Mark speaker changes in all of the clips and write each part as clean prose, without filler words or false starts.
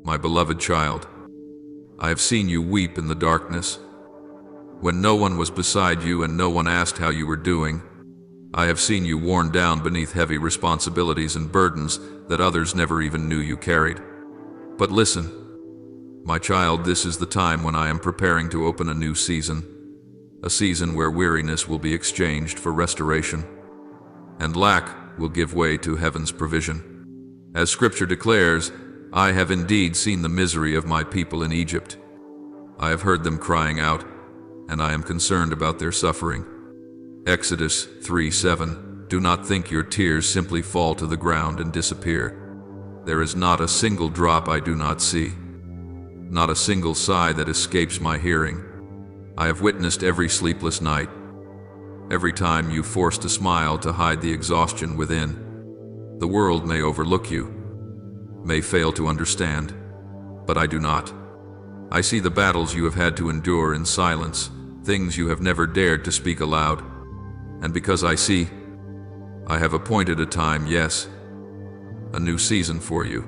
Speaker 1: my beloved child. I have seen you weep in the darkness, when no one was beside you and no one asked how you were doing. I have seen you worn down beneath heavy responsibilities and burdens that others never even knew you carried. But listen, my child, this is the time when I am preparing to open a new season, a season where weariness will be exchanged for restoration, and lack will give way to heaven's provision. As Scripture declares, I have indeed seen the misery of my people in Egypt. I have heard them crying out, and I am concerned about their suffering. Exodus 3:7. Do not think your tears simply fall to the ground and disappear. There is not a single drop I do not see, not a single sigh that escapes my hearing. I have witnessed every sleepless night, every time you forced a smile to hide the exhaustion within. The world may overlook you, may fail to understand, but I do not. I see the battles you have had to endure in silence, things you have never dared to speak aloud. And because I see, I have appointed a time, yes, a new season for you.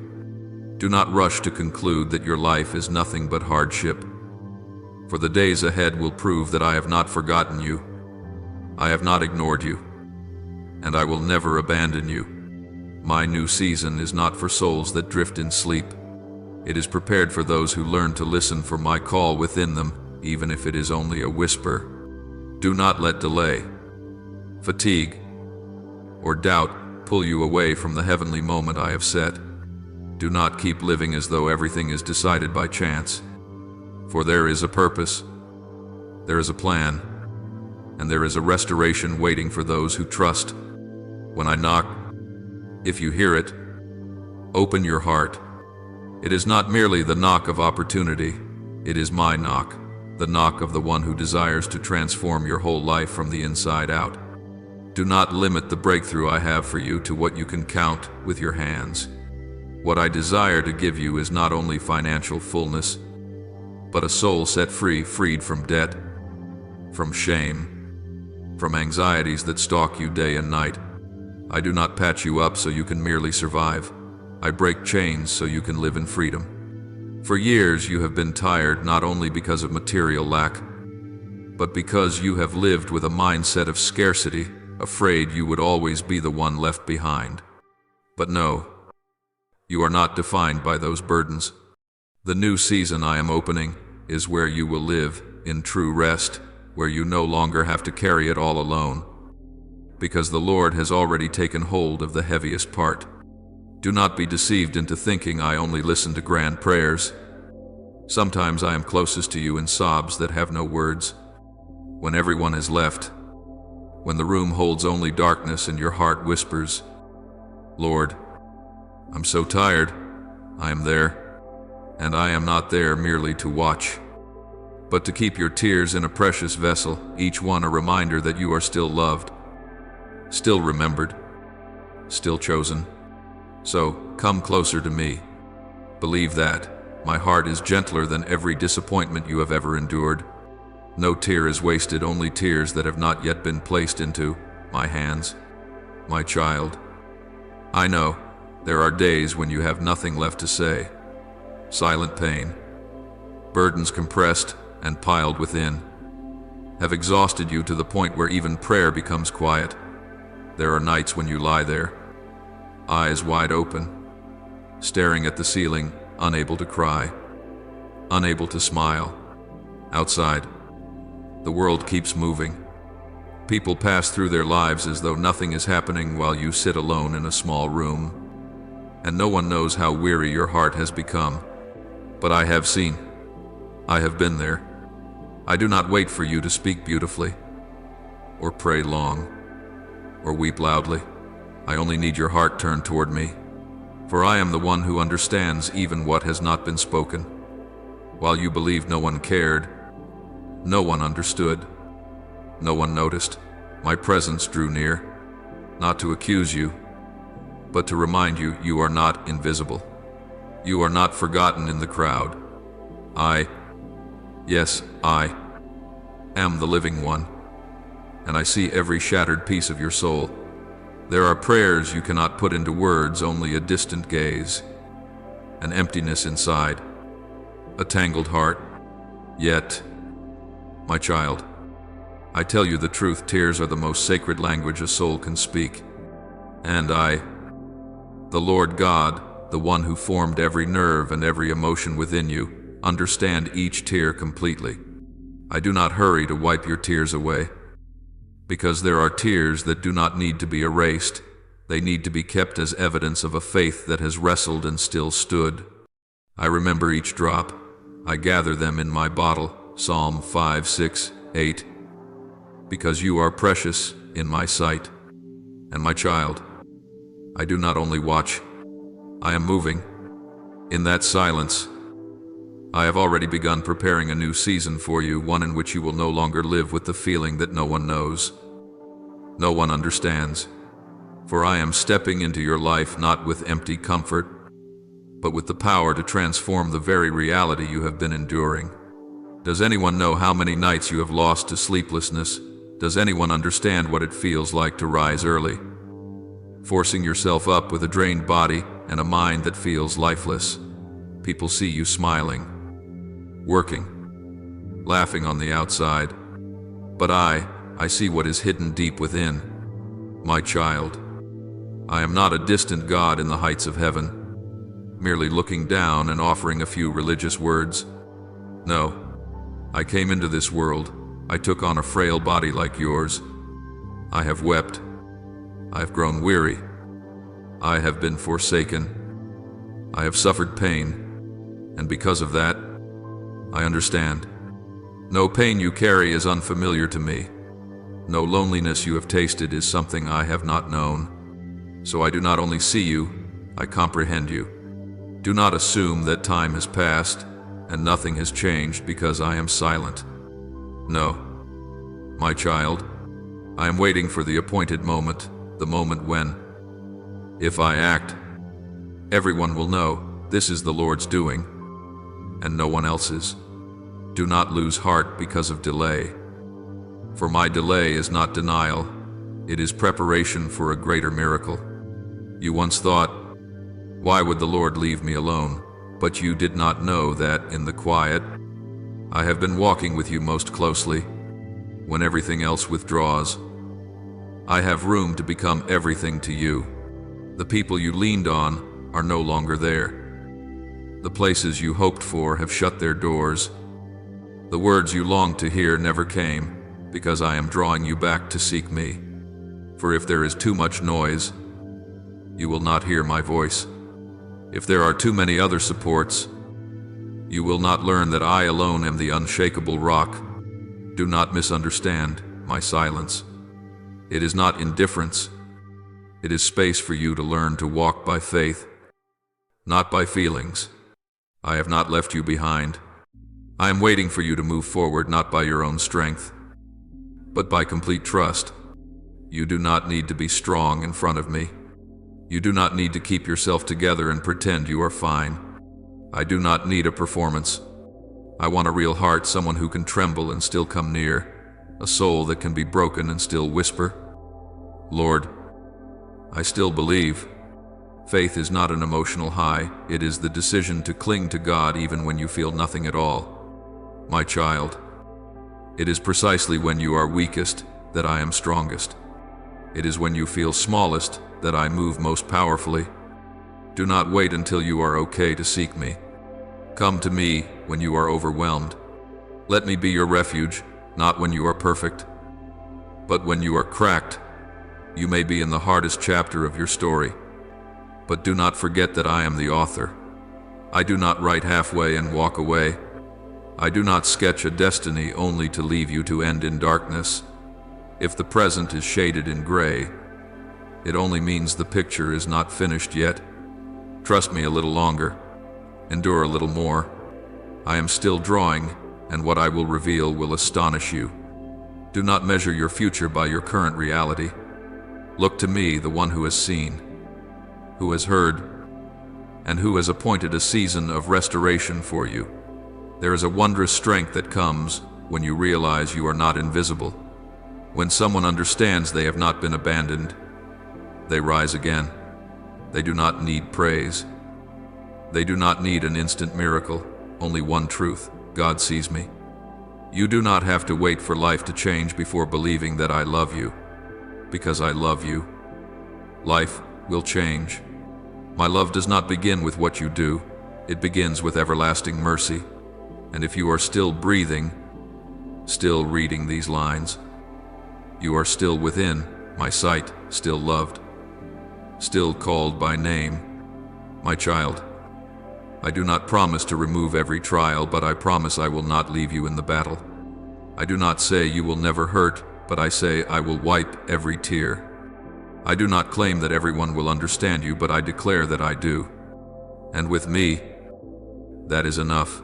Speaker 1: Do not rush to conclude that your life is nothing but hardship, for the days ahead will prove that I have not forgotten you. I have not ignored you, and I will never abandon you. My new season is not for souls that drift in sleep. It is prepared for those who learn to listen for my call within them, even if it is only a whisper. Do not let delay, fatigue, or doubt pull you away from the heavenly moment I have set. Do not keep living as though everything is decided by chance, for there is a purpose, there is a plan, and there is a restoration waiting for those who trust. When I knock, if you hear it, open your heart. It is not merely the knock of opportunity, it is my knock, the knock of the one who desires to transform your whole life from the inside out. Do not limit the breakthrough I have for you to what you can count with your hands. What I desire to give you is not only financial fullness, but a soul set free, freed from debt, from shame, from anxieties that stalk you day and night. I do not patch you up so you can merely survive. I break chains so you can live in freedom. For years you have been tired not only because of material lack, but because you have lived with a mindset of scarcity, afraid you would always be the one left behind. But no, you are not defined by those burdens. The new season I am opening is where you will live in true rest, where you no longer have to carry it all alone, because the Lord has already taken hold of the heaviest part. Do not be deceived into thinking I only listen to grand prayers. Sometimes I am closest to you in sobs that have no words. When everyone has left, when the room holds only darkness and your heart whispers, Lord, I'm so tired. I am there, and I am not there merely to watch, but to keep your tears in a precious vessel, each one a reminder that you are still loved, still remembered, still chosen. So, come closer to me. Believe that. My heart is gentler than every disappointment you have ever endured. No tear is wasted, only tears that have not yet been placed into my hands. My child, I know there are days when you have nothing left to say. Silent pain, burdens compressed and piled within, have exhausted you to the point where even prayer becomes quiet. There are nights when you lie there, eyes wide open, staring at the ceiling, unable to cry, unable to smile. Outside, the world keeps moving. People pass through their lives as though nothing is happening while you sit alone in a small room, and no one knows how weary your heart has become. But I have seen, I have been there. I do not wait for you to speak beautifully, or pray long, or weep loudly. I only need your heart turned toward me, for I am the one who understands even what has not been spoken. While you believed no one cared, no one understood, no one noticed, my presence drew near, not to accuse you, but to remind you you are not invisible. You are not forgotten in the crowd. Yes, I am the living one, and I see every shattered piece of your soul. There are prayers you cannot put into words, only a distant gaze. an emptiness inside, a tangled heart. Yet, my child, I tell you the truth, tears are the most sacred language a soul can speak. And I, the Lord God, the one who formed every nerve and every emotion within you, understand each tear completely. I do not hurry to wipe your tears away, because there are tears that do not need to be erased. They need to be kept as evidence of a faith that has wrestled and still stood. I remember each drop. I gather them in my bottle, Psalm 5, 6, 8, because you are precious in my sight. And my child, I do not only watch, I am moving. In that silence, I have already begun preparing a new season for you, one in which you will no longer live with the feeling that no one knows, no one understands. For I am stepping into your life not with empty comfort, but with the power to transform the very reality you have been enduring. Does anyone know how many nights you have lost to sleeplessness? Does anyone understand what it feels like to rise early, forcing yourself up with a drained body and a mind that feels lifeless? People see you smiling, working, laughing on the outside, but I see what is hidden deep within. My child, I am not a distant God in the heights of heaven, merely looking down and offering a few religious words. No, I came into this world. I took on a frail body like yours. I have wept. I have grown weary. I have been forsaken. I have suffered pain, and because of that, I understand. No pain you carry is unfamiliar to me. No loneliness you have tasted is something I have not known. So I do not only see you, I comprehend you. Do not assume that time has passed and nothing has changed because I am silent. No, my child, I am waiting for the appointed moment, the moment when, if I act, everyone will know this is the Lord's doing, and no one else's. Do not lose heart because of delay. For my delay is not denial, it is preparation for a greater miracle. You once thought, why would the Lord leave me alone? But you did not know that in the quiet, I have been walking with you most closely. When everything else withdraws, I have room to become everything to you. The people you leaned on are no longer there. The places you hoped for have shut their doors. The words you longed to hear never came, because I am drawing you back to seek me. For if there is too much noise, you will not hear my voice. If there are too many other supports, you will not learn that I alone am the unshakable rock. Do not misunderstand my silence. It is not indifference. It is space for you to learn to walk by faith, not by feelings. I have not left you behind. I am waiting for you to move forward not by your own strength, but by complete trust. You do not need to be strong in front of me. You do not need to keep yourself together and pretend you are fine. I do not need a performance. I want a real heart, someone who can tremble and still come near, a soul that can be broken and still whisper, Lord, I still believe. Faith is not an emotional high, it is the decision to cling to God even when you feel nothing at all. My child, it is precisely when you are weakest that I am strongest. It is when you feel smallest that I move most powerfully. Do not wait until you are okay to seek me. Come to me when you are overwhelmed. Let me be your refuge, not when you are perfect, but when you are cracked. You may be in the hardest chapter of your story, but do not forget that I am the author. I do not write halfway and walk away. I do not sketch a destiny only to leave you to end in darkness. If the present is shaded in gray, it only means the picture is not finished yet. Trust me a little longer. Endure a little more. I am still drawing, and what I will reveal will astonish you. Do not measure your future by your current reality. Look to me, the one who has seen, who has heard, and who has appointed a season of restoration for you. There is a wondrous strength that comes when you realize you are not invisible. When someone understands they have not been abandoned, they rise again. They do not need praise. They do not need an instant miracle, only one truth: God sees me. You do not have to wait for life to change before believing that I love you. Because I love you, life will change. My love does not begin with what you do, it begins with everlasting mercy. And if you are still breathing, still reading these lines, you are still within my sight, still loved, still called by name, my child. I do not promise to remove every trial, but I promise I will not leave you in the battle. I do not say you will never hurt, but I say I will wipe every tear. I do not claim that everyone will understand you, but I declare that I do. And with me, that is enough.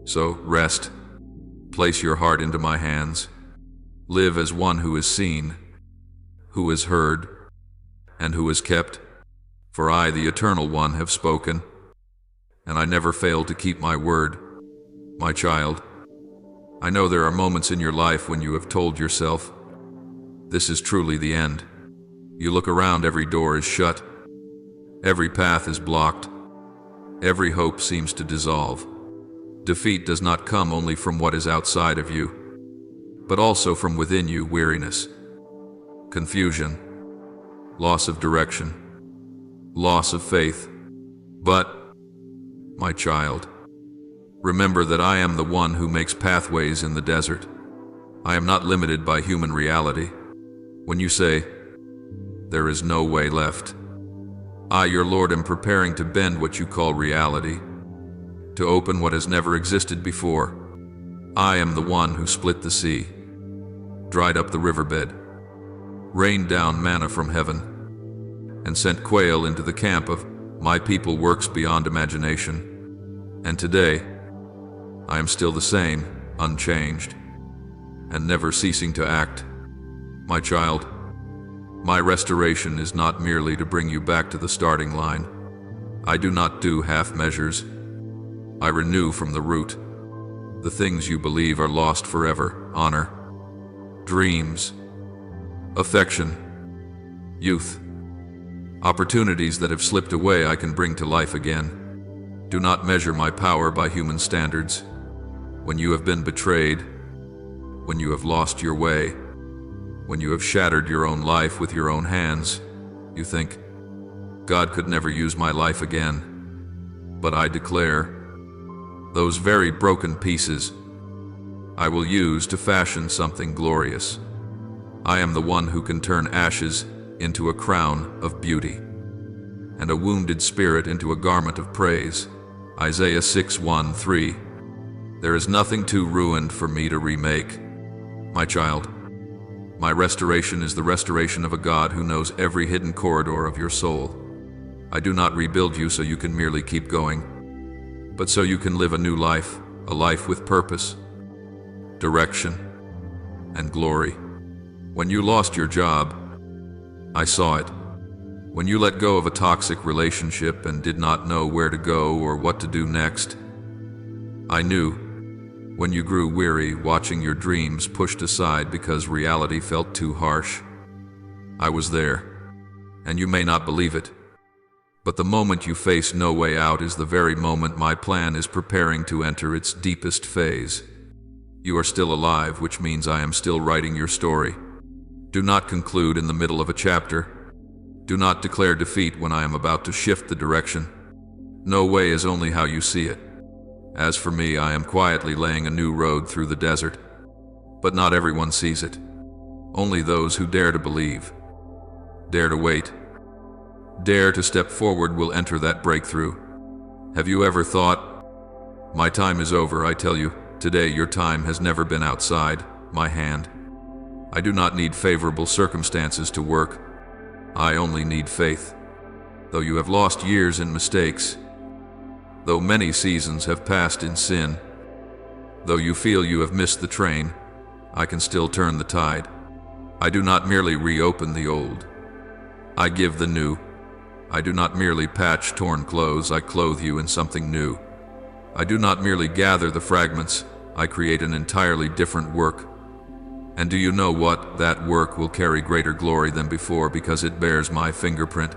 Speaker 1: So rest, place your heart into my hands, live as one who is seen, who is heard, and who is kept. For I, the Eternal One, have spoken, and I never fail to keep my word. My child, I know there are moments in your life when you have told yourself, this is truly the end. You look around, every door is shut, every path is blocked, every hope seems to dissolve. Defeat does not come only from what is outside of you, but also from within you: weariness, confusion, loss of direction, loss of faith. But, my child, remember that I am the one who makes pathways in the desert. I am not limited by human reality. When you say, there is no way left, I, your Lord, am preparing to bend what you call reality, to open what has never existed before. I am the one who split the sea, dried up the riverbed, rained down manna from heaven, and sent quail into the camp of my people. Works beyond imagination. And today, I am still the same, unchanged, and never ceasing to act. My child, my restoration is not merely to bring you back to the starting line. I do not do half measures. I renew from the root. The things you believe are lost forever: honor, dreams, affection, youth. Opportunities that have slipped away I can bring to life again. Do not measure my power by human standards. When you have been betrayed, when you have lost your way, when you have shattered your own life with your own hands, you think, God could never use my life again. But I declare, those very broken pieces I will use to fashion something glorious. I am the one who can turn ashes into a crown of beauty, and a wounded spirit into a garment of praise. Isaiah 6:1-3. There is nothing too ruined for me to remake. My child, my restoration is the restoration of a God who knows every hidden corridor of your soul. I do not rebuild you so you can merely keep going, but so you can live a new life, a life with purpose, direction, and glory. When you lost your job, I saw it. When you let go of a toxic relationship and did not know where to go or what to do next, I knew. When you grew weary watching your dreams pushed aside because reality felt too harsh, I was there. And you may not believe it, but the moment you face no way out is the very moment my plan is preparing to enter its deepest phase. You are still alive, which means I am still writing your story. Do not conclude in the middle of a chapter. Do not declare defeat when I am about to shift the direction. No way is only how you see it. As for me, I am quietly laying a new road through the desert. But not everyone sees it. Only those who dare to believe, dare to wait, dare to step forward will enter that breakthrough. Have you ever thought, my time is over? I tell you, today your time has never been outside my hand. I do not need favorable circumstances to work. I only need faith. Though you have lost years in mistakes, though many seasons have passed in sin, though you feel you have missed the train, I can still turn the tide. I do not merely reopen the old. I give the new. I do not merely patch torn clothes. I clothe you in something new. I do not merely gather the fragments. I create an entirely different work. And do you know what? That work will carry greater glory than before because it bears my fingerprint.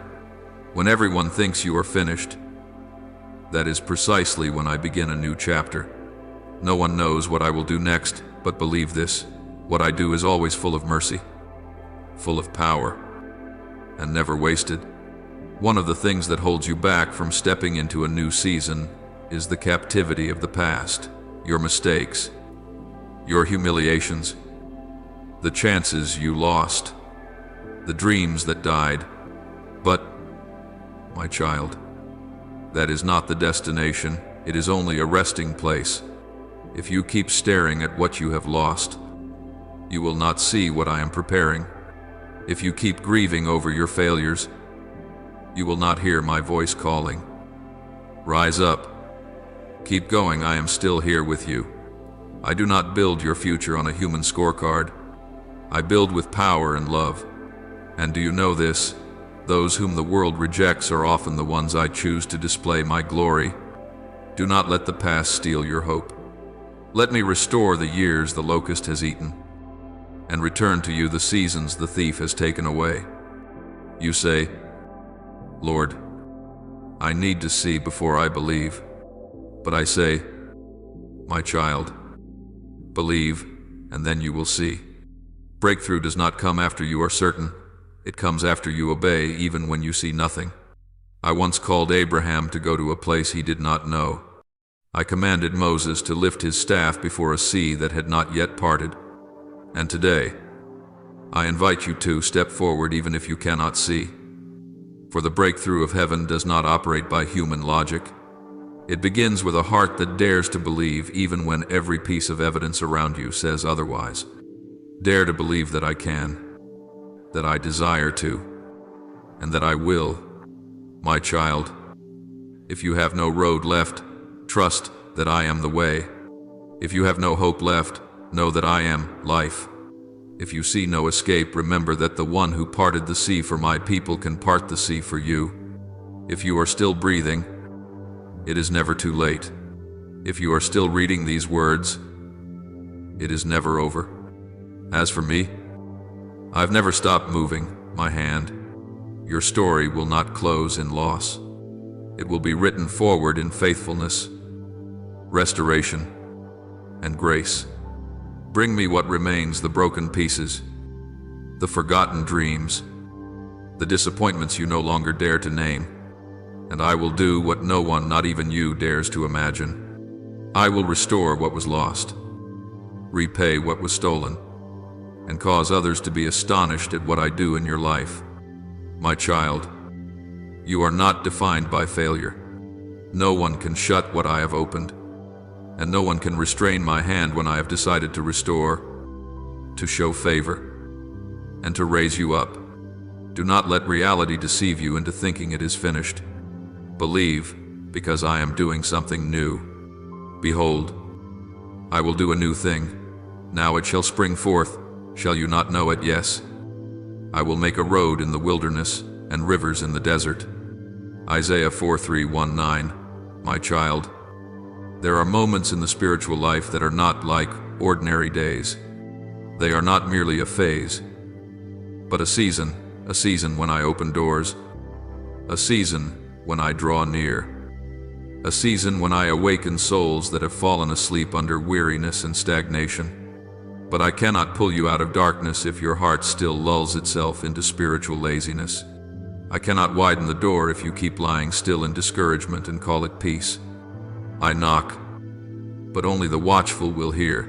Speaker 1: When everyone thinks you are finished, That is precisely when I begin a new chapter. No one knows what I will do next, but believe this: what I do is always full of mercy, full of power, and never wasted. One of the things that holds you back from stepping into a new season is the captivity of the past, your mistakes, your humiliations, the chances you lost, the dreams that died. But, my child, that is not the destination. It is only a resting place. If you keep staring at what you have lost, you will not see what I am preparing. If you keep grieving over your failures, you will not hear my voice calling. Rise up. Keep going. I am still here with you. I do not build your future on a human scorecard. I build with power and love. And do you know this? Those whom the world rejects are often the ones I choose to display my glory. Do not let the past steal your hope. Let me restore the years the locust has eaten, and return to you the seasons the thief has taken away. You say, Lord, I need to see before I believe. But I say, my child, believe, and then you will see. Breakthrough does not come after you are certain. It comes after you obey, even when you see nothing. I once called Abraham to go to a place he did not know. I commanded Moses to lift his staff before a sea that had not yet parted. And today, I invite you to step forward even if you cannot see. For the breakthrough of heaven does not operate by human logic. It begins with a heart that dares to believe even when every piece of evidence around you says otherwise. Dare to believe that I can, that I desire to, and that I will. My child, if you have no road left, trust that I am the way. If you have no hope left, know that I am life. If you see no escape, remember that the one who parted the sea for my people can part the sea for you. If you are still breathing, it is never too late. If you are still reading these words, it is never over. As for me, I've never stopped moving my hand. Your story will not close in loss. It will be written forward in faithfulness, restoration, and grace. Bring me what remains, the broken pieces, the forgotten dreams, the disappointments you no longer dare to name, and I will do what no one, not even you, dares to imagine. I will restore what was lost, repay what was stolen, and cause others to be astonished at what I do in your life. My child, you are not defined by failure. No one can shut what I have opened, and no one can restrain my hand when I have decided to restore, to show favor, and to raise you up. Do not let reality deceive you into thinking it is finished. Believe, because I am doing something new. Behold, I will do a new thing. Now it shall spring forth. Shall you not know it? Yes. I will make a road in the wilderness and rivers in the desert. Isaiah 4:3-19. My child, there are moments in the spiritual life that are not like ordinary days. They are not merely a phase, but a season when I open doors, a season when I draw near, a season when I awaken souls that have fallen asleep under weariness and stagnation. But I cannot pull you out of darkness if your heart still lulls itself into spiritual laziness. I cannot widen the door if you keep lying still in discouragement and call it peace. I knock, but only the watchful will hear,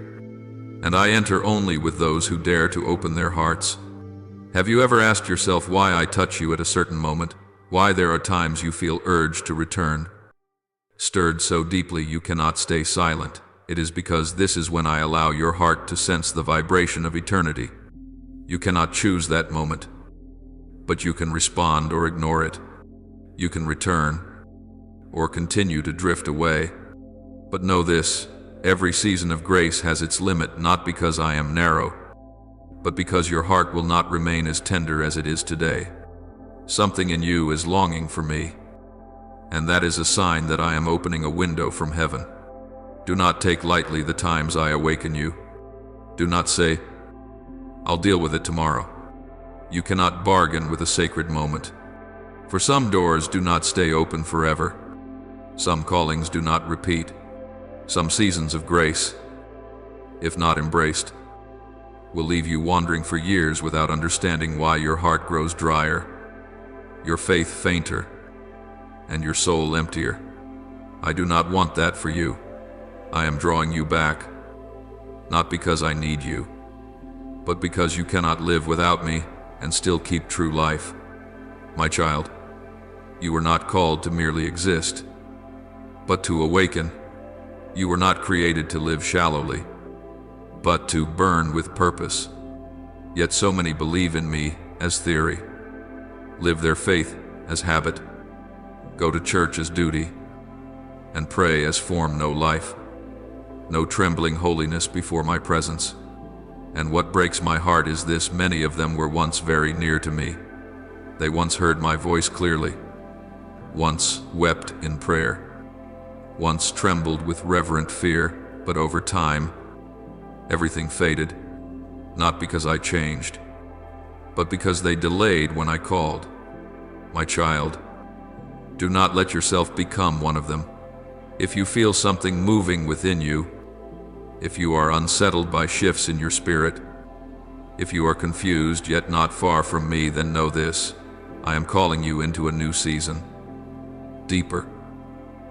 Speaker 1: and I enter only with those who dare to open their hearts. Have you ever asked yourself why I touch you at a certain moment? Why there are times you feel urged to return? Stirred so deeply you cannot stay silent. It is because this is when I allow your heart to sense the vibration of eternity. You cannot choose that moment, but you can respond or ignore it. You can return or continue to drift away. But know this, every season of grace has its limit, not because I am narrow, but because your heart will not remain as tender as it is today. Something in you is longing for me, and that is a sign that I am opening a window from heaven. Do not take lightly the times I awaken you. Do not say, I'll deal with it tomorrow. You cannot bargain with a sacred moment. For some doors do not stay open forever. Some callings do not repeat. Some seasons of grace, if not embraced, will leave you wandering for years without understanding why your heart grows drier, your faith fainter, and your soul emptier. I do not want that for you. I am drawing you back, not because I need you, but because you cannot live without me and still keep true life. My child, you were not called to merely exist, but to awaken. You were not created to live shallowly, but to burn with purpose. Yet so many believe in me as theory, live their faith as habit, go to church as duty, and pray as form no life, no trembling holiness before my presence. And what breaks my heart is this: many of them were once very near to me. They once heard my voice clearly, once wept in prayer, once trembled with reverent fear, but over time, everything faded, not because I changed, but because they delayed when I called. My child, do not let yourself become one of them. If you feel something moving within you, if you are unsettled by shifts in your spirit, if you are confused yet not far from me, then know this: I am calling you into a new season, deeper,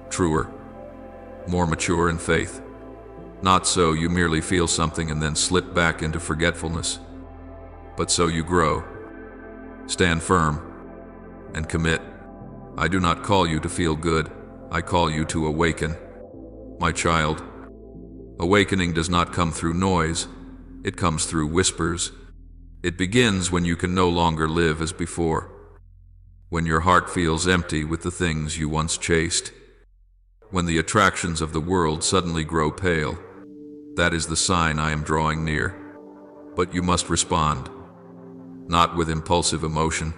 Speaker 1: truer, more mature in faith. Not so you merely feel something and then slip back into forgetfulness, but so you grow. Stand firm and commit. I do not call you to feel good. I call you to awaken. My child, awakening does not come through noise. It comes through whispers. It begins when you can no longer live as before, when your heart feels empty with the things you once chased, when the attractions of the world suddenly grow pale. That is the sign I am drawing near. But you must respond, not with impulsive emotion,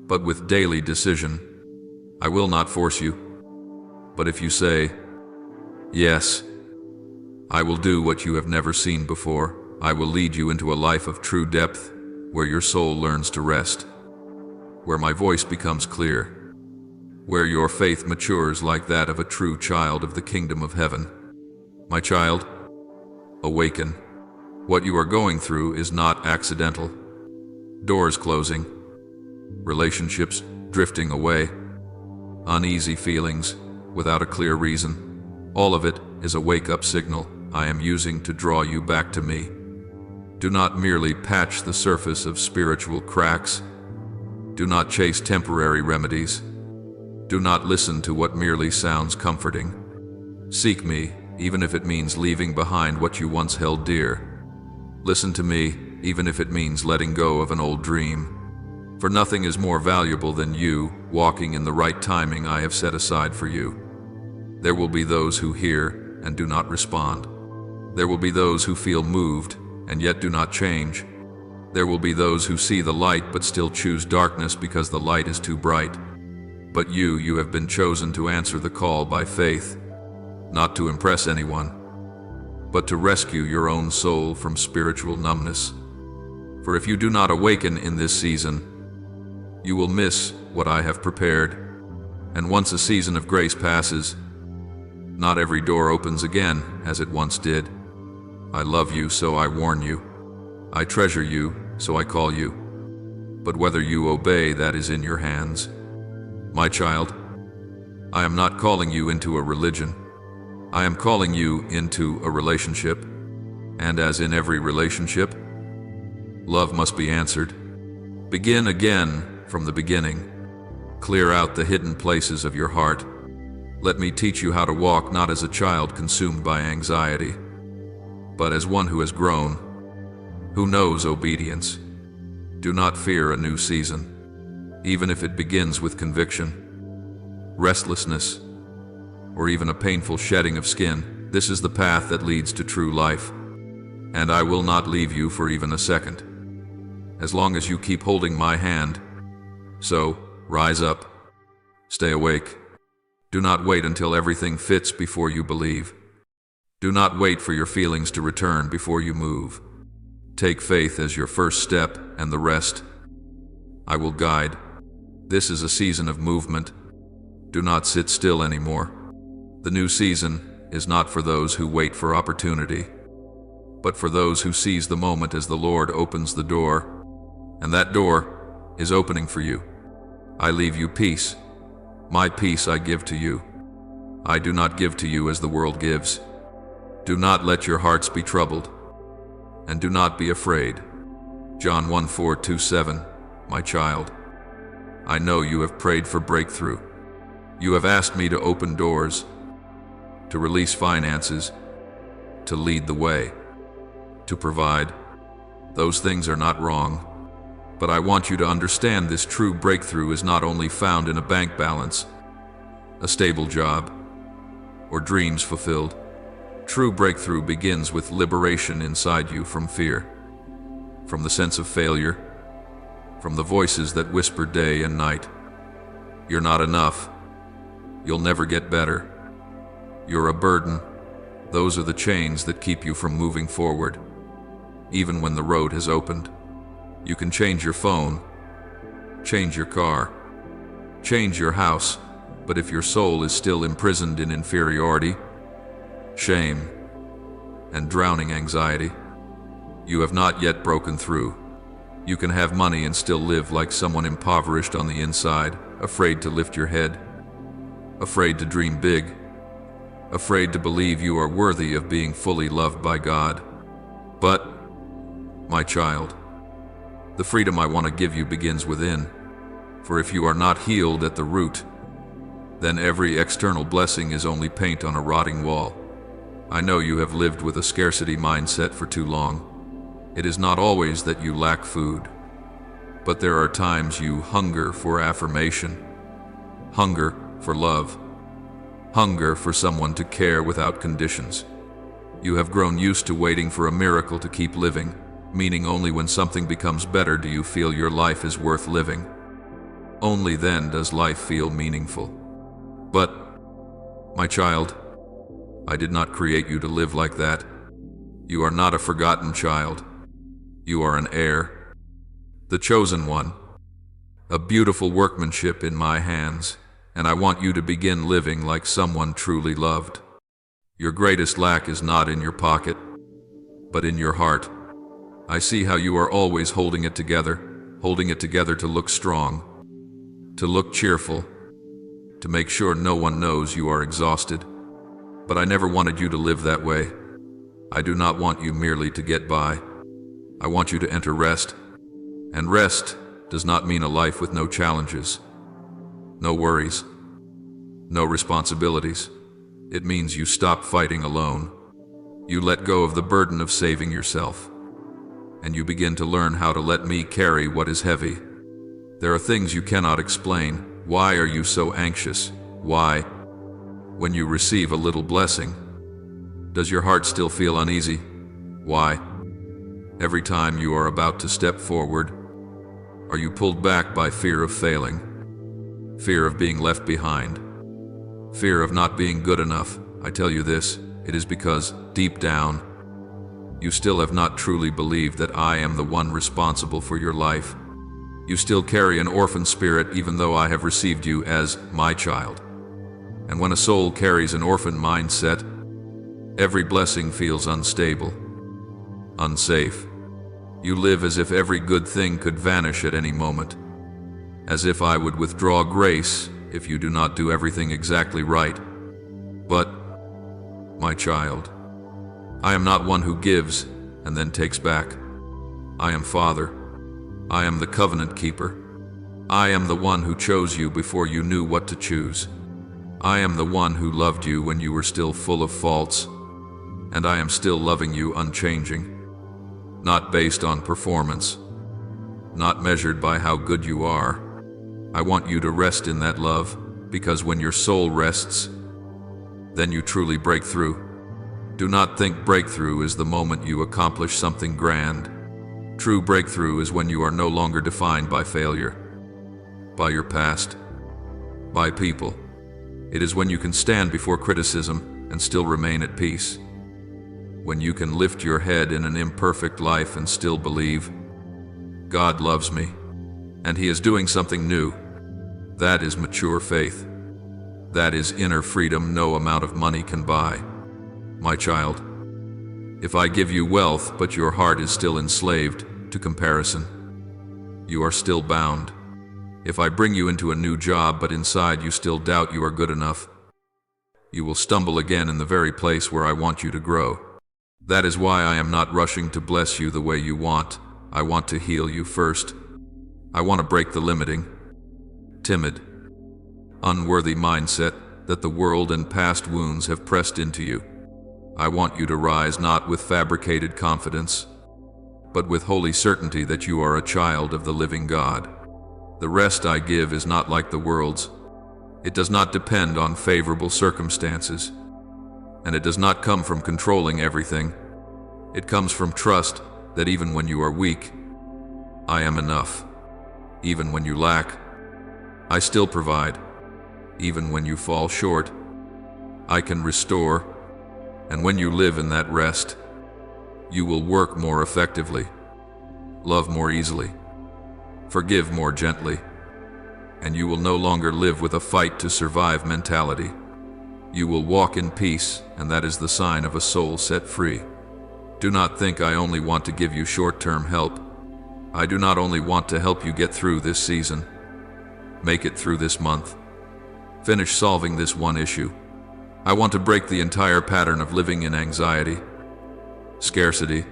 Speaker 1: but with daily decision. I will not force you, but if you say, yes, I will do what you have never seen before. I will lead you into a life of true depth, where your soul learns to rest, where my voice becomes clear, where your faith matures like that of a true child of the kingdom of heaven. My child, awaken. What you are going through is not accidental. Doors closing, relationships drifting away, uneasy feelings without a clear reason. All of it is a wake-up signal I am using to draw you back to me. Do not merely patch the surface of spiritual cracks. Do not chase temporary remedies. Do not listen to what merely sounds comforting. Seek me, even if it means leaving behind what you once held dear. Listen to me, even if it means letting go of an old dream. For nothing is more valuable than you walking in the right timing I have set aside for you. There will be those who hear and do not respond. There will be those who feel moved and yet do not change. There will be those who see the light but still choose darkness because the light is too bright. But you have been chosen to answer the call by faith, not to impress anyone, but to rescue your own soul from spiritual numbness. For if you do not awaken in this season, you will miss what I have prepared. And once a season of grace passes, not every door opens again as it once did. I love you, so I warn you. I treasure you, so I call you. But whether you obey, that is in your hands. My child, I am not calling you into a religion. I am calling you into a relationship. And as in every relationship, love must be answered. Begin again from the beginning. Clear out the hidden places of your heart. Let me teach you how to walk not as a child consumed by anxiety, but as one who has grown, who knows obedience. Do not fear a new season, even if it begins with conviction, restlessness, or even a painful shedding of skin. This is the path that leads to true life, and I will not leave you for even a second, as long as you keep holding my hand. So, rise up, stay awake. Do not wait until everything fits before you believe. Do not wait for your feelings to return before you move. Take faith as your first step, and the rest I will guide. This is a season of movement. Do not sit still anymore. The new season is not for those who wait for opportunity, but for those who seize the moment as the Lord opens the door, and that door is opening for you. I leave you peace. My peace I give to you. I do not give to you as the world gives. Do not let your hearts be troubled, and do not be afraid. John 1:4-7. My child, I know you have prayed for breakthrough. You have asked me to open doors, to release finances, to lead the way, to provide. Those things are not wrong, but I want you to understand this true breakthrough is not only found in a bank balance, a stable job, or dreams fulfilled. True breakthrough begins with liberation inside you from fear, from the sense of failure, from the voices that whisper day and night. You're not enough. You'll never get better. You're a burden. Those are the chains that keep you from moving forward. Even when the road has opened, you can change your phone, change your car, change your house, but if your soul is still imprisoned in inferiority, shame, and drowning anxiety, you have not yet broken through. You can have money and still live like someone impoverished on the inside, afraid to lift your head, afraid to dream big, afraid to believe you are worthy of being fully loved by God. But, my child, the freedom I want to give you begins within. For if you are not healed at the root, then every external blessing is only paint on a rotting wall. I know you have lived with a scarcity mindset for too long. It is not always that you lack food, but there are times you hunger for affirmation, hunger for love, hunger for someone to care without conditions. You have grown used to waiting for a miracle to keep living, meaning only when something becomes better do you feel your life is worth living. Only then does life feel meaningful. But, my child, I did not create you to live like that. You are not a forgotten child. You are an heir, the chosen one, a beautiful workmanship in my hands, and I want you to begin living like someone truly loved. Your greatest lack is not in your pocket, but in your heart. I see how you are always holding it together to look strong, to look cheerful, to make sure no one knows you are exhausted. But I never wanted you to live that way. I do not want you merely to get by. I want you to enter rest. And rest does not mean a life with no challenges, no worries, no responsibilities. It means you stop fighting alone. You let go of the burden of saving yourself, and you begin to learn how to let me carry what is heavy. There are things you cannot explain. Why are you so anxious? Why, when you receive a little blessing, does your heart still feel uneasy? Why, every time you are about to step forward, are you pulled back by fear of failing, fear of being left behind, fear of not being good enough? I tell you this, it is because, deep down, you still have not truly believed that I am the one responsible for your life. You still carry an orphan spirit even though I have received you as my child. And when a soul carries an orphan mindset, every blessing feels unstable, unsafe. You live as if every good thing could vanish at any moment, as if I would withdraw grace if you do not do everything exactly right. But, my child, I am not one who gives and then takes back. I am Father. I am the covenant keeper. I am the one who chose you before you knew what to choose. I am the one who loved you when you were still full of faults, and I am still loving you unchanging, not based on performance, not measured by how good you are. I want you to rest in that love, because when your soul rests, then you truly break through. Do not think breakthrough is the moment you accomplish something grand. True breakthrough is when you are no longer defined by failure, by your past, by people. It is when you can stand before criticism and still remain at peace. When you can lift your head in an imperfect life and still believe, God loves me, and He is doing something new. That is mature faith. That is inner freedom no amount of money can buy. My child, if I give you wealth but your heart is still enslaved to comparison, you are still bound. If I bring you into a new job but inside you still doubt you are good enough, you will stumble again in the very place where I want you to grow. That is why I am not rushing to bless you the way you want. I want to heal you first. I want to break the limiting, timid, unworthy mindset that the world and past wounds have pressed into you. I want you to rise not with fabricated confidence, but with holy certainty that you are a child of the living God. The rest I give is not like the world's. It does not depend on favorable circumstances, and it does not come from controlling everything. It comes from trust that even when you are weak, I am enough. Even when you lack, I still provide. Even when you fall short, I can restore. And when you live in that rest, you will work more effectively, love more easily, forgive more gently, and you will no longer live with a fight to survive mentality. You will walk in peace, and that is the sign of a soul set free. Do not think I only want to give you short-term help. I do not only want to help you get through this season, make it through this month, finish solving this one issue. I want to break the entire pattern of living in anxiety, scarcity,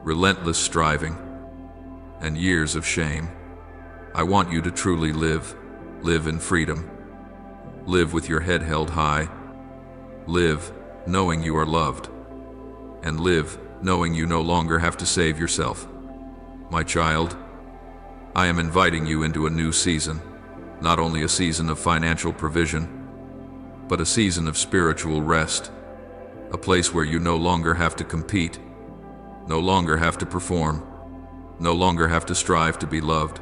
Speaker 1: relentless striving, and years of shame. I want you to truly live in freedom. Live with your head held high. Live knowing you are loved. And live knowing you no longer have to save yourself. My child, I am inviting you into a new season, not only a season of financial provision, but a season of spiritual rest, a place where you no longer have to compete, no longer have to perform, no longer have to strive to be loved.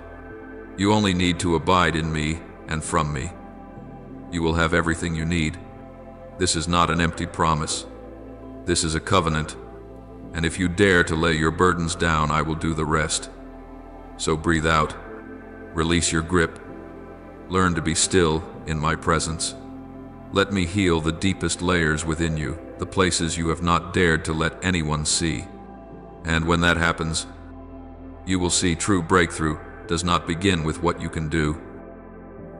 Speaker 1: You only need to abide in me and from me. You will have everything you need. This is not an empty promise. This is a covenant, and if you dare to lay your burdens down, I will do the rest. So breathe out, release your grip, learn to be still in my presence. Let me heal the deepest layers within you, the places you have not dared to let anyone see. And when that happens, you will see true breakthrough does not begin with what you can do,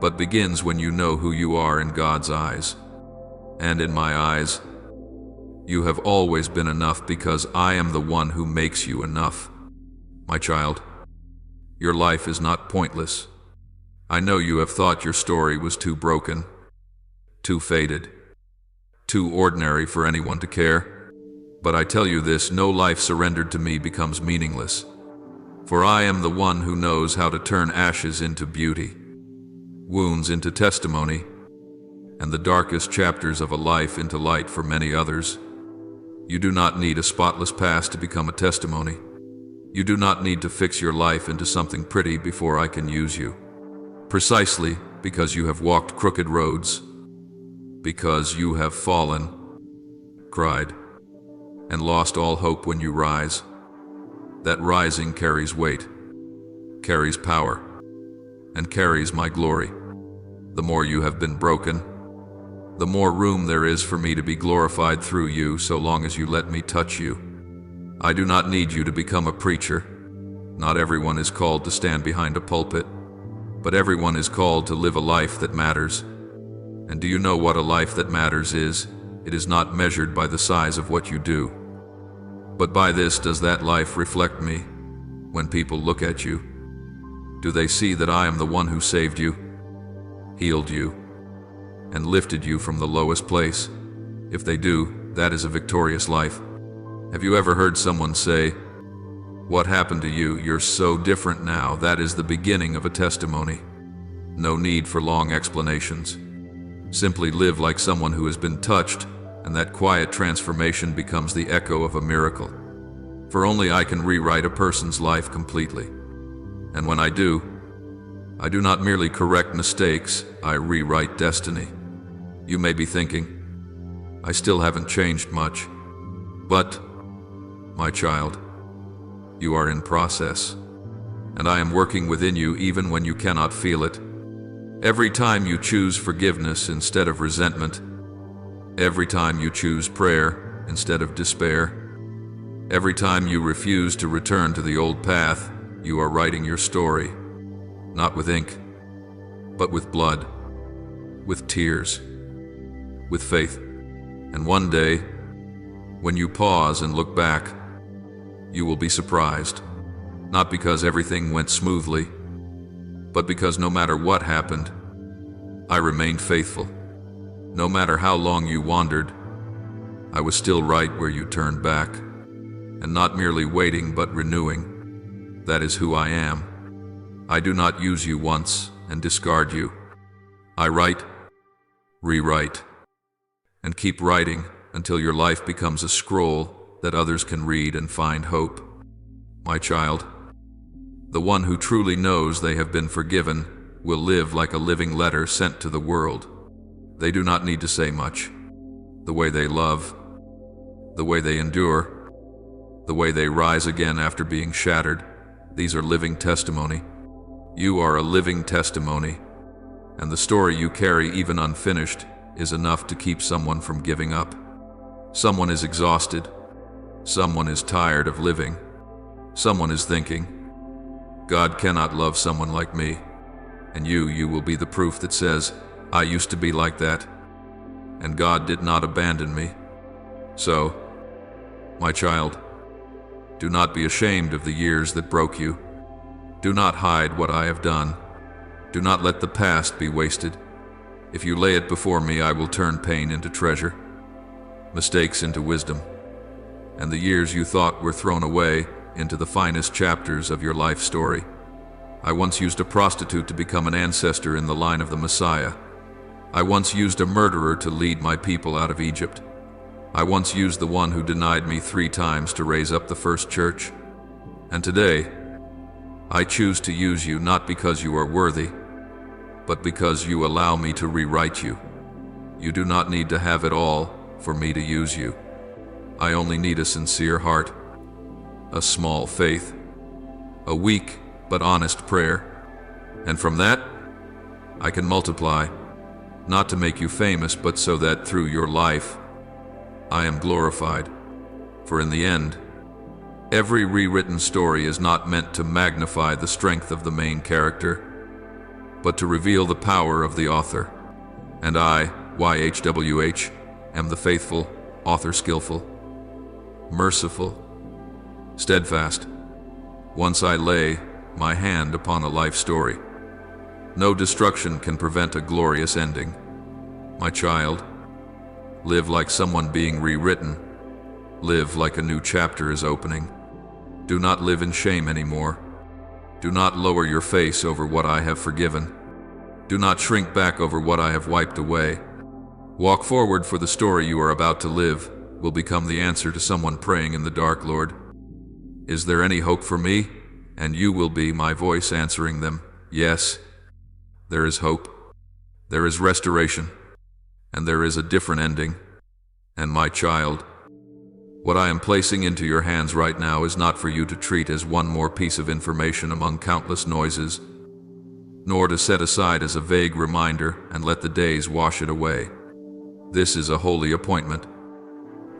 Speaker 1: but begins when you know who you are in God's eyes. And in my eyes, you have always been enough because I am the one who makes you enough. My child, your life is not pointless. I know you have thought your story was too broken, too faded, too ordinary for anyone to care. But I tell you this, no life surrendered to me becomes meaningless. For I am the one who knows how to turn ashes into beauty, wounds into testimony, and the darkest chapters of a life into light for many others. You do not need a spotless past to become a testimony. You do not need to fix your life into something pretty before I can use you. Precisely because you have walked crooked roads, because you have fallen, cried, and lost all hope when you rise. That rising carries weight, carries power, and carries my glory. The more you have been broken, the more room there is for me to be glorified through you so long as you let me touch you. I do not need you to become a preacher. Not everyone is called to stand behind a pulpit, but everyone is called to live a life that matters. And do you know what a life that matters is? It is not measured by the size of what you do, but by this: does that life reflect me? When people look at you, do they see that I am the one who saved you, healed you, and lifted you from the lowest place? If they do, that is a victorious life. Have you ever heard someone say, "What happened to you? You're so different now"? That is the beginning of a testimony. No need for long explanations. Simply live like someone who has been touched, and that quiet transformation becomes the echo of a miracle. For only I can rewrite a person's life completely. And when I do not merely correct mistakes, I rewrite destiny. You may be thinking, I still haven't changed much. But, my child, you are in process, and I am working within you even when you cannot feel it. Every time you choose forgiveness instead of resentment, every time you choose prayer instead of despair, every time you refuse to return to the old path, you are writing your story, not with ink, but with blood, with tears, with faith. And one day, when you pause and look back, you will be surprised, not because everything went smoothly, but because no matter what happened, I remained faithful. No matter how long you wandered, I was still right where you turned back, and not merely waiting but renewing. That is who I am. I do not use you once and discard you. I write, rewrite, and keep writing until your life becomes a scroll that others can read and find hope. My child, the one who truly knows they have been forgiven will live like a living letter sent to the world. They do not need to say much. The way they love, the way they endure, the way they rise again after being shattered, these are living testimony. You are a living testimony, and the story you carry, even unfinished, is enough to keep someone from giving up. Someone is exhausted. Someone is tired of living. Someone is thinking, God cannot love someone like me. And you will be the proof that says, I used to be like that, and God did not abandon me. So, my child, do not be ashamed of the years that broke you. Do not hide what I have done. Do not let the past be wasted. If you lay it before me, I will turn pain into treasure, mistakes into wisdom, and the years you thought were thrown away into the finest chapters of your life story. I once used a prostitute to become an ancestor in the line of the Messiah. I once used a murderer to lead my people out of Egypt. I once used the one who denied me 3 times to raise up the first church. And today, I choose to use you not because you are worthy, but because you allow me to rewrite you. You do not need to have it all for me to use you. I only need a sincere heart, a small faith, a weak but honest prayer. And from that, I can multiply, not to make you famous, but so that through your life, I am glorified. For in the end, every rewritten story is not meant to magnify the strength of the main character, but to reveal the power of the author. And I, YHWH, am the faithful, author skillful, merciful, steadfast. Once I lay my hand upon a life story, no destruction can prevent a glorious ending. My child, live like someone being rewritten. Live like a new chapter is opening. Do not live in shame anymore. Do not lower your face over what I have forgiven. Do not shrink back over what I have wiped away. Walk forward, for the story you are about to live will become the answer to someone praying in the dark, Lord. Is there any hope for me? And you will be my voice answering them. Yes, there is hope. There is restoration. And there is a different ending. And my child, what I am placing into your hands right now is not for you to treat as one more piece of information among countless noises, nor to set aside as a vague reminder and let the days wash it away. This is a holy appointment,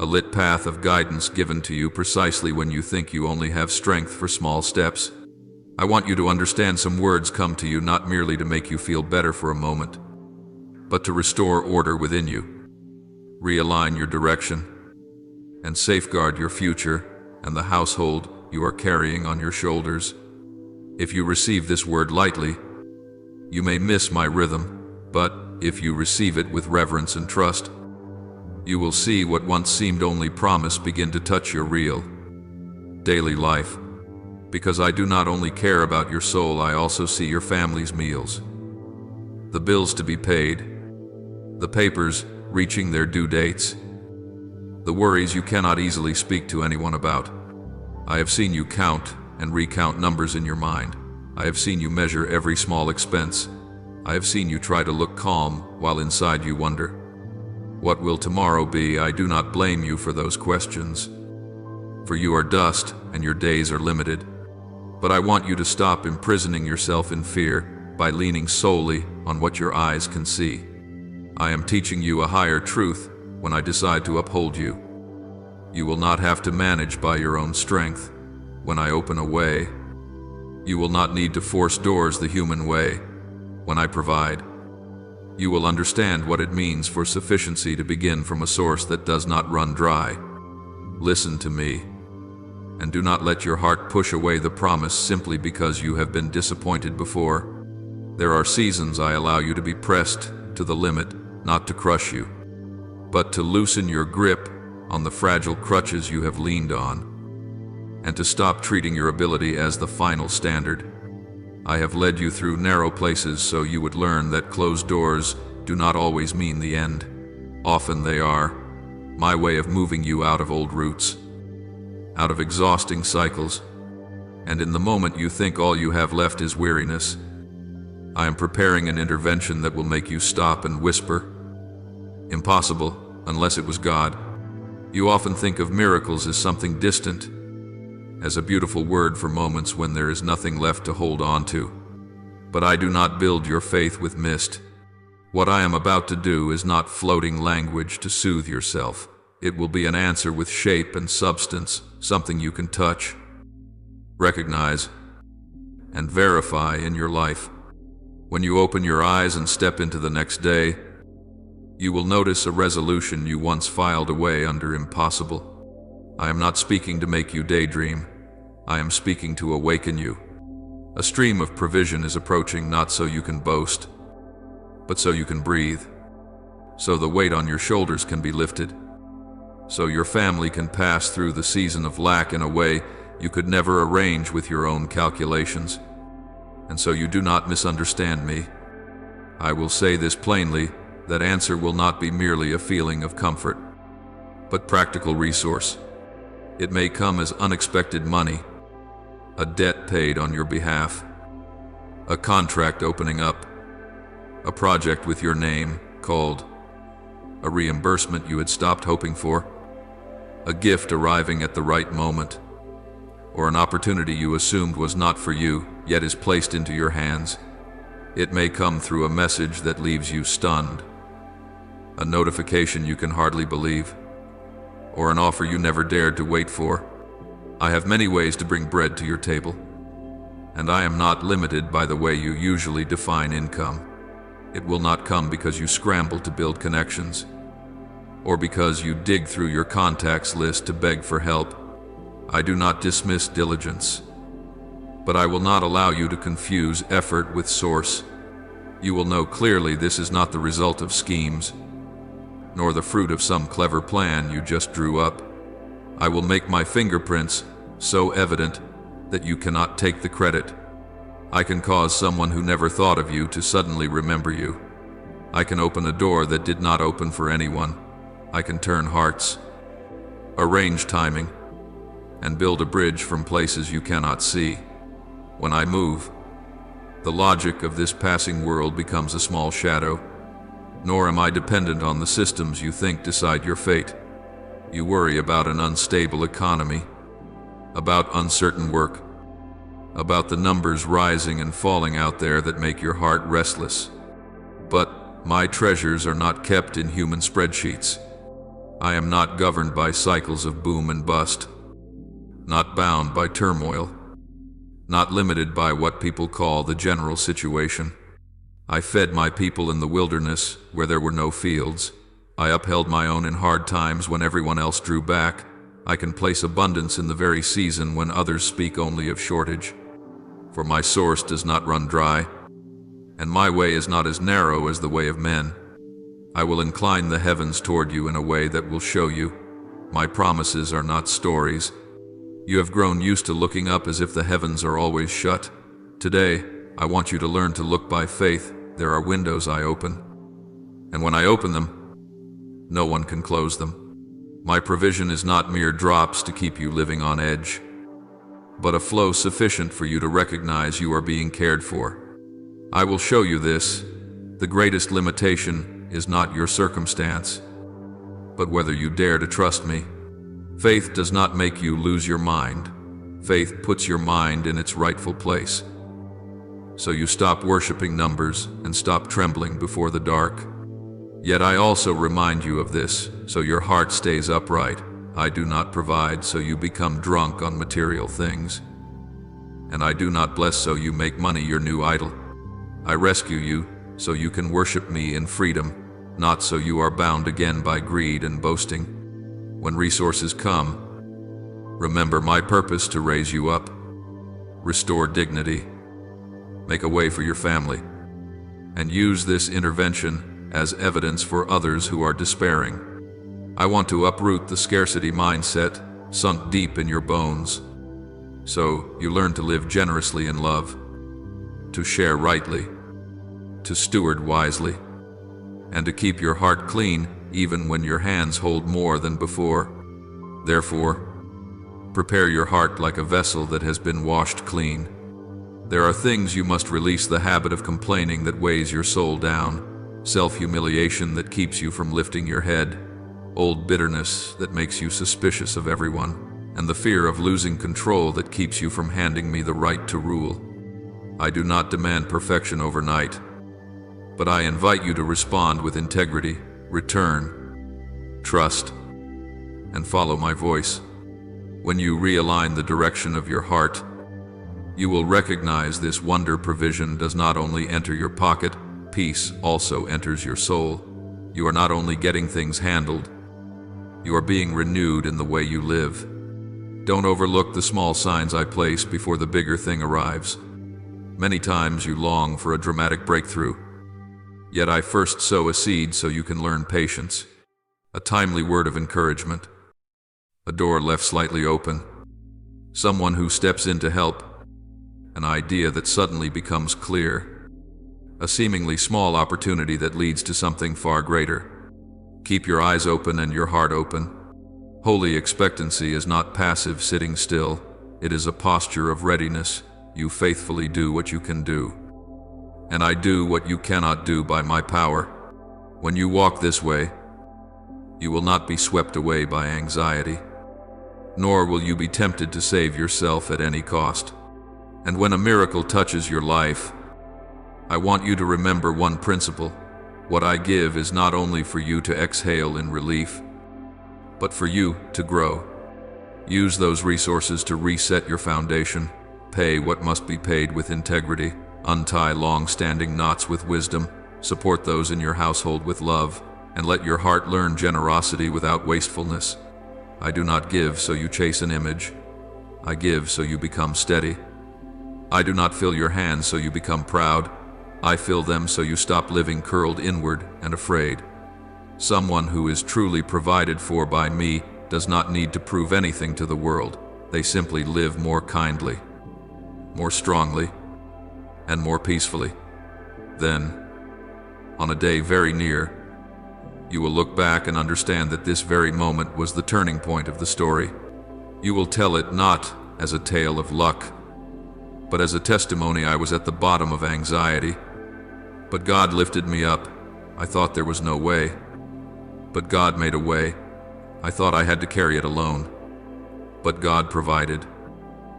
Speaker 1: a lit path of guidance given to you precisely when you think you only have strength for small steps. I want you to understand some words come to you not merely to make you feel better for a moment, but to restore order within you, realign your direction, and safeguard your future and the household you are carrying on your shoulders. If you receive this word lightly, you may miss my rhythm, but if you receive it with reverence and trust, you will see what once seemed only promise begin to touch your real, daily life. Because I do not only care about your soul, I also see your family's meals, the bills to be paid, the papers reaching their due dates, the worries you cannot easily speak to anyone about. I have seen you count and recount numbers in your mind. I have seen you measure every small expense. I have seen you try to look calm while inside you wonder, what will tomorrow be? I do not blame you for those questions, for you are dust and your days are limited. But I want you to stop imprisoning yourself in fear by leaning solely on what your eyes can see. I am teaching you a higher truth when I decide to uphold you. You will not have to manage by your own strength when I open a way. You will not need to force doors the human way when I provide. You will understand what it means for sufficiency to begin from a source that does not run dry. Listen to me, and do not let your heart push away the promise simply because you have been disappointed before. There are seasons I allow you to be pressed to the limit, not to crush you, but to loosen your grip on the fragile crutches you have leaned on, and to stop treating your ability as the final standard. I have led you through narrow places so you would learn that closed doors do not always mean the end. Often they are my way of moving you out of old roots, out of exhausting cycles, and in the moment you think all you have left is weariness, I am preparing an intervention that will make you stop and whisper, "Impossible, unless it was God." You often think of miracles as something distant, as a beautiful word for moments when there is nothing left to hold on to. But I do not build your faith with mist. What I am about to do is not floating language to soothe yourself. It will be an answer with shape and substance, something you can touch, recognize, and verify in your life. When you open your eyes and step into the next day, you will notice a resolution you once filed away under impossible. I am not speaking to make you daydream. I am speaking to awaken you. A stream of provision is approaching, not so you can boast, but so you can breathe, so the weight on your shoulders can be lifted, so your family can pass through the season of lack in a way you could never arrange with your own calculations. And so you do not misunderstand me. I will say this plainly, that answer will not be merely a feeling of comfort, but practical resource. It may come as unexpected money, a debt paid on your behalf, a contract opening up, a project with your name called, a reimbursement you had stopped hoping for, a gift arriving at the right moment, or an opportunity you assumed was not for you, yet is placed into your hands. It may come through a message that leaves you stunned, a notification you can hardly believe, or an offer you never dared to wait for. I have many ways to bring bread to your table, and I am not limited by the way you usually define income. It will not come because you scramble to build connections, or because you dig through your contacts list to beg for help. I do not dismiss diligence, but I will not allow you to confuse effort with source. You will know clearly this is not the result of schemes, nor the fruit of some clever plan you just drew up. I will make my fingerprints so evident that you cannot take the credit. I can cause someone who never thought of you to suddenly remember you. I can open a door that did not open for anyone. I can turn hearts, arrange timing, and build a bridge from places you cannot see. When I move, the logic of this passing world becomes a small shadow. Nor am I dependent on the systems you think decide your fate. You worry about an unstable economy, about uncertain work, about the numbers rising and falling out there that make your heart restless. But my treasures are not kept in human spreadsheets. I am not governed by cycles of boom and bust, not bound by turmoil, not limited by what people call the general situation. I fed my people in the wilderness where there were no fields. I upheld my own in hard times when everyone else drew back. I can place abundance in the very season when others speak only of shortage. For my source does not run dry, and my way is not as narrow as the way of men. I will incline the heavens toward you in a way that will show you. My promises are not stories. You have grown used to looking up as if the heavens are always shut. Today, I want you to learn to look by faith. There are windows I open, and when I open them, no one can close them. My provision is not mere drops to keep you living on edge, but a flow sufficient for you to recognize you are being cared for. I will show you this. The greatest limitation is not your circumstance, but whether you dare to trust me. Faith does not make you lose your mind. Faith puts your mind in its rightful place. so you stop worshiping numbers and stop trembling before the dark. Yet I also remind you of this, so your heart stays upright. I do not provide, so you become drunk on material things. And I do not bless, so you make money your new idol. I rescue you, so you can worship me in freedom, not so you are bound again by greed and boasting. When resources come, remember my purpose to raise you up, restore dignity, make a way for your family, and use this intervention as evidence for others who are despairing. I want to uproot the scarcity mindset sunk deep in your bones, so you learn to live generously in love, to share rightly, to steward wisely, and to keep your heart clean even when your hands hold more than before. Therefore, prepare your heart like a vessel that has been washed clean. There are things you must release: the habit of complaining that weighs your soul down, self-humiliation that keeps you from lifting your head, old bitterness that makes you suspicious of everyone, and the fear of losing control that keeps you from handing me the right to rule. I do not demand perfection overnight, but I invite you to respond with integrity, return, trust, and follow my voice. When you realign the direction of your heart, you will recognize this wonder provision does not only enter your pocket, peace also enters your soul. You are not only getting things handled, you are being renewed in the way you live. Don't overlook the small signs I place before the bigger thing arrives. Many times you long for a dramatic breakthrough, yet I first sow a seed so you can learn patience, a timely word of encouragement, a door left slightly open, someone who steps in to help, an idea that suddenly becomes clear, a seemingly small opportunity that leads to something far greater. Keep your eyes open and your heart open. Holy expectancy is not passive sitting still. It is a posture of readiness. You faithfully do what you can do, and I do what you cannot do by my power. When you walk this way, you will not be swept away by anxiety, nor will you be tempted to save yourself at any cost. And when a miracle touches your life, I want you to remember one principle. What I give is not only for you to exhale in relief, but for you to grow. Use those resources to reset your foundation. Pay what must be paid with integrity. Untie long-standing knots with wisdom. Support those in your household with love, and let your heart learn generosity without wastefulness. I do not give so you chase an image. I give so you become steady. I do not fill your hands so you become proud. I fill them so you stop living curled inward and afraid. Someone who is truly provided for by me does not need to prove anything to the world. They simply live more kindly, more strongly, and more peacefully. Then, on a day very near, you will look back and understand that this very moment was the turning point of the story. You will tell it not as a tale of luck, but as a testimony. I was at the bottom of anxiety, but God lifted me up. I thought there was no way, but God made a way. I thought I had to carry it alone, but God provided.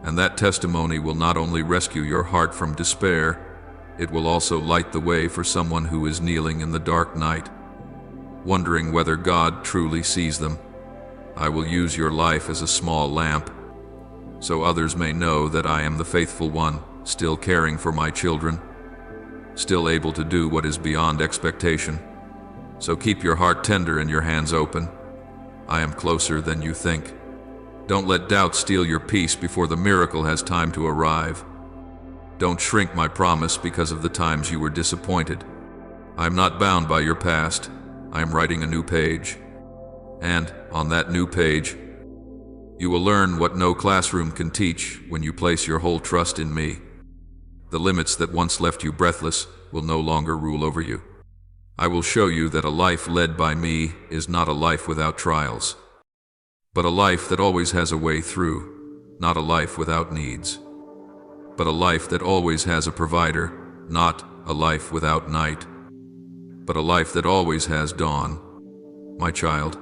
Speaker 1: And that testimony will not only rescue your heart from despair, it will also light the way for someone who is kneeling in the dark night, wondering whether God truly sees them. I will use your life as a small lamp, so others may know that I am the faithful one, still caring for my children, still able to do what is beyond expectation. So keep your heart tender and your hands open. I am closer than you think. Don't let doubt steal your peace before the miracle has time to arrive. Don't shrink my promise because of the times you were disappointed. I am not bound by your past. I am writing a new page. And on that new page, you will learn what no classroom can teach when you place your whole trust in me. The limits that once left you breathless will no longer rule over you. I will show you that a life led by me is not a life without trials, but a life that always has a way through, not a life without needs, but a life that always has a provider, not a life without night, but a life that always has dawn. My child,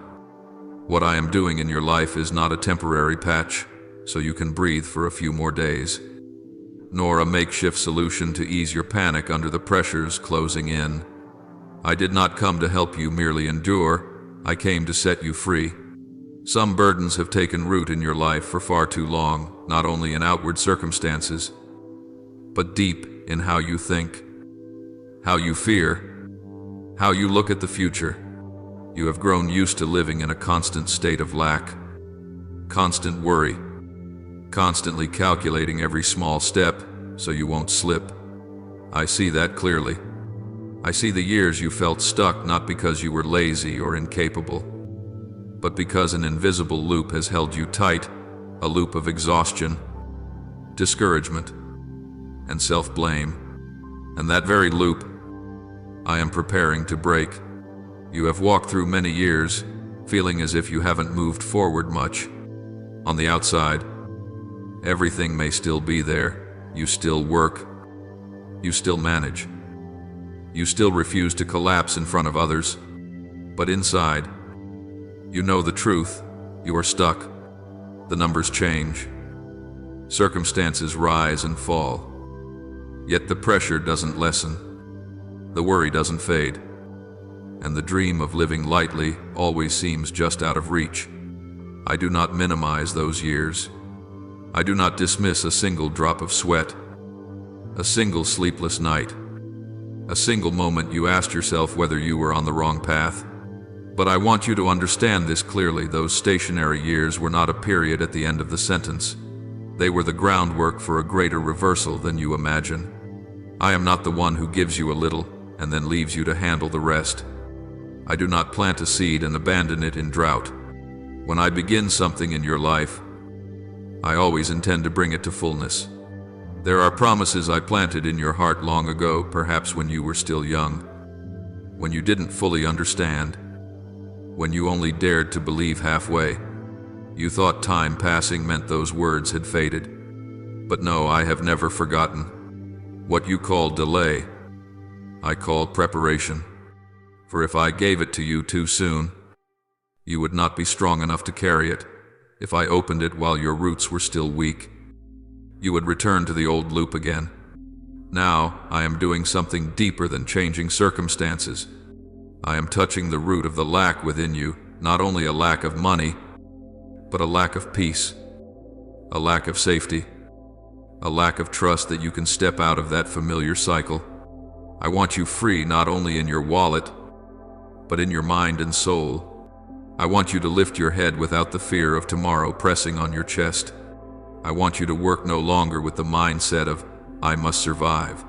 Speaker 1: what I am doing in your life is not a temporary patch, so you can breathe for a few more days. nor a makeshift solution to ease your panic under the pressures closing in. I did not come to help you merely endure, I came to set you free. Some burdens have taken root in your life for far too long, not only in outward circumstances, but deep in how you think, how you fear, how you look at the future. You have grown used to living in a constant state of lack, constant worry, constantly calculating every small step so you won't slip. I see that clearly. I see the years you felt stuck not because you were lazy or incapable, but because an invisible loop has held you tight, a loop of exhaustion, discouragement, and self-blame. And that very loop, I am preparing to break. You have walked through many years, feeling as if you haven't moved forward much. On the outside, everything may still be there. You still work. You still manage. You still refuse to collapse in front of others. But inside, you know the truth. You are stuck. The numbers change. Circumstances rise and fall. Yet the pressure doesn't lessen. The worry doesn't fade. And the dream of living lightly always seems just out of reach. I do not minimize those years. I do not dismiss a single drop of sweat, a single sleepless night, a single moment you asked yourself whether you were on the wrong path. But I want you to understand this clearly. Those stationary years were not a period at the end of the sentence. They were the groundwork for a greater reversal than you imagine. I am not the one who gives you a little and then leaves you to handle the rest. I do not plant a seed and abandon it in drought. When I begin something in your life, I always intend to bring it to fullness. There are promises I planted in your heart long ago, perhaps when you were still young, when you didn't fully understand, when you only dared to believe halfway. You thought time passing meant those words had faded. But no, I have never forgotten. What you call delay, I call preparation. For if I gave it to you too soon, you would not be strong enough to carry it. If I opened it while your roots were still weak, you would return to the old loop again. Now, I am doing something deeper than changing circumstances. I am touching the root of the lack within you, not only a lack of money, but a lack of peace, a lack of safety, a lack of trust that you can step out of that familiar cycle. I want you free not only in your wallet, but in your mind and soul. I want you to lift your head without the fear of tomorrow pressing on your chest. I want you to work no longer with the mindset of, I must survive,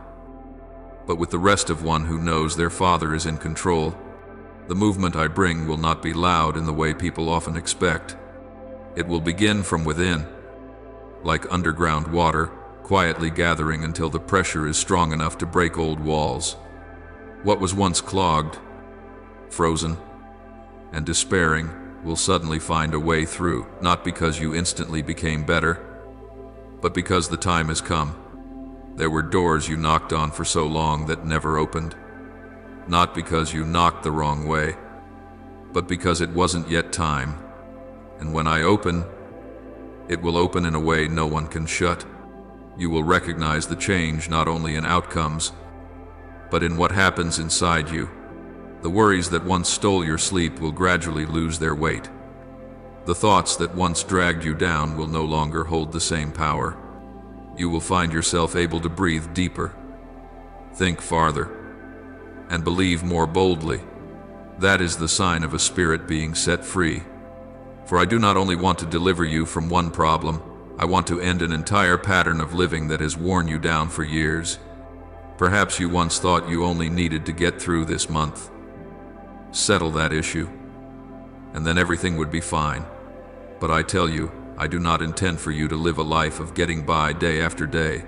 Speaker 1: but with the rest of one who knows their father is in control. The movement I bring will not be loud in the way people often expect. It will begin from within, like underground water, quietly gathering until the pressure is strong enough to break old walls. What was once clogged, frozen, and despairing will suddenly find a way through, not because you instantly became better, but because the time has come. There were doors you knocked on for so long that never opened, not because you knocked the wrong way, but because it wasn't yet time. And when I open, it will open in a way no one can shut. You will recognize the change not only in outcomes, but in what happens inside you. The worries that once stole your sleep will gradually lose their weight. The thoughts that once dragged you down will no longer hold the same power. You will find yourself able to breathe deeper, think farther, and believe more boldly. That is the sign of a spirit being set free. For I do not only want to deliver you from one problem, I want to end an entire pattern of living that has worn you down for years. Perhaps you once thought you only needed to get through this month, settle that issue, and then everything would be fine. But I tell you, I do not intend for you to live a life of getting by day after day.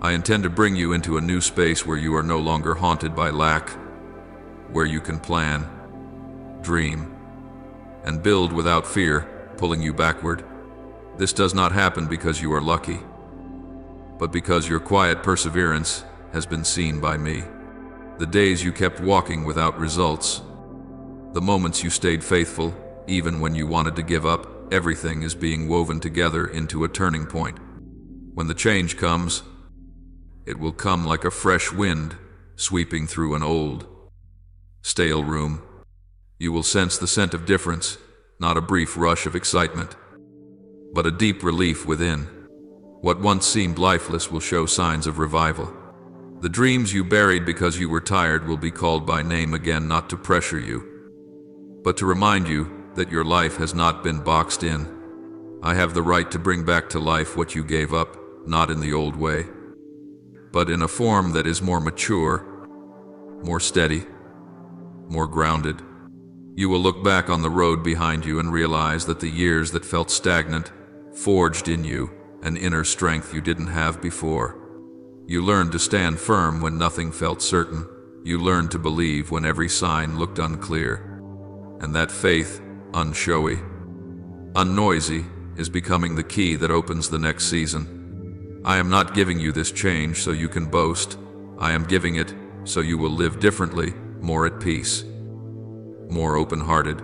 Speaker 1: I intend to bring you into a new space where you are no longer haunted by lack, where you can plan, dream, and build without fear pulling you backward. This does not happen because you are lucky, but because your quiet perseverance has been seen by me. The days you kept walking without results, the moments you stayed faithful even when you wanted to give up, everything is being woven together into a turning point. When the change comes, It will come like a fresh wind, sweeping through an old, stale room. You will sense the scent of difference, not a brief rush of excitement, but a deep relief within. What once seemed lifeless will show signs of revival. The dreams you buried because you were tired will be called by name again, not to pressure you, but to remind you that your life has not been boxed in. I have the right to bring back to life what you gave up, not in the old way, but in a form that is more mature, more steady, more grounded. You will look back on the road behind you and realize that the years that felt stagnant forged in you an inner strength you didn't have before. You learned to stand firm when nothing felt certain. You learned to believe when every sign looked unclear. And that faith, unshowy, unnoisy, is becoming the key that opens the next season. I am not giving you this change so you can boast. I am giving it so you will live differently, more at peace, more open-hearted,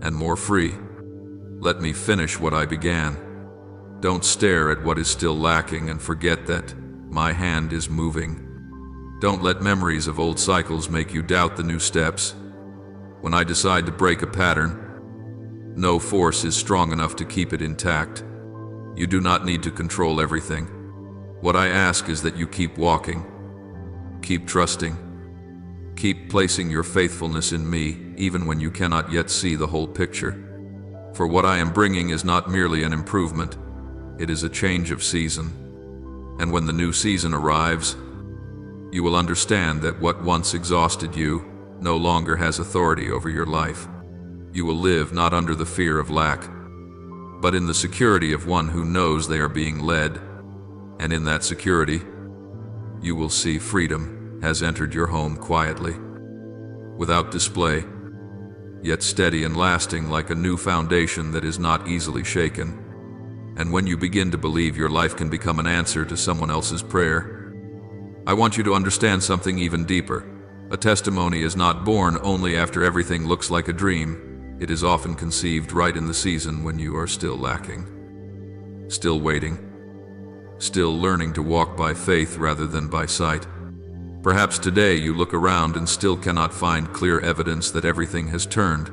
Speaker 1: and more free. Let me finish what I began. Don't stare at what is still lacking and forget that my hand is moving. Don't let memories of old cycles make you doubt the new steps. When I decide to break a pattern, no force is strong enough to keep it intact. You do not need to control everything. What I ask is that you keep walking, keep trusting, keep placing your faithfulness in me, even when you cannot yet see the whole picture. For what I am bringing is not merely an improvement, it is a change of season. And when the new season arrives, you will understand that what once exhausted you no longer has authority over your life. You will live not under the fear of lack, but in the security of one who knows they are being led. And in that security, you will see freedom has entered your home quietly, without display, yet steady and lasting like a new foundation that is not easily shaken. And when you begin to believe your life can become an answer to someone else's prayer, I want you to understand something even deeper. A testimony is not born only after everything looks like a dream. It is often conceived right in the season when you are still lacking, still waiting, still learning to walk by faith rather than by sight. Perhaps today you look around and still cannot find clear evidence that everything has turned.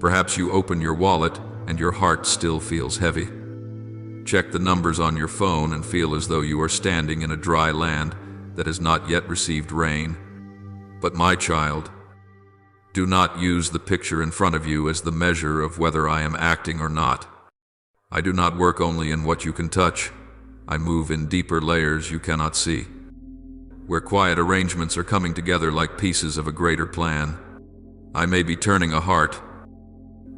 Speaker 1: Perhaps you open your wallet and your heart still feels heavy. Check the numbers on your phone and feel as though you are standing in a dry land that has not yet received rain. But my child, do not use the picture in front of you as the measure of whether I am acting or not. I do not work only in what you can touch. I move in deeper layers you cannot see, where quiet arrangements are coming together like pieces of a greater plan. I may be turning a heart,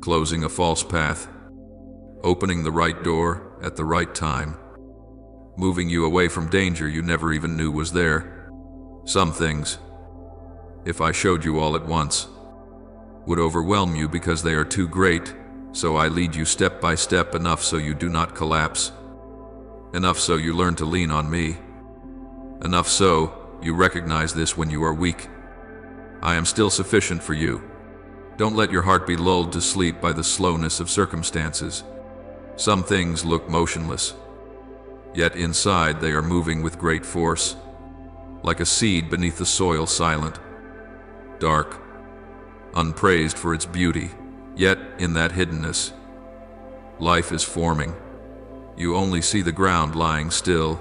Speaker 1: closing a false path, opening the right door at the right time, moving you away from danger you never even knew was there. Some things, if I showed you all at once, would overwhelm you because they are too great, so I lead you step by step enough so you do not collapse, enough so you learn to lean on me, enough so you recognize this when you are weak. I am still sufficient for you. Don't let your heart be lulled to sleep by the slowness of circumstances. Some things look motionless, yet inside they are moving with great force, like a seed beneath the soil, silent, dark, unpraised for its beauty, yet in that hiddenness, life is forming. You only see the ground lying still,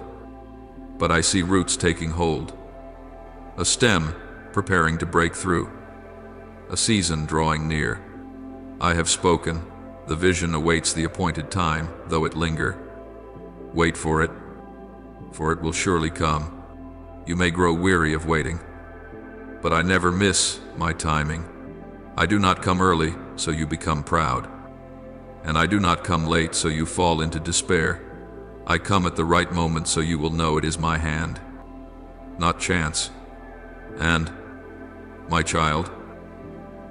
Speaker 1: but I see roots taking hold, a stem preparing to break through, a season drawing near. I have spoken. The vision awaits the appointed time, though it linger. Wait for it will surely come. You may grow weary of waiting, but I never miss my timing. I do not come early, so you become proud, and I do not come late, so you fall into despair. I come at the right moment, so you will know it is my hand, not chance. And, my child,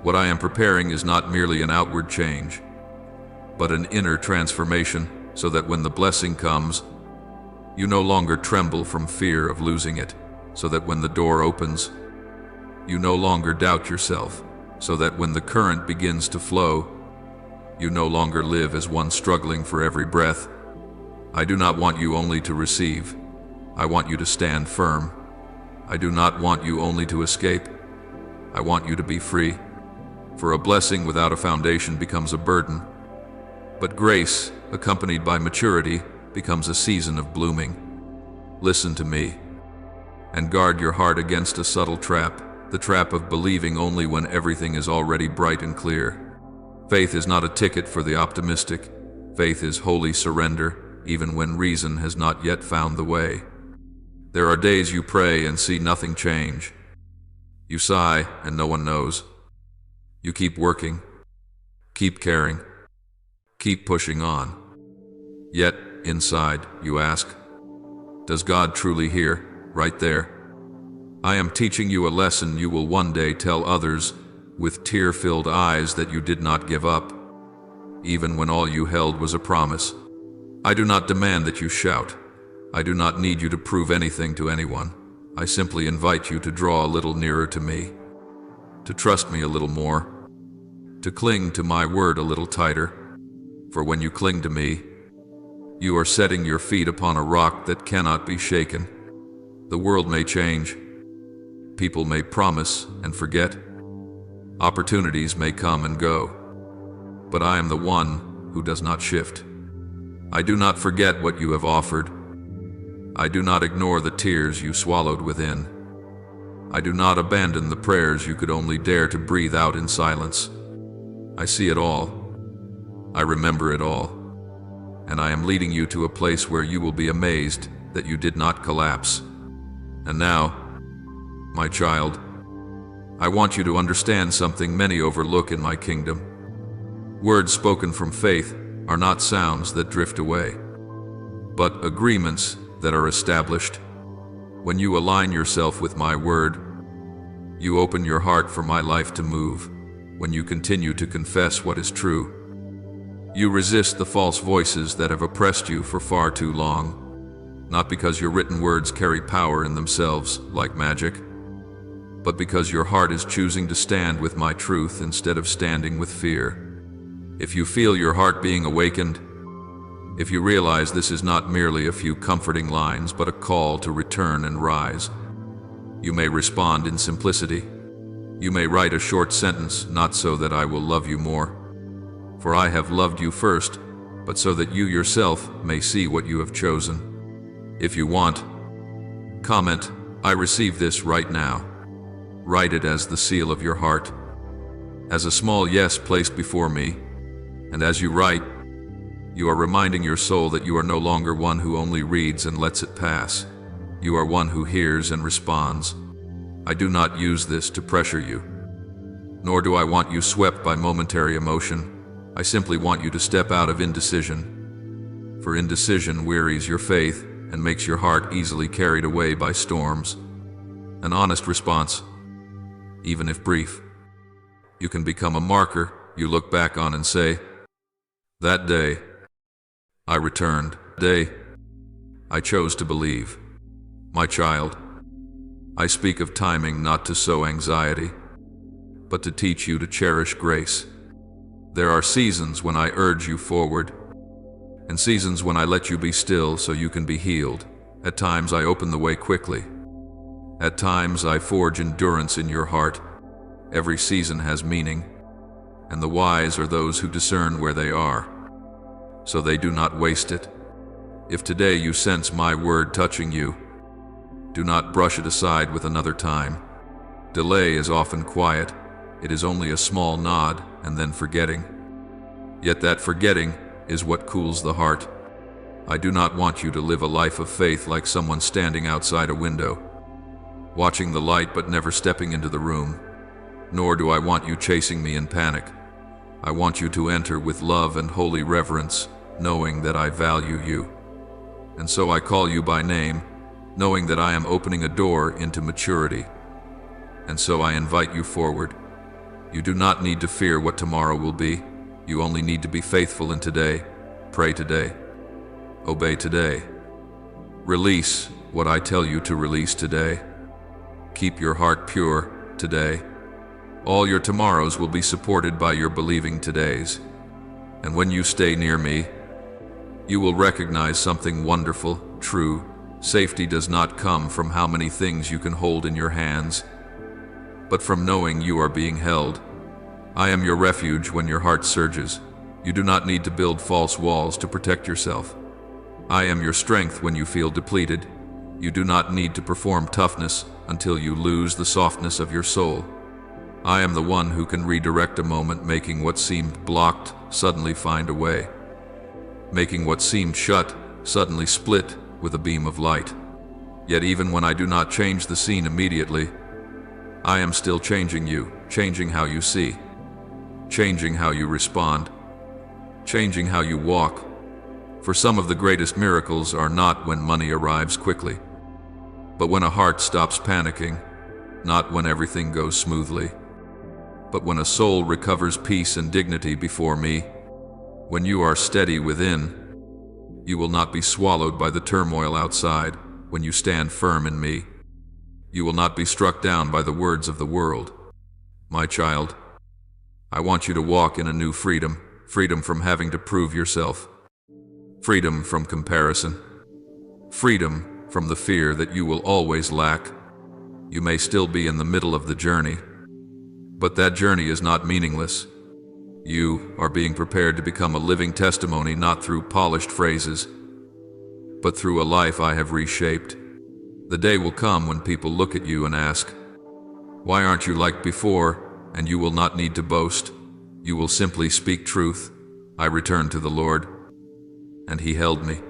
Speaker 1: what I am preparing is not merely an outward change, but an inner transformation, so that when the blessing comes, you no longer tremble from fear of losing it, so that when the door opens, you no longer doubt yourself, so that when the current begins to flow, you no longer live as one struggling for every breath. I do not want you only to receive. I want you to stand firm. I do not want you only to escape. I want you to be free. For a blessing without a foundation becomes a burden. But grace, accompanied by maturity, becomes a season of blooming. Listen to me, and guard your heart against a subtle trap, the trap of believing only when everything is already bright and clear. Faith is not a ticket for the optimistic. Faith is holy surrender, even when reason has not yet found the way. There are days you pray and see nothing change. You sigh and no one knows. You keep working, keep caring, keep pushing on. Yet, inside, you ask, does God truly hear, right there? I am teaching you a lesson you will one day tell others with tear-filled eyes that you did not give up, even when all you held was a promise. I do not demand that you shout. I do not need you to prove anything to anyone. I simply invite you to draw a little nearer to me, to trust me a little more, to cling to my word a little tighter. For when you cling to me, you are setting your feet upon a rock that cannot be shaken. The world may change. People may promise and forget. Opportunities may come and go. But I am the one who does not shift. I do not forget what you have offered. I do not ignore the tears you swallowed within. I do not abandon the prayers you could only dare to breathe out in silence. I see it all. I remember it all. And I am leading you to a place where you will be amazed that you did not collapse. And now, my child, I want you to understand something many overlook in my kingdom. Words spoken from faith are not sounds that drift away, but agreements that are established. When you align yourself with my word, you open your heart for my life to move. When you continue to confess what is true, you resist the false voices that have oppressed you for far too long, not because your written words carry power in themselves like magic, but because your heart is choosing to stand with my truth instead of standing with fear. If you feel your heart being awakened, if you realize this is not merely a few comforting lines but a call to return and rise, you may respond in simplicity. You may write a short sentence, not so that I will love you more, for I have loved you first, but so that you yourself may see what you have chosen. If you want, comment, I receive this right now. Write it as the seal of your heart, as a small yes placed before me, and as you write, you are reminding your soul that you are no longer one who only reads and lets it pass. You are one who hears and responds. I do not use this to pressure you, nor do I want you swept by momentary emotion. I simply want you to step out of indecision, for indecision wearies your faith and makes your heart easily carried away by storms. An honest response, even if brief, you can become a marker you look back on and say, that day, I returned. Day, I chose to believe. My child, I speak of timing not to sow anxiety, but to teach you to cherish grace. There are seasons when I urge you forward, and seasons when I let you be still so you can be healed. At times I open the way quickly. At times I forge endurance in your heart. Every season has meaning, and the wise are those who discern where they are, so they do not waste it. If today you sense my word touching you, do not brush it aside with another time. Delay is often quiet. It is only a small nod and then forgetting. Yet that forgetting is what cools the heart. I do not want you to live a life of faith like someone standing outside a window, watching the light but never stepping into the room. Nor do I want you chasing me in panic. I want you to enter with love and holy reverence, knowing that I value you. And so I call you by name, knowing that I am opening a door into maturity. And so I invite you forward. You do not need to fear what tomorrow will be. You only need to be faithful in today. Pray today. Obey today. Release what I tell you to release today. Keep your heart pure today. All your tomorrows will be supported by your believing todays. And when you stay near me, you will recognize something wonderful, true, Safety does not come from how many things you can hold in your hands, but from knowing you are being held. I am your refuge when your heart surges. You do not need to build false walls to protect yourself. I am your strength when you feel depleted. You do not need to perform toughness until you lose the softness of your soul. I am the one who can redirect a moment, making what seemed blocked suddenly find a way, making what seemed shut suddenly split with a beam of light. Yet even when I do not change the scene immediately, I am still changing you, changing how you see, changing how you respond, changing how you walk. For some of the greatest miracles are not when money arrives quickly, but when a heart stops panicking, not when everything goes smoothly, but when a soul recovers peace and dignity before me. When you are steady within, you will not be swallowed by the turmoil outside. When you stand firm in me, you will not be struck down by the words of the world. My child, I want you to walk in a new freedom, freedom from having to prove yourself, freedom from comparison, freedom from the fear that you will always lack. You may still be in the middle of the journey, but that journey is not meaningless. You are being prepared to become a living testimony, not through polished phrases, but through a life I have reshaped. The day will come when people look at you and ask, "Why aren't you like before?" And you will not need to boast. You will simply speak truth. I returned to the Lord, and He held me.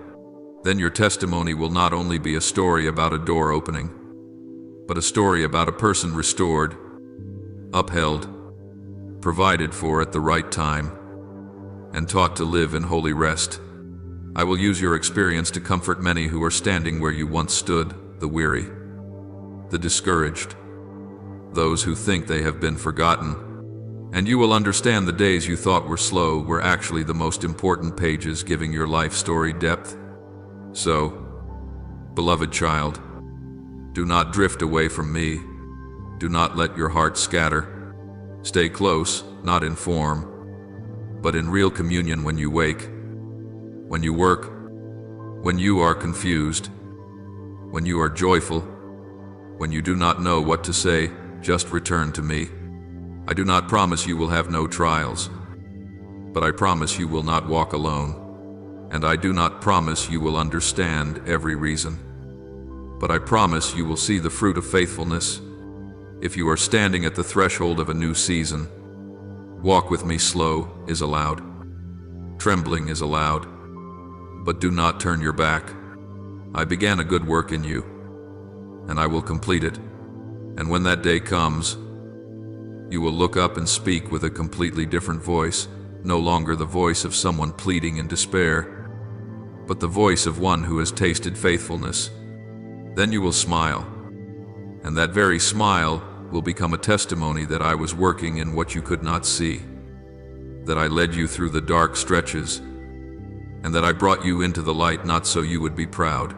Speaker 1: Then your testimony will not only be a story about a door opening, but a story about a person restored, upheld, provided for at the right time, and taught to live in holy rest. I will use your experience to comfort many who are standing where you once stood, the weary, the discouraged, those who think they have been forgotten. And you will understand the days you thought were slow were actually the most important pages, giving your life story depth. So, beloved child, do not drift away from me. Do not let your heart scatter. Stay close, not in form, but in real communion. When you wake, when you work, when you are confused, when you are joyful, when you do not know what to say, just return to me. I do not promise you will have no trials, but I promise you will not walk alone. And I do not promise you will understand every reason, but I promise you will see the fruit of faithfulness. If you are standing at the threshold of a new season, walk with me. Slow is allowed, trembling is allowed, but do not turn your back. I began a good work in you, and I will complete it. And when that day comes, you will look up and speak with a completely different voice, no longer the voice of someone pleading in despair, but the voice of one who has tasted faithfulness. Then you will smile, and that very smile will become a testimony that I was working in what you could not see, that I led you through the dark stretches, and that I brought you into the light not so you would be proud,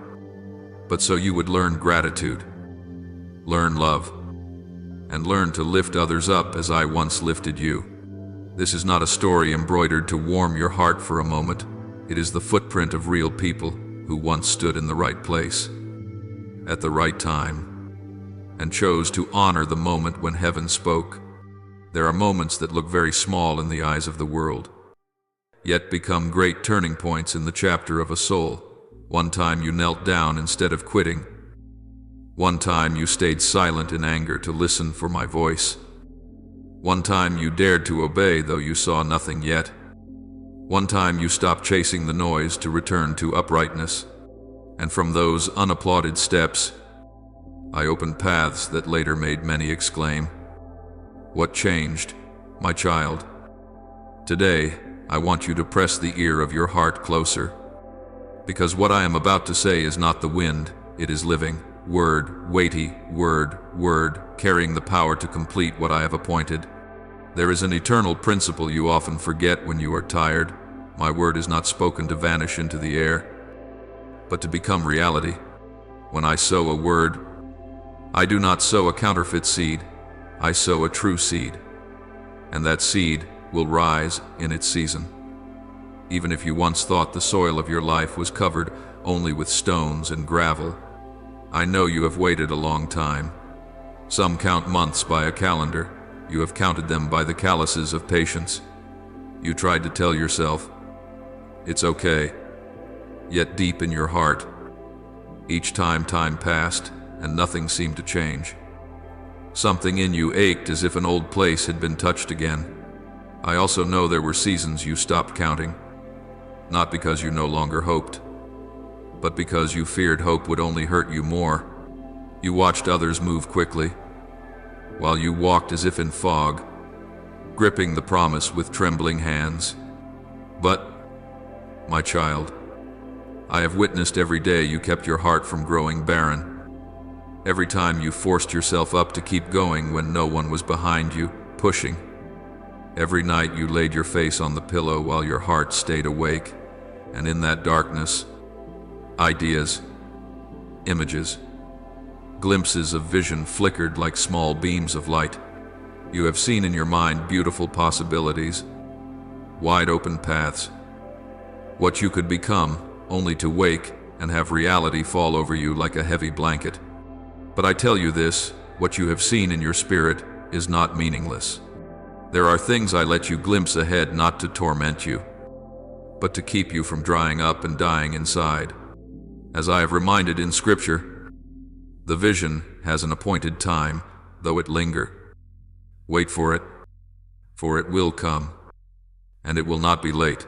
Speaker 1: but so you would learn gratitude, learn love, and learn to lift others up as I once lifted you. This is not a story embroidered to warm your heart for a moment. It is the footprint of real people who once stood in the right place, at the right time, and chose to honor the moment when heaven spoke. There are moments that look very small in the eyes of the world, yet become great turning points in the chapter of a soul. One time you knelt down instead of quitting. One time you stayed silent in anger to listen for my voice. One time you dared to obey though you saw nothing yet. One time you stopped chasing the noise to return to uprightness. And from those unapplauded steps, I opened paths that later made many exclaim, "What changed, my child?" Today, I want you to press the ear of your heart closer, because what I am about to say is not the wind, it is living word, weighty word, carrying the power to complete what I have appointed. There is an eternal principle you often forget when you are tired. My word is not spoken to vanish into the air, but to become reality. When I sow a word, I do not sow a counterfeit seed, I sow a true seed, and that seed will rise in its season. Even if you once thought the soil of your life was covered only with stones and gravel. I know you have waited a long time. Some count months by a calendar. You have counted them by the calluses of patience. You tried to tell yourself, it's okay. Yet deep in your heart, each time passed and nothing seemed to change. Something in you ached as if an old place had been touched again. I also know there were seasons you stopped counting, not because you no longer hoped, but because you feared hope would only hurt you more. You watched others move quickly, while you walked as if in fog, gripping the promise with trembling hands. But, my child, I have witnessed every day you kept your heart from growing barren. Every time you forced yourself up to keep going when no one was behind you, pushing. Every night you laid your face on the pillow while your heart stayed awake, and in that darkness, ideas, images, glimpses of vision flickered like small beams of light. You have seen in your mind beautiful possibilities, wide open paths, what you could become, only to wake and have reality fall over you like a heavy blanket. But I tell you this, what you have seen in your spirit is not meaningless. There are things I let you glimpse ahead not to torment you, but to keep you from drying up and dying inside. As I have reminded in Scripture, the vision has an appointed time, though it linger. Wait for it will come, and it will not be late.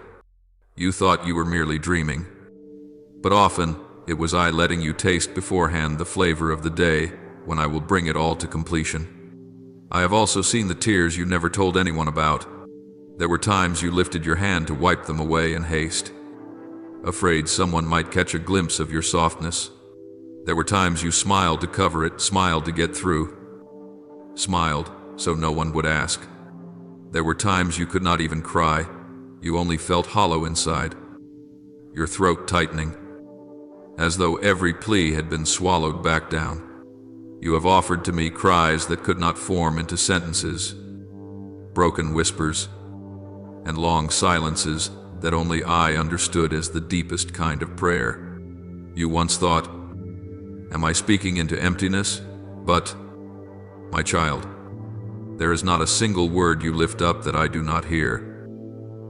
Speaker 1: You thought you were merely dreaming, but often it was I letting you taste beforehand the flavor of the day when I will bring it all to completion. I have also seen the tears you never told anyone about. There were times you lifted your hand to wipe them away in haste, afraid someone might catch a glimpse of your softness. There were times you smiled to cover it, smiled to get through, smiled so no one would ask. There were times you could not even cry. You only felt hollow inside, your throat tightening, as though every plea had been swallowed back down. You have offered to me cries that could not form into sentences, broken whispers, and long silences that only I understood as the deepest kind of prayer. You once thought, am I speaking into emptiness? But, my child, there is not a single word you lift up that I do not hear,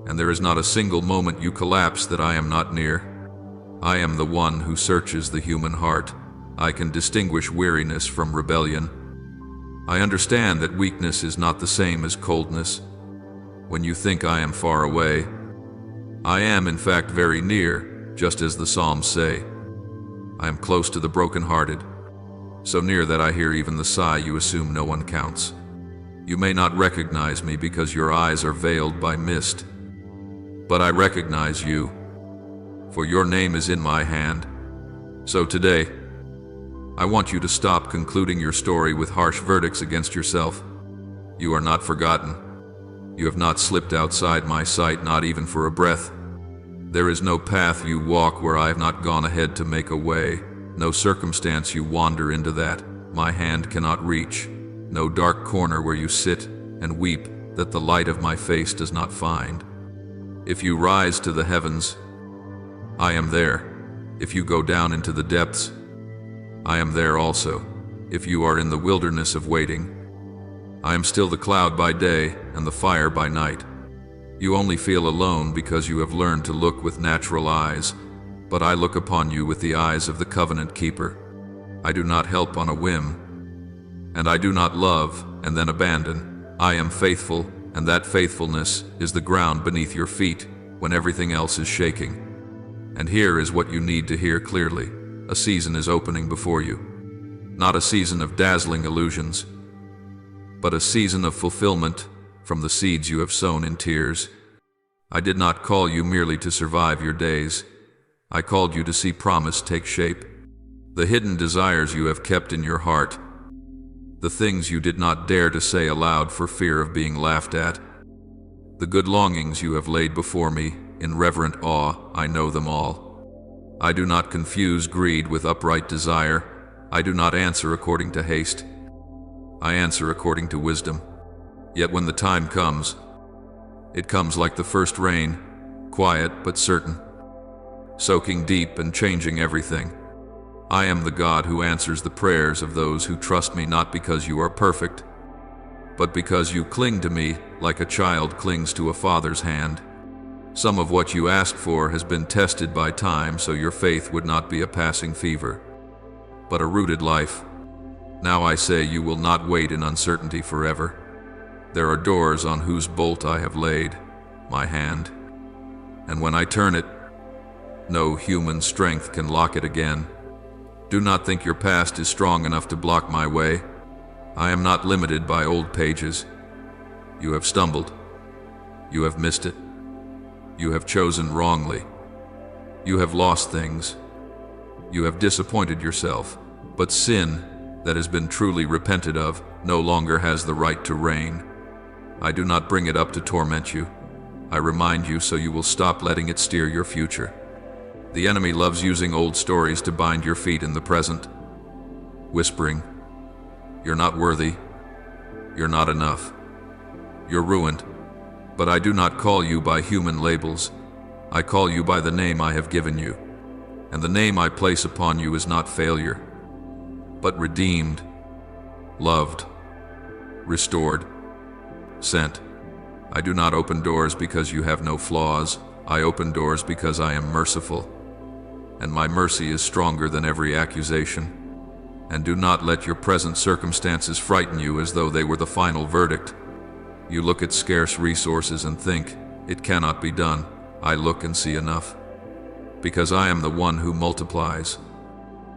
Speaker 1: and there is not a single moment you collapse that I am not near. I am the one who searches the human heart. I can distinguish weariness from rebellion. I understand that weakness is not the same as coldness. When you think I am far away, I am in fact very near, just as the Psalms say. I am close to the brokenhearted, so near that I hear even the sigh you assume no one counts. You may not recognize me because your eyes are veiled by mist, but I recognize you, for your name is in my hand. So today, I want you to stop concluding your story with harsh verdicts against yourself. You are not forgotten. You have not slipped outside my sight, not even for a breath. There is no path you walk where I have not gone ahead to make a way, no circumstance you wander into that my hand cannot reach, no dark corner where you sit and weep that the light of my face does not find. If you rise to the heavens, I am there. If you go down into the depths, I am there also. If you are in the wilderness of waiting, I am still the cloud by day and the fire by night. You only feel alone because you have learned to look with natural eyes, but I look upon you with the eyes of the covenant keeper. I do not help on a whim, and I do not love and then abandon. I am faithful, and that faithfulness is the ground beneath your feet when everything else is shaking. And here is what you need to hear clearly. A season is opening before you. Not a season of dazzling illusions, but a season of fulfillment from the seeds you have sown in tears. I did not call you merely to survive your days. I called you to see promise take shape. The hidden desires you have kept in your heart, the things you did not dare to say aloud for fear of being laughed at, the good longings you have laid before me in reverent awe, I know them all. I do not confuse greed with upright desire. I do not answer according to haste. I answer according to wisdom. Yet when the time comes, it comes like the first rain, quiet but certain. soaking deep and changing everything. I am the God who answers the prayers of those who trust me, not because you are perfect, but because you cling to me like a child clings to a father's hand. Some of what you asked for has been tested by time, so your faith would not be a passing fever, but a rooted life. Now I say you will not wait in uncertainty forever. There are doors on whose bolt I have laid my hand, and when I turn it, no human strength can lock it again. Do not think your past is strong enough to block my way. I am not limited by old pages. You have stumbled. You have missed it. You have chosen wrongly. You have lost things. You have disappointed yourself. But sin that has been truly repented of no longer has the right to reign. I do not bring it up to torment you. I remind you so you will stop letting it steer your future. The enemy loves using old stories to bind your feet in the present, whispering, "You're not worthy. You're not enough. You're ruined." But I do not call you by human labels. I call you by the name I have given you. And the name I place upon you is not failure, but redeemed, loved, restored, sent. I do not open doors because you have no flaws. I open doors because I am merciful, and my mercy is stronger than every accusation. And do not let your present circumstances frighten you as though they were the final verdict. You look at scarce resources and think, "It cannot be done." I look and see enough, because I am the one who multiplies.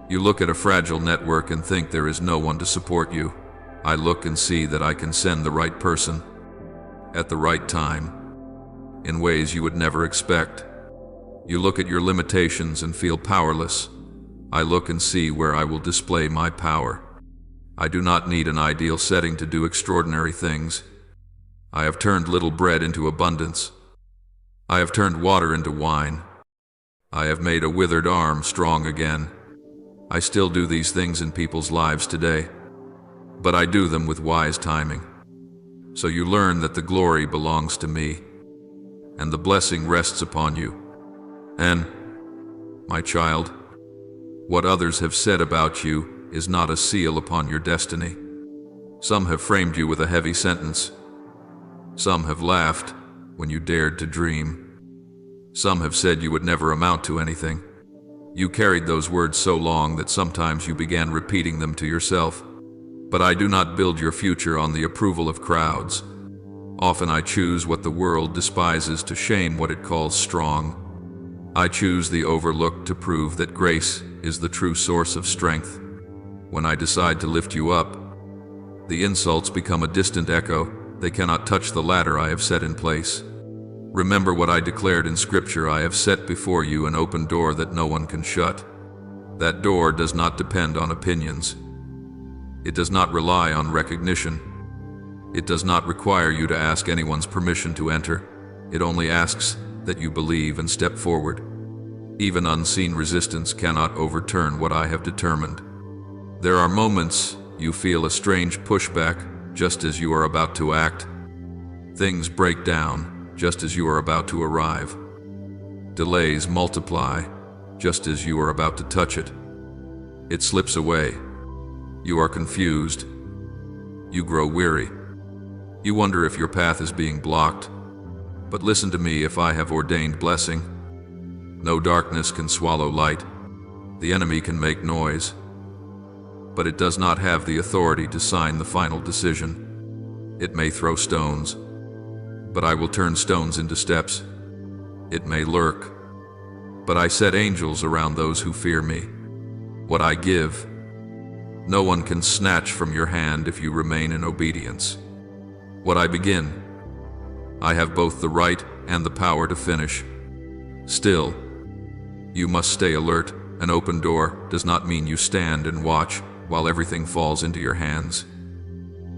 Speaker 1: You look at a fragile network and think there is no one to support you. I look and see that I can send the right person, at the right time, in ways you would never expect. You look at your limitations and feel powerless. I look and see where I will display my power. I do not need an ideal setting to do extraordinary things. I have turned little bread into abundance. I have turned water into wine. I have made a withered arm strong again. I still do these things in people's lives today, but I do them with wise timing. So you learn that the glory belongs to me, and the blessing rests upon you. And, my child, what others have said about you is not a seal upon your destiny. Some have framed you with a heavy sentence. Some have laughed when you dared to dream. Some have said you would never amount to anything. You carried those words so long that sometimes you began repeating them to yourself. But I do not build your future on the approval of crowds. Often I choose what the world despises to shame what it calls strong. I choose the overlooked to prove that grace is the true source of strength. When I decide to lift you up, the insults become a distant echo. They cannot touch the ladder I have set in place. Remember what I declared in Scripture: I have set before you an open door that no one can shut. That door does not depend on opinions. It does not rely on recognition. It does not require you to ask anyone's permission to enter. It only asks that you believe and step forward. Even unseen resistance cannot overturn what I have determined. There are moments you feel a strange pushback just as you are about to act. Things break down just as you are about to arrive. Delays multiply just as you are about to touch it. It slips away. You are confused. You grow weary. You wonder if your path is being blocked. But listen to me: if I have ordained blessing, no darkness can swallow light. The enemy can make noise, but it does not have the authority to sign the final decision. It may throw stones, but I will turn stones into steps. It may lurk, but I set angels around those who fear me. What I give, no one can snatch from your hand if you remain in obedience. What I begin, I have both the right and the power to finish. Still, you must stay alert. An open door does not mean you stand and watch while everything falls into your hands.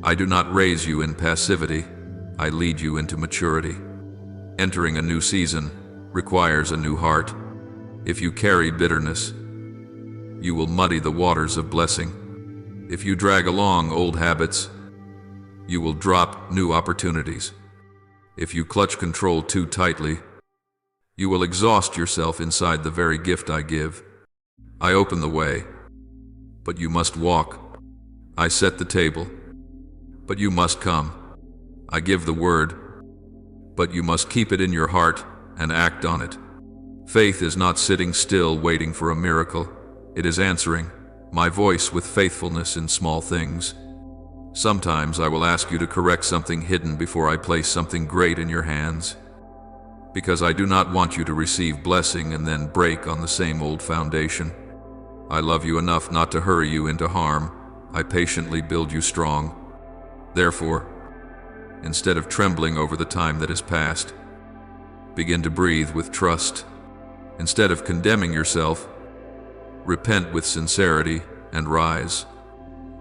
Speaker 1: I do not raise you in passivity. I lead you into maturity. Entering a new season requires a new heart. If you carry bitterness, you will muddy the waters of blessing. If you drag along old habits, you will drop new opportunities. If you clutch control too tightly, You will exhaust yourself inside the very gift I give. I open the way, but you must walk. I set the table, but you must come. I give the word, but you must keep it in your heart and act on it. Faith is not sitting still waiting for a miracle. It is answering my voice with faithfulness in small things. Sometimes I will ask you to correct something hidden before I place something great in your hands, because I do not want you to receive blessing and then break on the same old foundation. I love you enough not to hurry you into harm. I patiently build you strong. Therefore, instead of trembling over the time that has passed, begin to breathe with trust. Instead of condemning yourself, repent with sincerity and rise.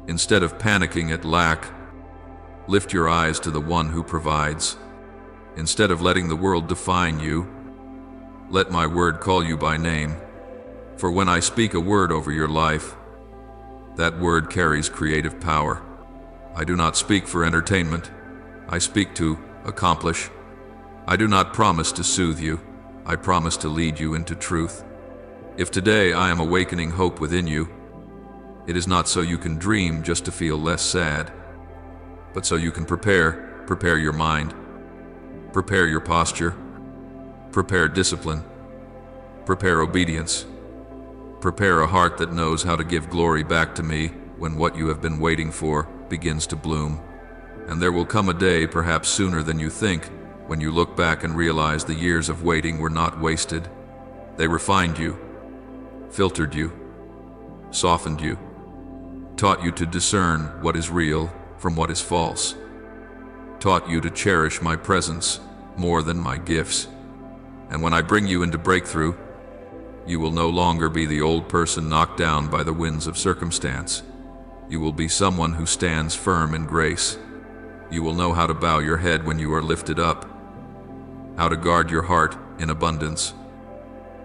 Speaker 1: Instead of panicking at lack, lift your eyes to the one who provides. Instead of letting the world define you, let my word call you by name. For when I speak a word over your life, that word carries creative power. I do not speak for entertainment. I speak to accomplish. I do not promise to soothe you. I promise to lead you into truth. If today I am awakening hope within you, it is not so you can dream just to feel less sad, but so you can prepare your mind, prepare your posture, prepare discipline, prepare obedience, prepare a heart that knows how to give glory back to me when what you have been waiting for begins to bloom. And there will come a day, perhaps sooner than you think, when you look back and realize the years of waiting were not wasted. They refined you, filtered you, softened you, taught you to discern what is real from what is false, taught you to cherish my presence more than my gifts. And when I bring you into breakthrough, you will no longer be the old person knocked down by the winds of circumstance. You will be someone who stands firm in grace. You will know how to bow your head when you are lifted up, how to guard your heart in abundance,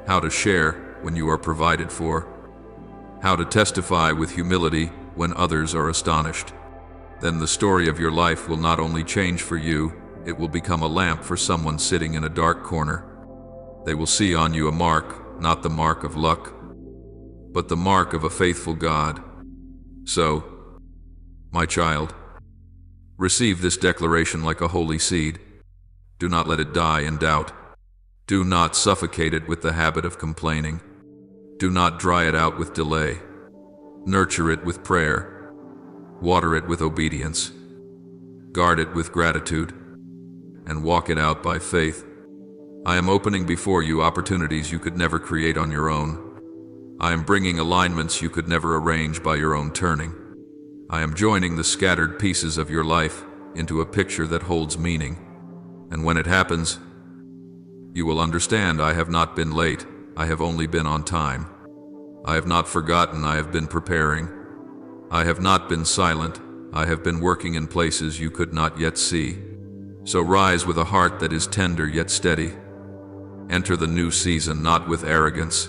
Speaker 1: how to share when you are provided for, how to testify with humility when others are astonished. Then the story of your life will not only change for you, it will become a lamp for someone sitting in a dark corner. They will see on you a mark, not the mark of luck, but the mark of a faithful God. So, my child, receive this declaration like a holy seed. Do not let it die in doubt. Do not suffocate it with the habit of complaining. Do not dry it out with delay. Nurture it with prayer. Water it with obedience. Guard it with gratitude. And walk it out by faith. I am opening before you opportunities you could never create on your own. I am bringing alignments you could never arrange by your own turning. I am joining the scattered pieces of your life into a picture that holds meaning. And when it happens, you will understand I have not been late, I have only been on time. I have not forgotten, I have been preparing. I have not been silent, I have been working in places you could not yet see. So rise with a heart that is tender yet steady. Enter the new season not with arrogance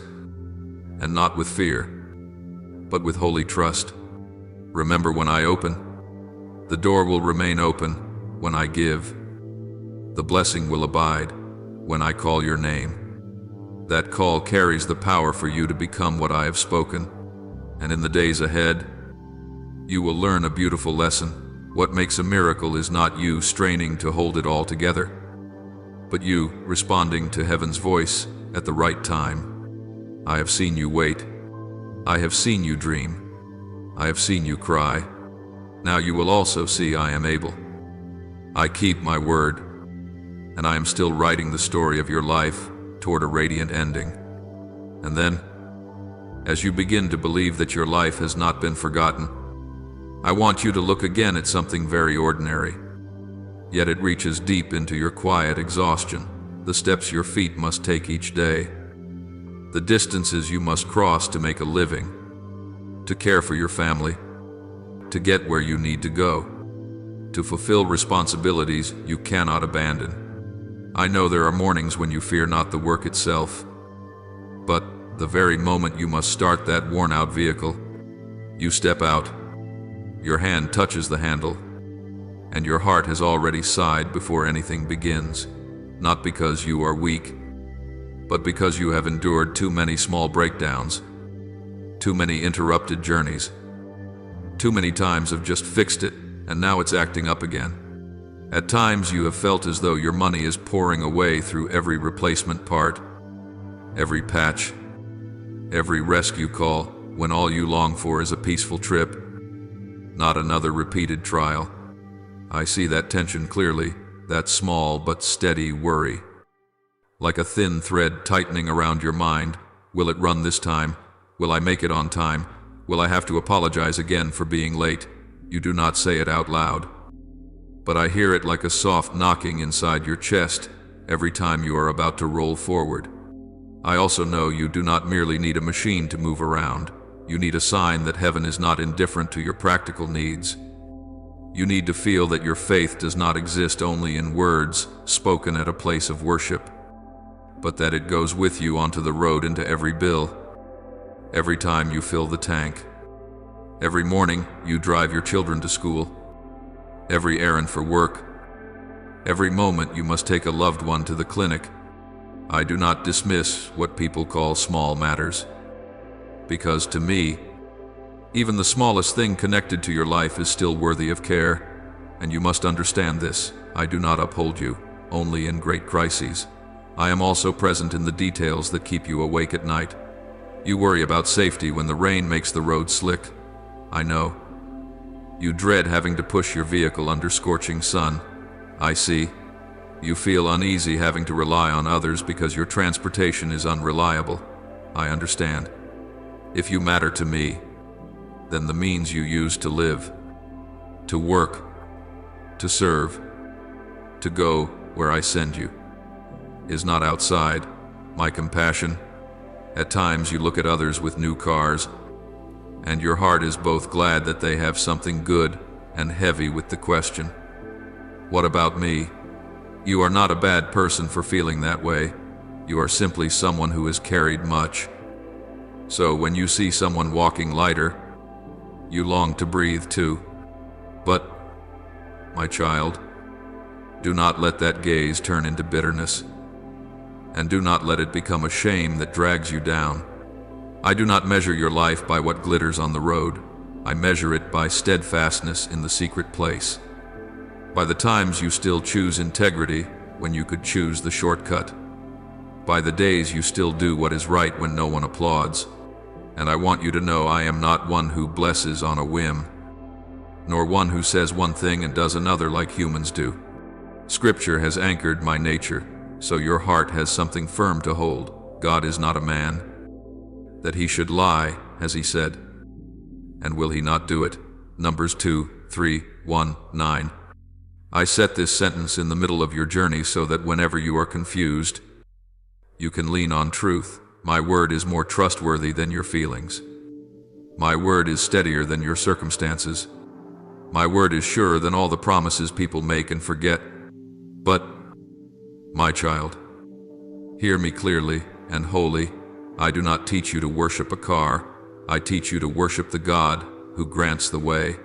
Speaker 1: and not with fear, but with holy trust. Remember, when I open, the door will remain open. When I give, the blessing will abide. When I call your name, that call carries the power for you to become what I have spoken. And in the days ahead, you will learn a beautiful lesson. What makes a miracle is not you straining to hold it all together, but you responding to heaven's voice at the right time. I have seen you wait. I have seen you dream. I have seen you cry. Now you will also see I am able. I keep my word, and I am still writing the story of your life toward a radiant ending. And then, as you begin to believe that your life has not been forgotten, I want you to look again at something very ordinary, yet it reaches deep into your quiet exhaustion, the steps your feet must take each day, the distances you must cross to make a living, to care for your family, to get where you need to go, to fulfill responsibilities you cannot abandon. I know there are mornings when you fear not the work itself, but the very moment you must start that worn-out vehicle, you step out, your hand touches the handle, and your heart has already sighed before anything begins, not because you are weak, but because you have endured too many small breakdowns, too many interrupted journeys, too many times have just fixed it, and now it's acting up again. At times you have felt as though your money is pouring away through every replacement part, every patch, every rescue call, when all you long for is a peaceful trip, not another repeated trial. I see that tension clearly, that small but steady worry. Like a thin thread tightening around your mind. Will it run this time? Will I make it on time? Will I have to apologize again for being late? You do not say it out loud, but I hear it like a soft knocking inside your chest every time you are about to roll forward. I also know you do not merely need a machine to move around. You need a sign that heaven is not indifferent to your practical needs. You need to feel that your faith does not exist only in words spoken at a place of worship, but that it goes with you onto the road into every bill, every time you fill the tank, every morning you drive your children to school, every errand for work, every moment you must take a loved one to the clinic. I do not dismiss what people call small matters, because to me, even the smallest thing connected to your life is still worthy of care, and you must understand this. I do not uphold you only in great crises. I am also present in the details that keep you awake at night. You worry about safety when the rain makes the road slick. I know. You dread having to push your vehicle under scorching sun. I see. You feel uneasy having to rely on others because your transportation is unreliable. I understand. If you matter to me, then the means you use to live, to work, to serve, to go where I send you, is not outside my compassion. At times you look at others with new cars, and your heart is both glad that they have something good and heavy with the question, what about me? You are not a bad person for feeling that way. You are simply someone who has carried much. So when you see someone walking lighter, you long to breathe too. But, my child, do not let that gaze turn into bitterness, and do not let it become a shame that drags you down. I do not measure your life by what glitters on the road. I measure it by steadfastness in the secret place, by the times you still choose integrity when you could choose the shortcut, by the days you still do what is right when no one applauds. And I want you to know I am not one who blesses on a whim, nor one who says one thing and does another like humans do. Scripture has anchored my nature, so your heart has something firm to hold. God is not a man, that he should lie, has he said. And will he not do it? Numbers 2:3-1-9. I set this sentence in the middle of your journey so that whenever you are confused, you can lean on truth. My word is more trustworthy than your feelings. My word is steadier than your circumstances. My word is surer than all the promises people make and forget. But, my child, hear me clearly and wholly. I do not teach you to worship a car. I teach you to worship the God who grants the way.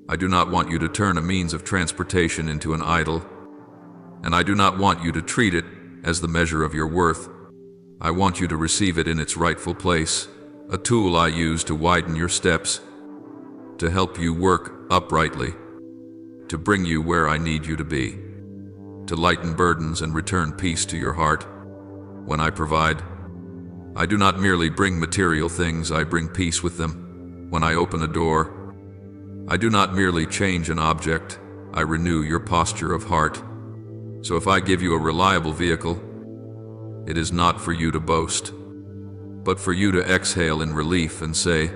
Speaker 1: I do not want you to turn a means of transportation into an idol, and I do not want you to treat it as the measure of your worth. I want you to receive it in its rightful place, a tool I use to widen your steps, to help you work uprightly, to bring you where I need you to be, to lighten burdens and return peace to your heart. When I provide, I do not merely bring material things, I bring peace with them. When I open a door, I do not merely change an object, I renew your posture of heart. So if I give you a reliable vehicle, it is not for you to boast, but for you to exhale in relief and say,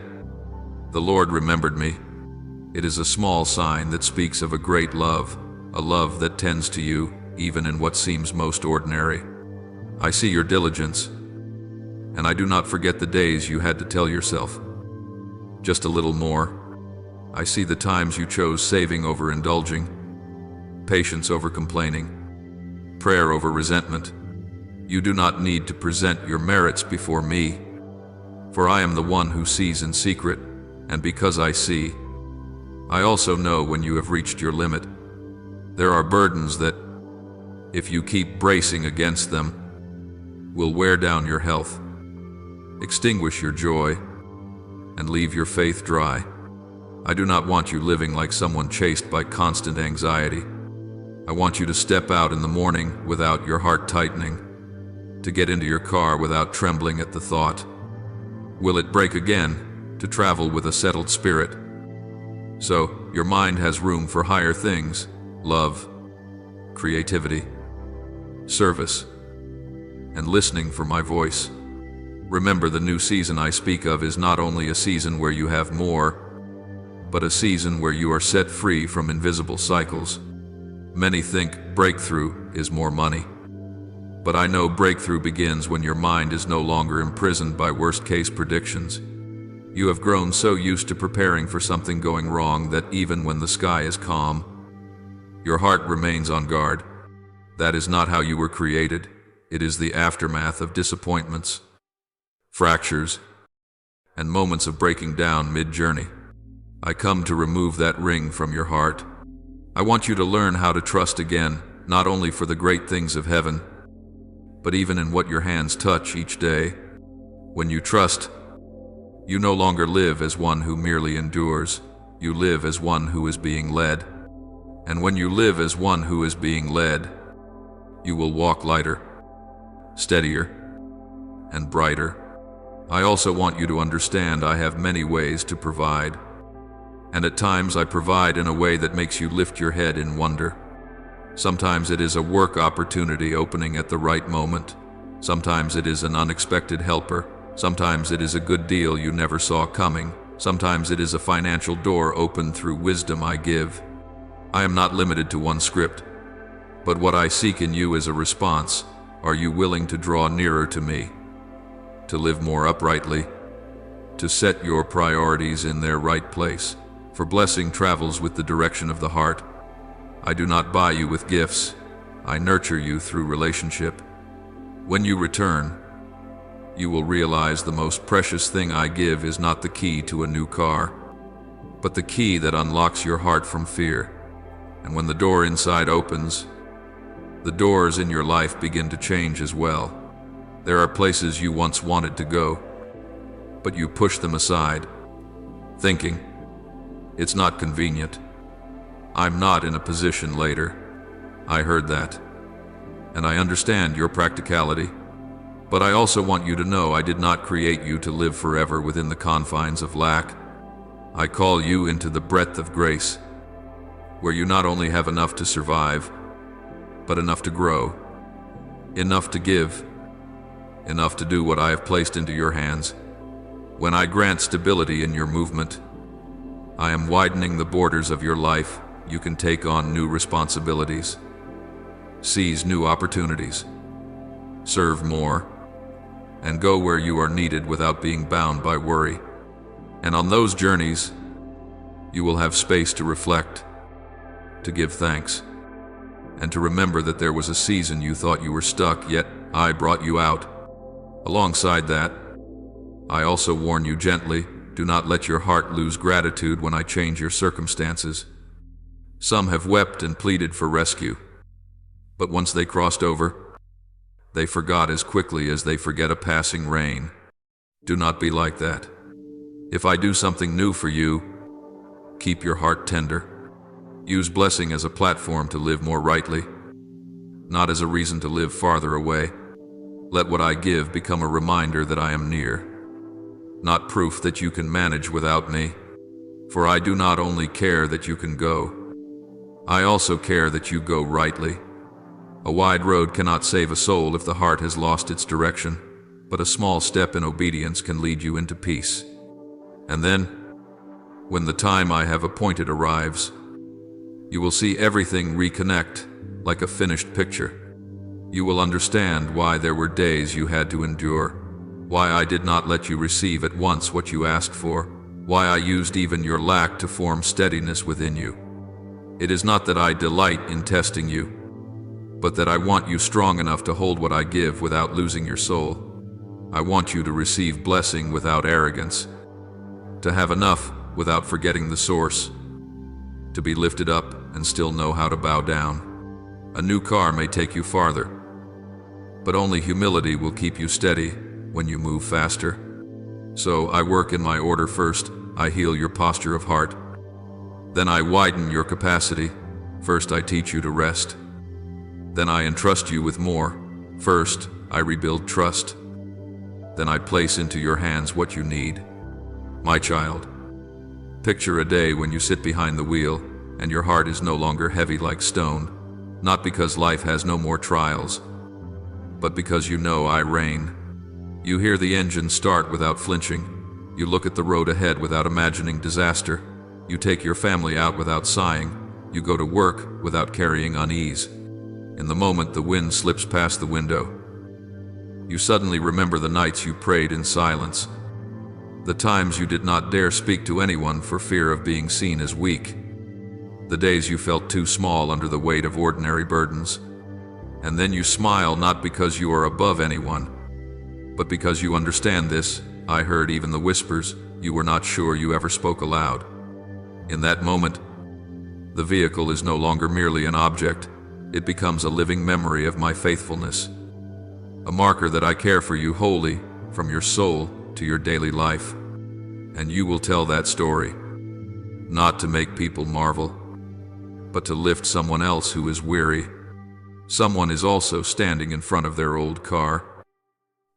Speaker 1: "The Lord remembered me." It is a small sign that speaks of a great love, a love that tends to you, even in what seems most ordinary. I see your diligence, and I do not forget the days you had to tell yourself, just a little more. I see the times you chose saving over indulging, patience over complaining, prayer over resentment. You do not need to present your merits before me, for I am the one who sees in secret, and because I see, I also know when you have reached your limit. There are burdens that, if you keep bracing against them, will wear down your health, extinguish your joy, and leave your faith dry. I do not want you living like someone chased by constant anxiety. I want you to step out in the morning without your heart tightening, to get into your car without trembling at the thought, will it break again, to travel with a settled spirit. So, your mind has room for higher things: love, creativity, service, and listening for my voice. Remember, the new season I speak of is not only a season where you have more, but a season where you are set free from invisible cycles. Many think breakthrough is more money. But I know breakthrough begins when your mind is no longer imprisoned by worst-case predictions. You have grown so used to preparing for something going wrong that even when the sky is calm, your heart remains on guard. That is not how you were created. It is the aftermath of disappointments, fractures, and moments of breaking down mid-journey. I come to remove that ring from your heart. I want you to learn how to trust again, not only for the great things of heaven, but even in what your hands touch each day. When you trust, you no longer live as one who merely endures. You live as one who is being led. And when you live as one who is being led, you will walk lighter, steadier, and brighter. I also want you to understand I have many ways to provide. And at times I provide in a way that makes you lift your head in wonder. Sometimes it is a work opportunity opening at the right moment. Sometimes it is an unexpected helper. Sometimes it is a good deal you never saw coming. Sometimes it is a financial door opened through wisdom I give. I am not limited to one script, but what I seek in you is a response. Are you willing to draw nearer to me, to live more uprightly, to set your priorities in their right place? For blessing travels with the direction of the heart. I do not buy you with gifts. I nurture you through relationship. When you return, you will realize the most precious thing I give is not the key to a new car, but the key that unlocks your heart from fear. And when the door inside opens, the doors in your life begin to change as well. There are places you once wanted to go, but you push them aside, thinking, it's not convenient. I'm not in a position later. I heard that, and I understand your practicality. But I also want you to know I did not create you to live forever within the confines of lack. I call you into the breadth of grace, where you not only have enough to survive, but enough to grow, enough to give, enough to do what I have placed into your hands. When I grant stability in your movement, I am widening the borders of your life. You can take on new responsibilities, seize new opportunities, serve more, and go where you are needed without being bound by worry. And on those journeys, you will have space to reflect, to give thanks, and to remember that there was a season you thought you were stuck, yet I brought you out. Alongside that, I also warn you gently, do not let your heart lose gratitude when I change your circumstances. Some have wept and pleaded for rescue, but once they crossed over, they forgot as quickly as they forget a passing rain. Do not be like that. If I do something new for you, keep your heart tender. Use blessing as a platform to live more rightly, not as a reason to live farther away. Let what I give become a reminder that I am near, not proof that you can manage without me. For I do not only care that you can go, I also care that you go rightly. A wide road cannot save a soul if the heart has lost its direction, but a small step in obedience can lead you into peace. And then, when the time I have appointed arrives, you will see everything reconnect like a finished picture. You will understand why there were days you had to endure, why I did not let you receive at once what you asked for, why I used even your lack to form steadiness within you. It is not that I delight in testing you, but that I want you strong enough to hold what I give without losing your soul. I want you to receive blessing without arrogance, to have enough without forgetting the source, to be lifted up and still know how to bow down. A new car may take you farther, but only humility will keep you steady when you move faster. So I work in my order. First, I heal your posture of heart. Then I widen your capacity. First, I teach you to rest. Then I entrust you with more. First, I rebuild trust. Then I place into your hands what you need. My child, picture a day when you sit behind the wheel and your heart is no longer heavy like stone, not because life has no more trials, but because you know I reign. You hear the engine start without flinching. You look at the road ahead without imagining disaster. You take your family out without sighing. You go to work without carrying unease. In the moment the wind slips past the window, you suddenly remember the nights you prayed in silence, the times you did not dare speak to anyone for fear of being seen as weak, the days you felt too small under the weight of ordinary burdens. And then you smile, not because you are above anyone, but because you understand this. I heard even the whispers you were not sure you ever spoke aloud. In that moment, the vehicle is no longer merely an object. It becomes a living memory of my faithfulness, a marker that I care for you wholly, from your soul to your daily life. And you will tell that story, not to make people marvel, but to lift someone else who is weary. Someone is also standing in front of their old car,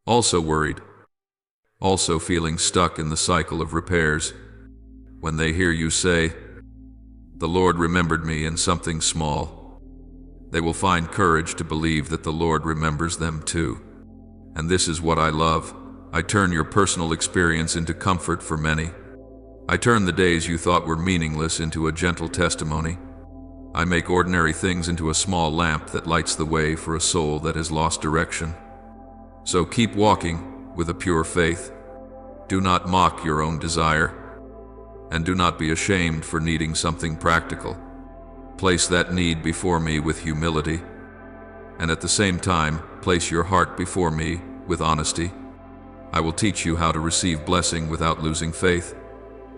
Speaker 1: also worried, also feeling stuck in the cycle of repairs. When they hear you say, "The Lord remembered me in something small," they will find courage to believe that the Lord remembers them too. And this is what I love. I turn your personal experience into comfort for many. I turn the days you thought were meaningless into a gentle testimony. I make ordinary things into a small lamp that lights the way for a soul that has lost direction. So keep walking with a pure faith. Do not mock your own desire, and do not be ashamed for needing something practical. Place that need before me with humility, and at the same time, place your heart before me with honesty. I will teach you how to receive blessing without losing faith.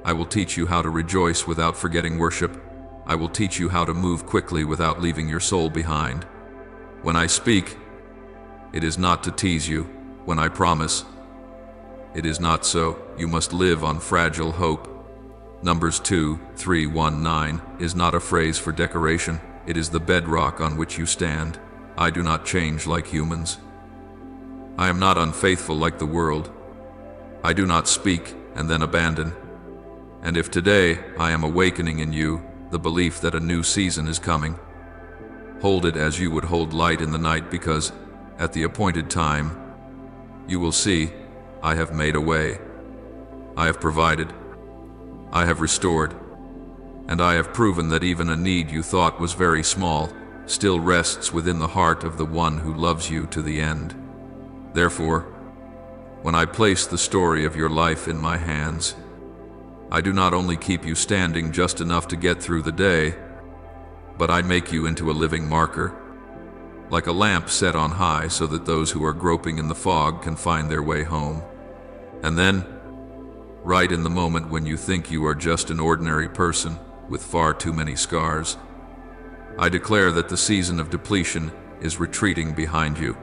Speaker 1: I will teach you how to rejoice without forgetting worship. I will teach you how to move quickly without leaving your soul behind. When I speak, it is not to tease you. When I promise, it is not so. You must live on fragile hope. Numbers 2:3-1-9 is not a phrase for decoration. It is the bedrock on which you stand. I do not change like humans. I am not unfaithful like the world. I do not speak and then abandon. And if today I am awakening in you the belief that a new season is coming, hold it as you would hold light in the night, because at the appointed time you will see I have made a way. I have provided. I have restored, and I have proven that even a need you thought was very small still rests within the heart of the one who loves you to the end. Therefore, when I place the story of your life in my hands, I do not only keep you standing just enough to get through the day, but I make you into a living marker, like a lamp set on high so that those who are groping in the fog can find their way home. And then, right in the moment when you think you are just an ordinary person with far too many scars, I declare that the season of depletion is retreating behind you.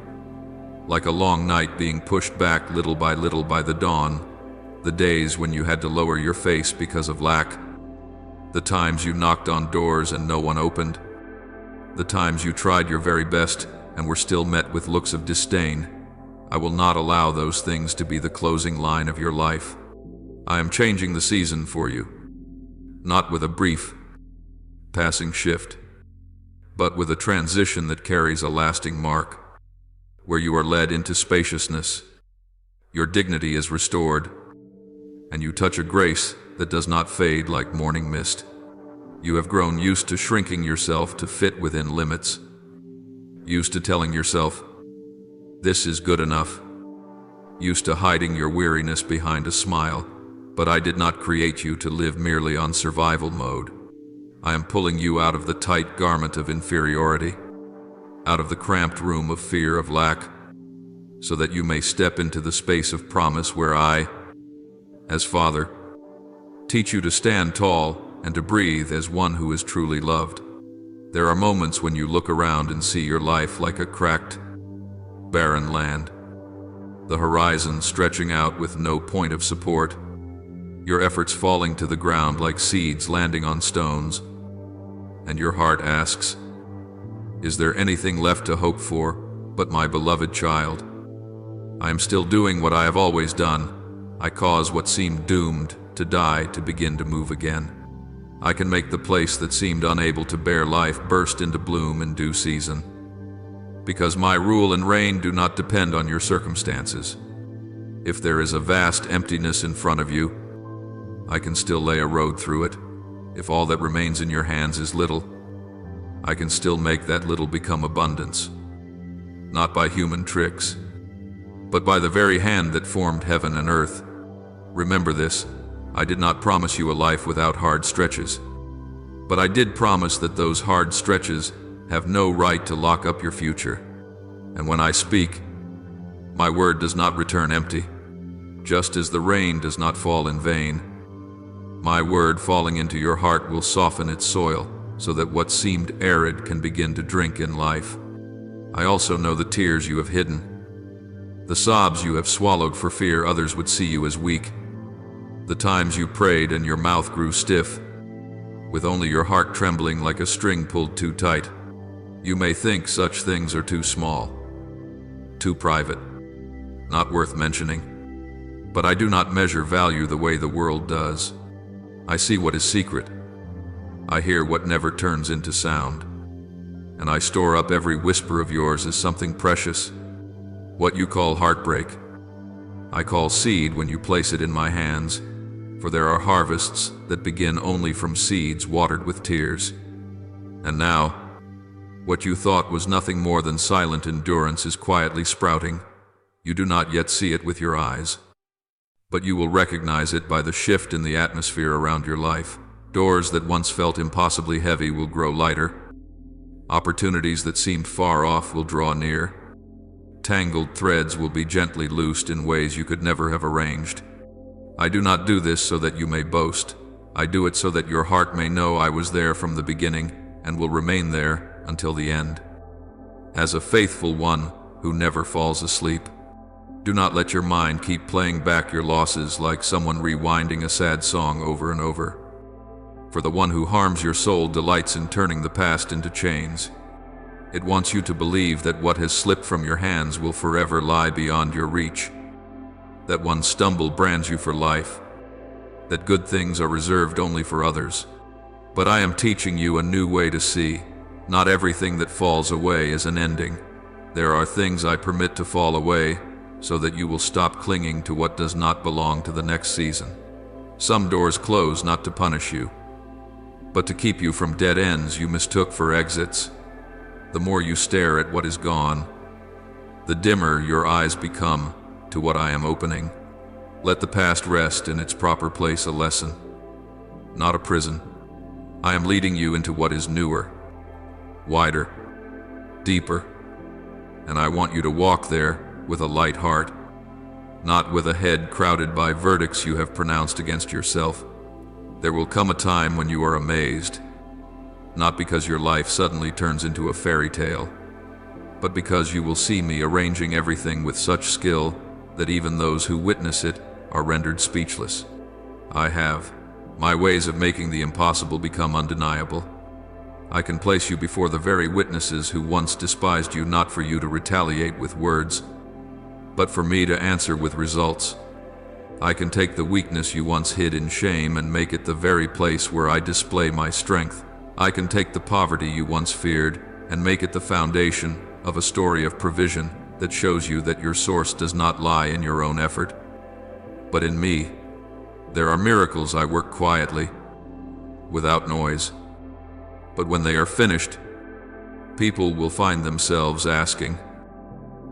Speaker 1: Like a long night being pushed back little by the dawn, the days when you had to lower your face because of lack, the times you knocked on doors and no one opened, the times you tried your very best and were still met with looks of disdain. I will not allow those things to be the closing line of your life. I am changing the season for you, not with a brief, passing shift, but with a transition that carries a lasting mark, where you are led into spaciousness, your dignity is restored, and you touch a grace that does not fade like morning mist. You have grown used to shrinking yourself to fit within limits, used to telling yourself, "This is good enough," used to hiding your weariness behind a smile. But I did not create you to live merely on survival mode. I am pulling you out of the tight garment of inferiority, out of the cramped room of fear of lack, so that you may step into the space of promise where I, as Father, teach you to stand tall and to breathe as one who is truly loved. There are moments when you look around and see your life like a cracked, barren land, the horizon stretching out with no point of support, your efforts falling to the ground like seeds landing on stones, and your heart asks, is there anything left to hope for but my beloved child? I am still doing what I have always done. I cause what seemed doomed to die to begin to move again. I can make the place that seemed unable to bear life burst into bloom in due season. Because my rule and reign do not depend on your circumstances. If there is a vast emptiness in front of you, I can still lay a road through it. If all that remains in your hands is little, I can still make that little become abundance. Not by human tricks, but by the very hand that formed heaven and earth. Remember this, I did not promise you a life without hard stretches. But I did promise that those hard stretches have no right to lock up your future. And when I speak, my word does not return empty. Just as the rain does not fall in vain, my word falling into your heart will soften its soil, so that what seemed arid can begin to drink in life. I also know the tears you have hidden, the sobs you have swallowed for fear others would see you as weak, the times you prayed and your mouth grew stiff, with only your heart trembling like a string pulled too tight. You may think such things are too small, too private, not worth mentioning, but I do not measure value the way the world does. I see what is secret. I hear what never turns into sound. And I store up every whisper of yours as something precious. What you call heartbreak, I call seed when you place it in my hands, for there are harvests that begin only from seeds watered with tears. And now, what you thought was nothing more than silent endurance is quietly sprouting. You do not yet see it with your eyes, but you will recognize it by the shift in the atmosphere around your life. Doors that once felt impossibly heavy will grow lighter. Opportunities that seemed far off will draw near. Tangled threads will be gently loosed in ways you could never have arranged. I do not do this so that you may boast. I do it so that your heart may know I was there from the beginning and will remain there until the end. As a faithful one who never falls asleep. Do not let your mind keep playing back your losses like someone rewinding a sad song over and over. For the one who harms your soul delights in turning the past into chains. It wants you to believe that what has slipped from your hands will forever lie beyond your reach. That one stumble brands you for life. That good things are reserved only for others. But I am teaching you a new way to see. Not everything that falls away is an ending. There are things I permit to fall away, so that you will stop clinging to what does not belong to the next season. Some doors close not to punish you, but to keep you from dead ends you mistook for exits. The more you stare at what is gone, the dimmer your eyes become to what I am opening. Let the past rest in its proper place, a lesson, not a prison. I am leading you into what is newer, wider, deeper, and I want you to walk there with a light heart, not with a head crowded by verdicts you have pronounced against yourself. There will come a time when you are amazed, not because your life suddenly turns into a fairy tale, but because you will see me arranging everything with such skill that even those who witness it are rendered speechless. I have my ways of making the impossible become undeniable. I can place you before the very witnesses who once despised you, not for you to retaliate with words, but for me to answer with results. I can take the weakness you once hid in shame and make it the very place where I display my strength. I can take the poverty you once feared and make it the foundation of a story of provision that shows you that your source does not lie in your own effort, but in me. There are miracles I work quietly, without noise. But when they are finished, people will find themselves asking,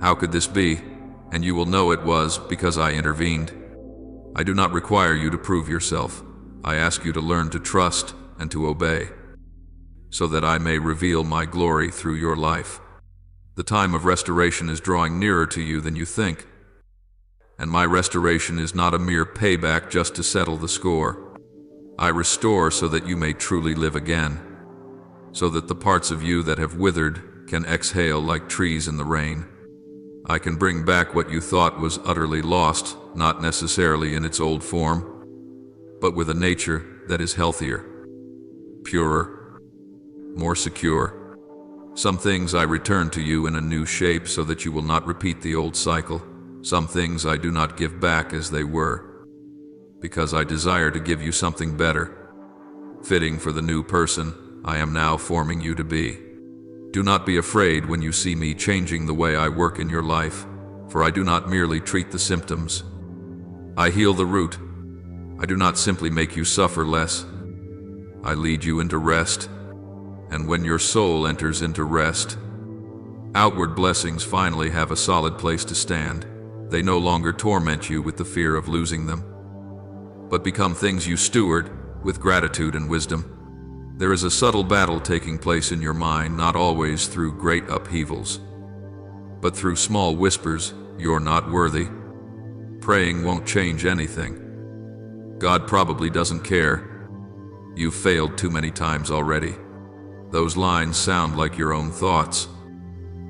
Speaker 1: "How could this be?" And you will know it was because I intervened. I do not require you to prove yourself. I ask you to learn to trust and to obey, so that I may reveal my glory through your life. The time of restoration is drawing nearer to you than you think, and my restoration is not a mere payback just to settle the score. I restore so that you may truly live again, so that the parts of you that have withered can exhale like trees in the rain. I can bring back what you thought was utterly lost, not necessarily in its old form, but with a nature that is healthier, purer, more secure. Some things I return to you in a new shape so that you will not repeat the old cycle. Some things I do not give back as they were, because I desire to give you something better, fitting for the new person I am now forming you to be. Do not be afraid when you see me changing the way I work in your life, for I do not merely treat the symptoms. I heal the root. I do not simply make you suffer less. I lead you into rest, and when your soul enters into rest, outward blessings finally have a solid place to stand. They no longer torment you with the fear of losing them, but become things you steward with gratitude and wisdom. There is a subtle battle taking place in your mind, not always through great upheavals, but through small whispers. You're not worthy. Praying won't change anything. God probably doesn't care. You've failed too many times already. Those lines sound like your own thoughts,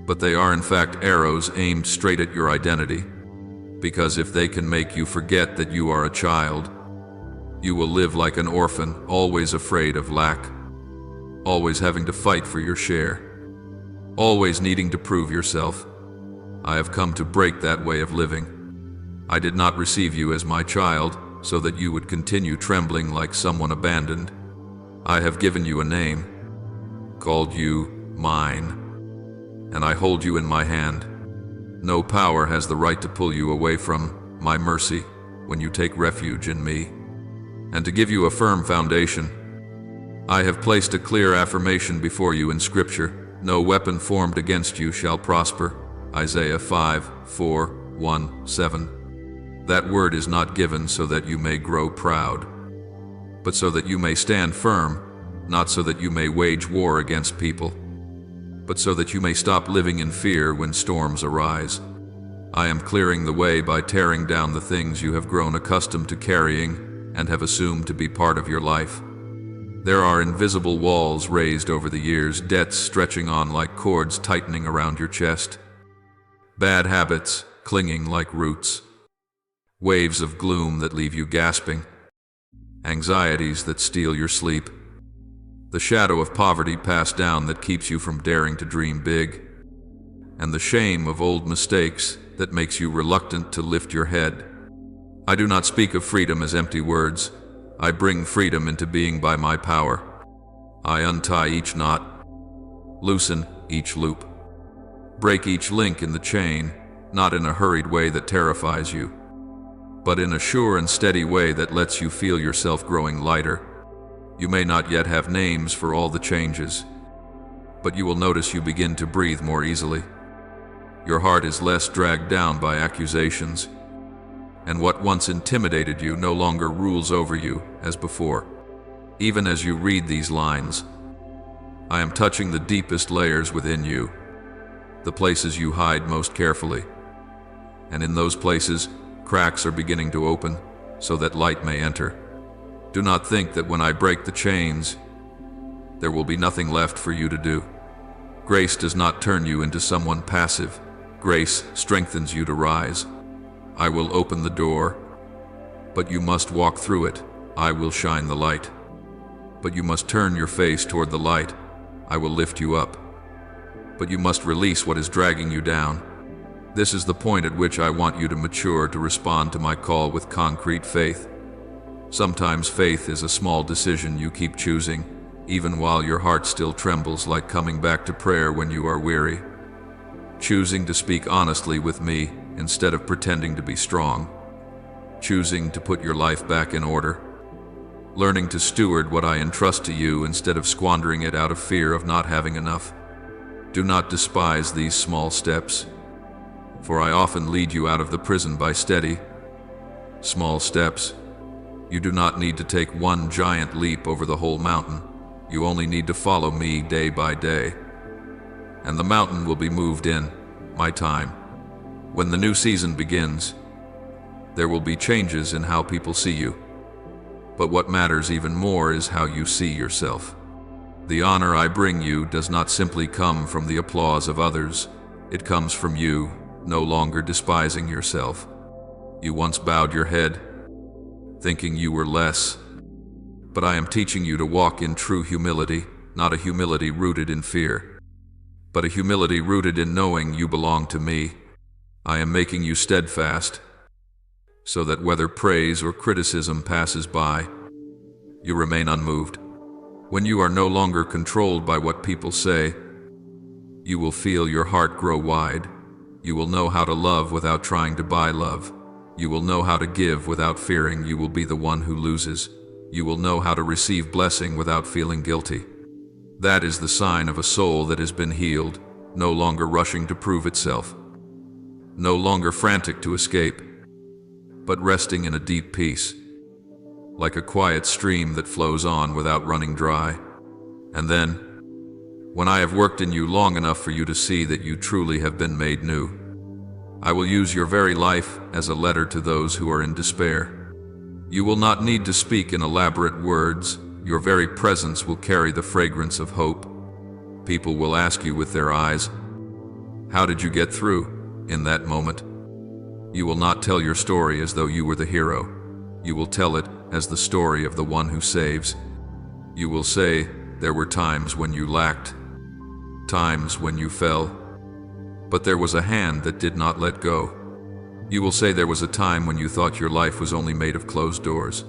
Speaker 1: but they are in fact arrows aimed straight at your identity, because if they can make you forget that you are a child, you will live like an orphan, always afraid of lack, always having to fight for your share, always needing to prove yourself. I have come to break that way of living. I did not receive you as my child so that you would continue trembling like someone abandoned. I have given you a name, called you mine, and I hold you in my hand. No power has the right to pull you away from my mercy when you take refuge in me. And to give you a firm foundation, I have placed a clear affirmation before you in Scripture. No weapon formed against you shall prosper. Isaiah 5:4-1-7. That word is not given so that you may grow proud, but so that you may stand firm, not so that you may wage war against people, but so that you may stop living in fear when storms arise. I am clearing the way by tearing down the things you have grown accustomed to carrying and have assumed to be part of your life. There are invisible walls raised over the years, debts stretching on like cords tightening around your chest, bad habits clinging like roots, waves of gloom that leave you gasping, anxieties that steal your sleep, the shadow of poverty passed down that keeps you from daring to dream big, and the shame of old mistakes that makes you reluctant to lift your head. I do not speak of freedom as empty words. I bring freedom into being by my power. I untie each knot, loosen each loop, break each link in the chain, not in a hurried way that terrifies you, but in a sure and steady way that lets you feel yourself growing lighter. You may not yet have names for all the changes, but you will notice you begin to breathe more easily. Your heart is less dragged down by accusations, and what once intimidated you no longer rules over you as before. Even as you read these lines, I am touching the deepest layers within you, the places you hide most carefully. And in those places, cracks are beginning to open so that light may enter. Do not think that when I break the chains, there will be nothing left for you to do. Grace does not turn you into someone passive. Grace strengthens you to rise. I will open the door, but you must walk through it. I will shine the light, but you must turn your face toward the light. I will lift you up, but you must release what is dragging you down. This is the point at which I want you to mature, to respond to my call with concrete faith. Sometimes faith is a small decision you keep choosing, even while your heart still trembles, like coming back to prayer when you are weary. Choosing to speak honestly with me instead of pretending to be strong. Choosing to put your life back in order. Learning to steward what I entrust to you instead of squandering it out of fear of not having enough. Do not despise these small steps, for I often lead you out of the prison by steady, small steps. You do not need to take one giant leap over the whole mountain. You only need to follow me day by day, and the mountain will be moved in my time. When the new season begins, there will be changes in how people see you. But what matters even more is how you see yourself. The honor I bring you does not simply come from the applause of others. It comes from you, no longer despising yourself. You once bowed your head, thinking you were less. But I am teaching you to walk in true humility, not a humility rooted in fear, but a humility rooted in knowing you belong to me. I am making you steadfast, so that whether praise or criticism passes by, you remain unmoved. When you are no longer controlled by what people say, you will feel your heart grow wide. You will know how to love without trying to buy love. You will know how to give without fearing you will be the one who loses. You will know how to receive blessing without feeling guilty. That is the sign of a soul that has been healed, no longer rushing to prove itself, no longer frantic to escape, but resting in a deep peace, like a quiet stream that flows on without running dry. And then, when I have worked in you long enough for you to see that you truly have been made new, I will use your very life as a letter to those who are in despair. You will not need to speak in elaborate words. Your very presence will carry the fragrance of hope. People will ask you with their eyes, "How did you get through?" In that moment, you will not tell your story as though you were the hero. You will tell it as the story of the one who saves. You will say, "There were times when you lacked, times when you fell, but there was a hand that did not let go." You will say there was a time when you thought your life was only made of closed doors,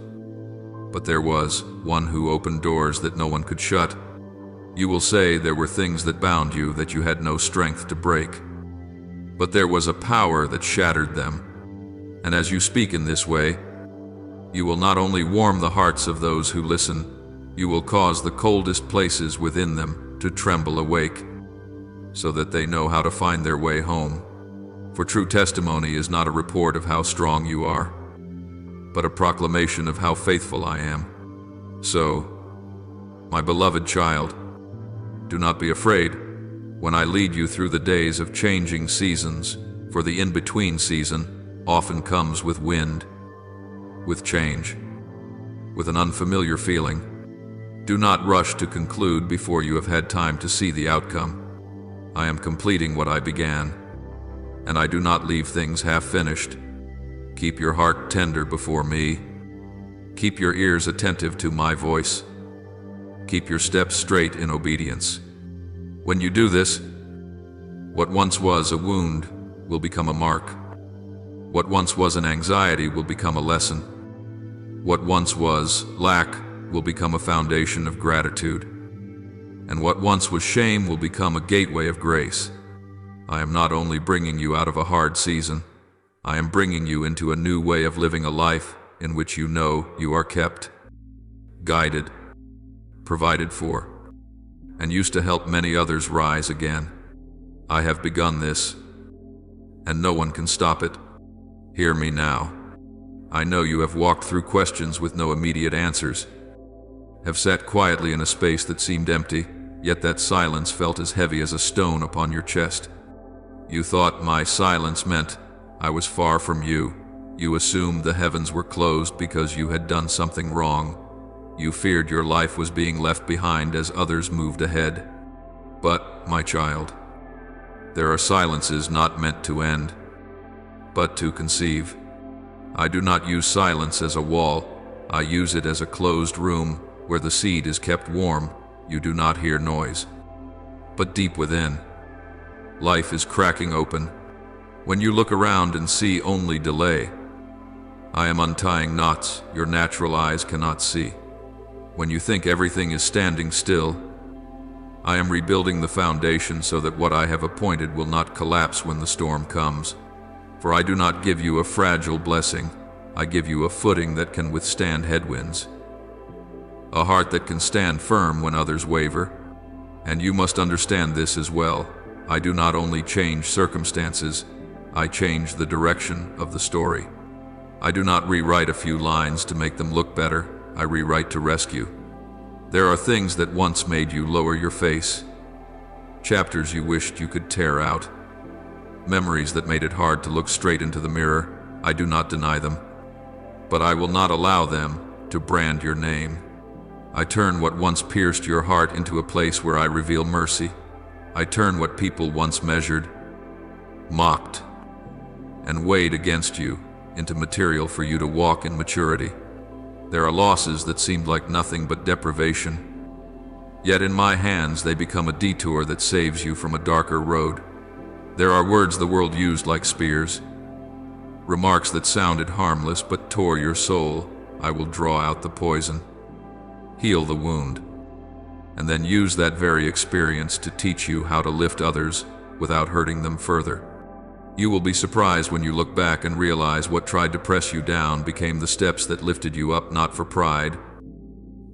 Speaker 1: but there was one who opened doors that no one could shut. You will say there were things that bound you that you had no strength to break, but there was a power that shattered them. And as you speak in this way, you will not only warm the hearts of those who listen, you will cause the coldest places within them to tremble awake, so that they know how to find their way home. For true testimony is not a report of how strong you are, but a proclamation of how faithful I am. So, my beloved child, do not be afraid when I lead you through the days of changing seasons, for the in-between season often comes with wind, with change, with an unfamiliar feeling. Do not rush to conclude before you have had time to see the outcome. I am completing what I began, and I do not leave things half-finished. Keep your heart tender before me. Keep your ears attentive to my voice. Keep your steps straight in obedience. When you do this, what once was a wound will become a mark. What once was an anxiety will become a lesson. What once was lack will become a foundation of gratitude. And what once was shame will become a gateway of grace. I am not only bringing you out of a hard season, I am bringing you into a new way of living a life in which you know you are kept, guided, provided for, and used to help many others rise again. I have begun this, and no one can stop it. Hear me now. I know you have walked through questions with no immediate answers, have sat quietly in a space that seemed empty, yet that silence felt as heavy as a stone upon your chest. You thought my silence meant I was far from you. You assumed the heavens were closed because you had done something wrong. You feared your life was being left behind as others moved ahead. But, my child, there are silences not meant to end, but to conceive. I do not use silence as a wall. I use it as a closed room where the seed is kept warm. You do not hear noise, but deep within, life is cracking open. When you look around and see only delay, I am untying knots your natural eyes cannot see. When you think everything is standing still, I am rebuilding the foundation so that what I have appointed will not collapse when the storm comes. For I do not give you a fragile blessing, I give you a footing that can withstand headwinds, a heart that can stand firm when others waver. And you must understand this as well. I do not only change circumstances, I change the direction of the story. I do not rewrite a few lines to make them look better, I rewrite to rescue. There are things that once made you lower your face, chapters you wished you could tear out, memories that made it hard to look straight into the mirror. I do not deny them, but I will not allow them to brand your name. I turn what once pierced your heart into a place where I reveal mercy. I turn what people once measured, mocked, and weighed against you into material for you to walk in maturity. There are losses that seemed like nothing but deprivation, yet in my hands they become a detour that saves you from a darker road. There are words the world used like spears, remarks that sounded harmless but tore your soul. I will draw out the poison, heal the wound, and then use that very experience to teach you how to lift others without hurting them further. You will be surprised when you look back and realize what tried to press you down became the steps that lifted you up, not for pride,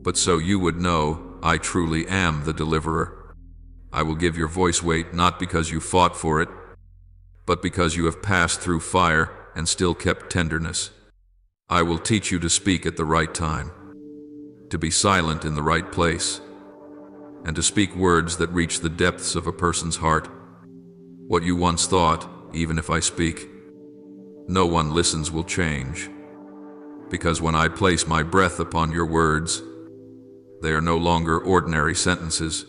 Speaker 1: but so you would know I truly am the deliverer. I will give your voice weight not because you fought for it, but because you have passed through fire and still kept tenderness. I will teach you to speak at the right time, to be silent in the right place, and to speak words that reach the depths of a person's heart. What you once thought, even if I speak, no one listens, will change. Because when I place my breath upon your words, they are no longer ordinary sentences.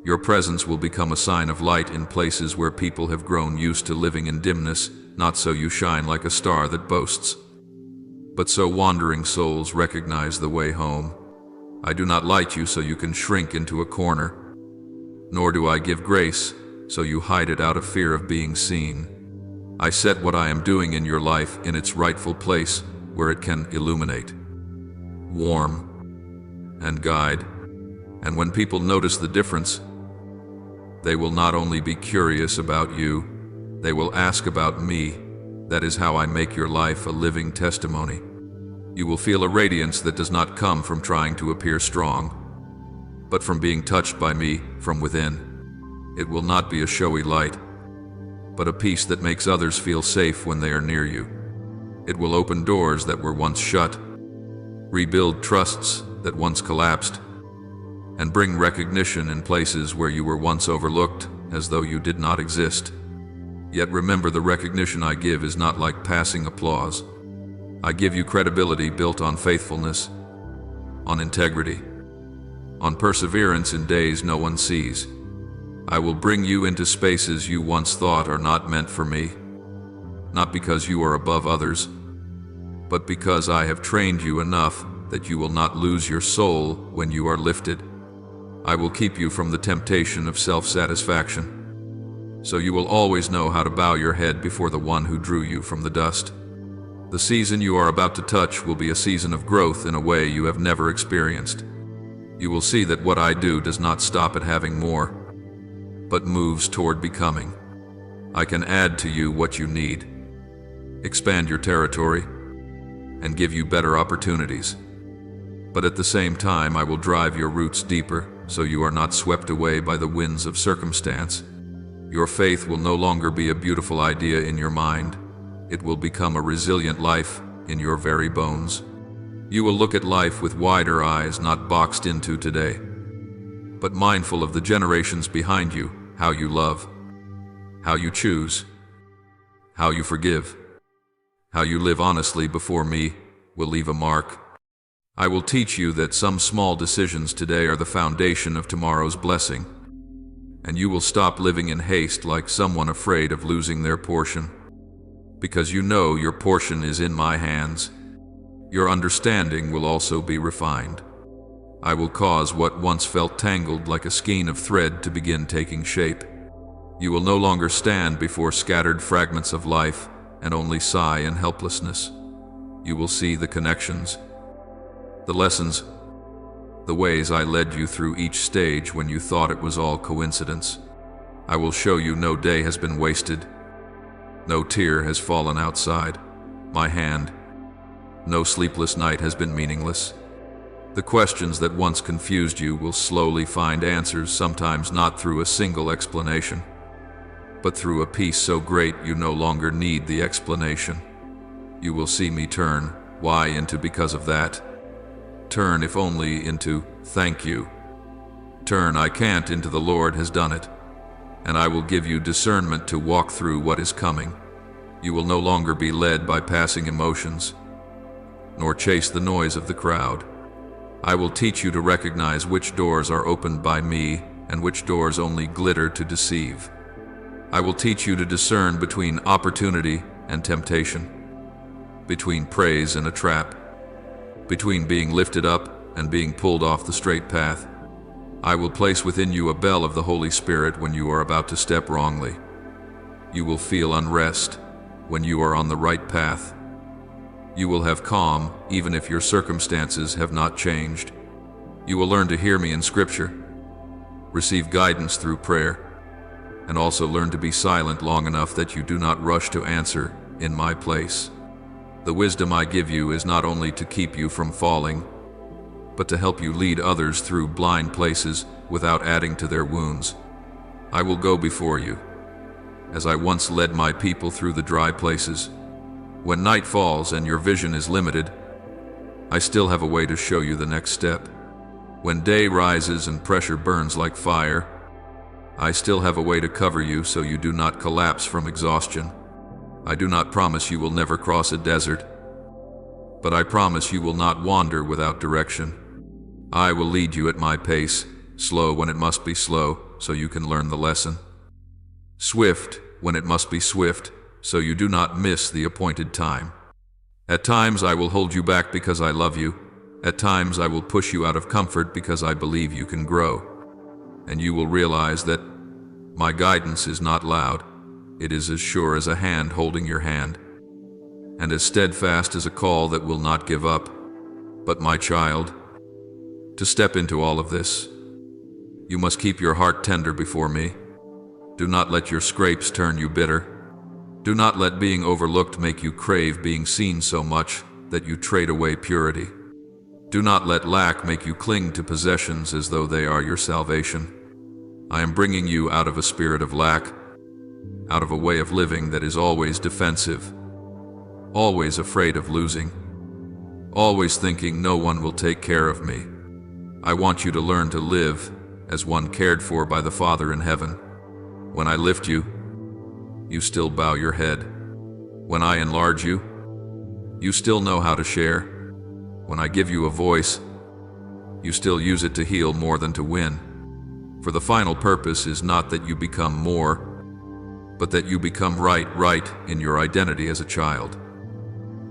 Speaker 1: Your presence will become a sign of light in places where people have grown used to living in dimness, not so you shine like a star that boasts, but so wandering souls recognize the way home. I do not light you so you can shrink into a corner, nor do I give grace so you hide it out of fear of being seen. I set what I am doing in your life in its rightful place where it can illuminate, warm, and guide. And when people notice the difference, they will not only be curious about you, they will ask about me. That is how I make your life a living testimony. You will feel a radiance that does not come from trying to appear strong, but from being touched by me from within. It will not be a showy light, but a peace that makes others feel safe when they are near you. It will open doors that were once shut, rebuild trusts that once collapsed, and bring recognition in places where you were once overlooked as though you did not exist. Yet remember, the recognition I give is not like passing applause. I give you credibility built on faithfulness, on integrity, on perseverance in days no one sees. I will bring you into spaces you once thought are not meant for me, not because you are above others, but because I have trained you enough that you will not lose your soul when you are lifted. I will keep you from the temptation of self-satisfaction, so you will always know how to bow your head before the one who drew you from the dust. The season you are about to touch will be a season of growth in a way you have never experienced. You will see that what I do does not stop at having more, but moves toward becoming. I can add to you what you need, expand your territory, and give you better opportunities. But at the same time, I will drive your roots deeper so you are not swept away by the winds of circumstance. Your faith will no longer be a beautiful idea in your mind. It will become a resilient life in your very bones. You will look at life with wider eyes, not boxed into today, but mindful of the generations behind you, how you love, how you choose, how you forgive, how you live honestly before me will leave a mark. I will teach you that some small decisions today are the foundation of tomorrow's blessing, and you will stop living in haste like someone afraid of losing their portion, because you know your portion is in my hands. Your understanding will also be refined. I will cause what once felt tangled like a skein of thread to begin taking shape. You will no longer stand before scattered fragments of life and only sigh in helplessness. You will see the connections, the lessons, the ways I led you through each stage when you thought it was all coincidence. I will show you no day has been wasted, no tear has fallen outside my hand, no sleepless night has been meaningless. The questions that once confused you will slowly find answers, sometimes not through a single explanation, but through a peace so great you no longer need the explanation. You will see me turn why into because of that. Turn if only into thank you. Turn I can't into the Lord has done it. And I will give you discernment to walk through what is coming. You will no longer be led by passing emotions, nor chase the noise of the crowd. I will teach you to recognize which doors are opened by me and which doors only glitter to deceive. I will teach you to discern between opportunity and temptation, between praise and a trap, between being lifted up and being pulled off the straight path. I will place within you a bell of the Holy Spirit when you are about to step wrongly. You will feel unrest when you are on the right path. You will have calm even if your circumstances have not changed. You will learn to hear me in Scripture, receive guidance through prayer, and also learn to be silent long enough that you do not rush to answer in my place. The wisdom I give you is not only to keep you from falling, but to help you lead others through blind places without adding to their wounds. I will go before you, as I once led my people through the dry places. When night falls and your vision is limited, I still have a way to show you the next step. When day rises and pressure burns like fire, I still have a way to cover you so you do not collapse from exhaustion. I do not promise you will never cross a desert, but I promise you will not wander without direction. I will lead you at my pace, slow when it must be slow, so you can learn the lesson. Swift when it must be swift, so you do not miss the appointed time. At times I will hold you back because I love you. At times I will push you out of comfort because I believe you can grow. And you will realize that my guidance is not loud. It is as sure as a hand holding your hand, and as steadfast as a call that will not give up. But my child, to step into all of this, you must keep your heart tender before me. Do not let your scrapes turn you bitter. Do not let being overlooked make you crave being seen so much that you trade away purity. Do not let lack make you cling to possessions as though they are your salvation. I am bringing you out of a spirit of lack, out of a way of living that is always defensive, always afraid of losing, always thinking no one will take care of me. I want you to learn to live as one cared for by the Father in heaven. When I lift you, you still bow your head. When I enlarge you, you still know how to share. When I give you a voice, you still use it to heal more than to win. For the final purpose is not that you become more, but that you become right in your identity as a child,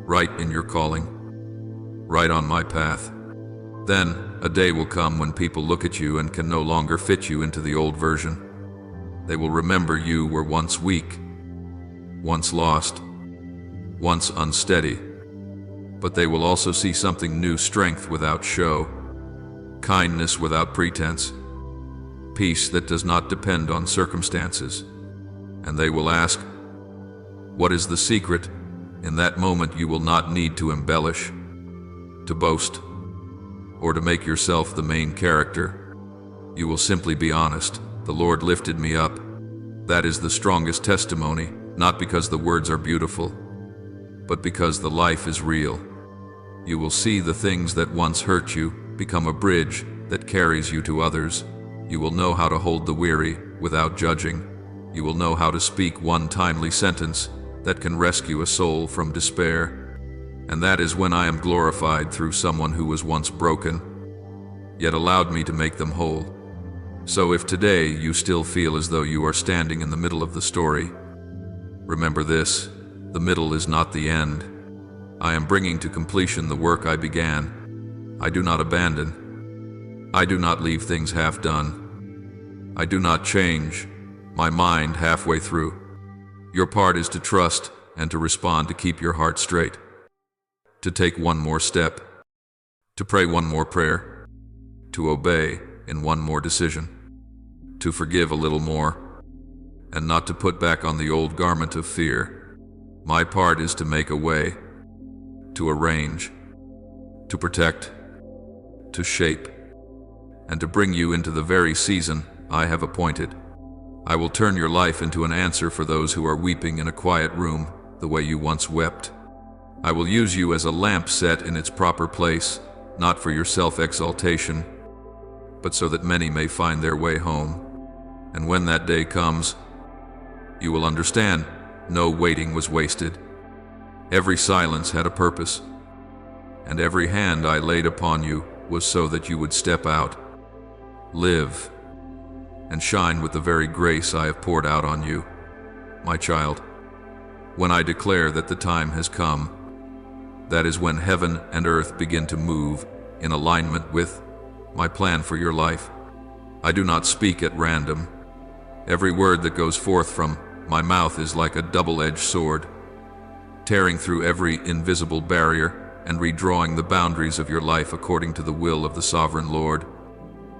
Speaker 1: right in your calling, right on my path. Then a day will come when people look at you and can no longer fit you into the old version. They will remember you were once weak, once lost, once unsteady, but they will also see something new: strength without show, kindness without pretense, peace that does not depend on circumstances. And they will ask, what is the secret? In that moment you will not need to embellish, to boast, or to make yourself the main character. You will simply be honest. The Lord lifted me up. That is the strongest testimony, not because the words are beautiful, but because the life is real. You will see the things that once hurt you become a bridge that carries you to others. You will know how to hold the weary without judging. You will know how to speak one timely sentence that can rescue a soul from despair. And that is when I am glorified through someone who was once broken, yet allowed me to make them whole. So if today you still feel as though you are standing in the middle of the story, remember this: the middle is not the end. I am bringing to completion the work I began. I do not abandon. I do not leave things half done. I do not change my mind halfway through. Your part is to trust and to respond, to keep your heart straight, to take one more step, to pray one more prayer, to obey in one more decision, to forgive a little more, and not to put back on the old garment of fear. My part is to make a way, to arrange, to protect, to shape, and to bring you into the very season I have appointed. I will turn your life into an answer for those who are weeping in a quiet room the way you once wept. I will use you as a lamp set in its proper place, not for your self-exaltation, but so that many may find their way home. And when that day comes, you will understand no waiting was wasted. Every silence had a purpose, and every hand I laid upon you was so that you would step out, live, and shine with the very grace I have poured out on you. My child, When I declare that the time has come, that is when heaven and earth begin to move in alignment with my plan for your life. I do not speak at random. Every word that goes forth from my mouth is like a double-edged sword, tearing through every invisible barrier and redrawing the boundaries of your life according to the will of the Sovereign Lord.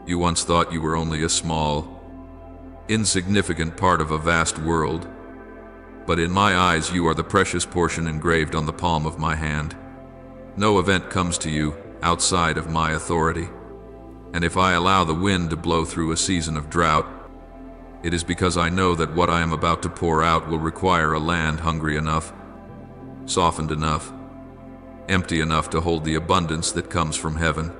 Speaker 1: You once thought you were only a small, insignificant part of a vast world, but in my eyes you are the precious portion engraved on the palm of my hand. No event comes to you outside of my authority, and if I allow the wind to blow through a season of drought, it is because I know that what I am about to pour out will require a land hungry enough, softened enough, empty enough to hold the abundance that comes from heaven.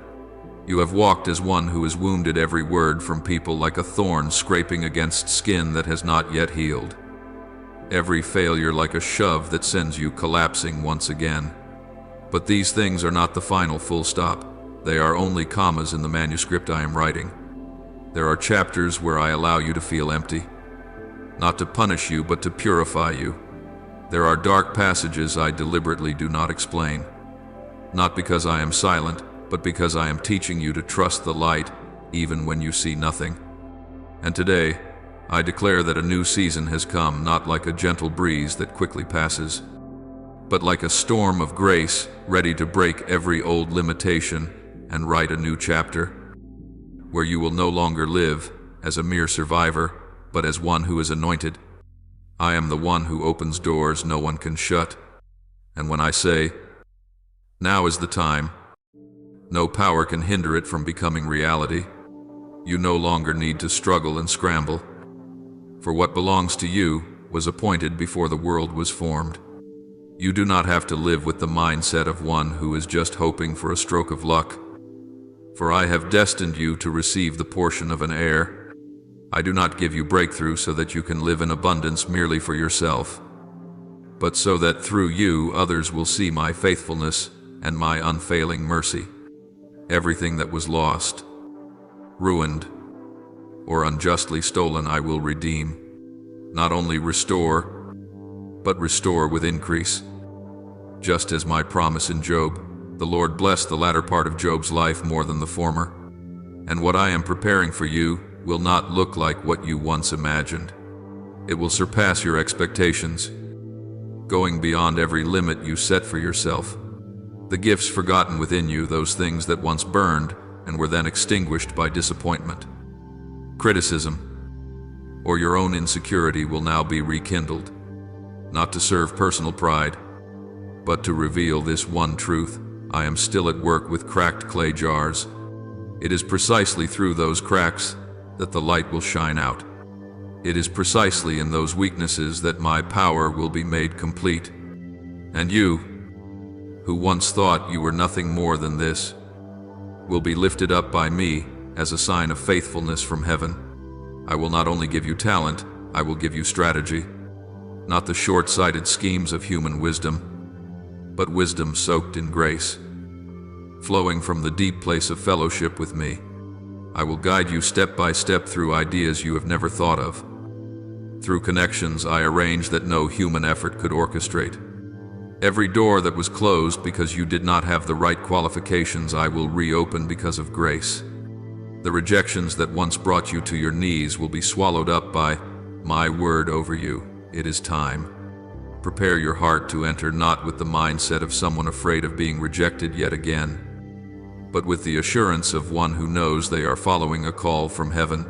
Speaker 1: You have walked as one who has wounded every word from people like a thorn scraping against skin that has not yet healed. Every failure like a shove that sends you collapsing once again. But these things are not the final full stop. They are only commas in the manuscript I am writing. There are chapters where I allow you to feel empty, not to punish you, but to purify you. There are dark passages I deliberately do not explain, not because I am silent, but because I am teaching you to trust the light even when you see nothing. And today, I declare that a new season has come, not like a gentle breeze that quickly passes, but like a storm of grace ready to break every old limitation and write a new chapter, where you will no longer live as a mere survivor, but as one who is anointed. I am the one who opens doors no one can shut, and when I say, now is the time, no power can hinder it from becoming reality. You no longer need to struggle and scramble, for what belongs to you was appointed before the world was formed. You do not have to live with the mindset of one who is just hoping for a stroke of luck, for I have destined you to receive the portion of an heir. I do not give you breakthrough so that you can live in abundance merely for yourself, but so that through you others will see my faithfulness and my unfailing mercy. Everything that was lost, ruined, or unjustly stolen I will redeem, not only restore, but restore with increase. Just as my promise in Job, the Lord blessed the latter part of Job's life more than the former. And what I am preparing for you will not look like what you once imagined. It will surpass your expectations, going beyond every limit you set for yourself. The gifts forgotten within you, those things that once burned and were then extinguished by disappointment, criticism, or your own insecurity, will now be rekindled, not to serve personal pride, but to reveal this one truth: I am still at work with cracked clay jars. It is precisely through those cracks that the light will shine out. It is precisely in those weaknesses that my power will be made complete. And you, who once thought you were nothing more than this, will be lifted up by me as a sign of faithfulness from heaven. I will not only give you talent, I will give you strategy. Not the short-sighted schemes of human wisdom, but wisdom soaked in grace, flowing from the deep place of fellowship with me. I will guide you step by step through ideas you have never thought of, through connections I arrange that no human effort could orchestrate. Every door that was closed because you did not have the right qualifications I will reopen because of grace. The rejections that once brought you to your knees will be swallowed up by my word over you. It is time. Prepare your heart to enter not with the mindset of someone afraid of being rejected yet again, but with the assurance of one who knows they are following a call from heaven.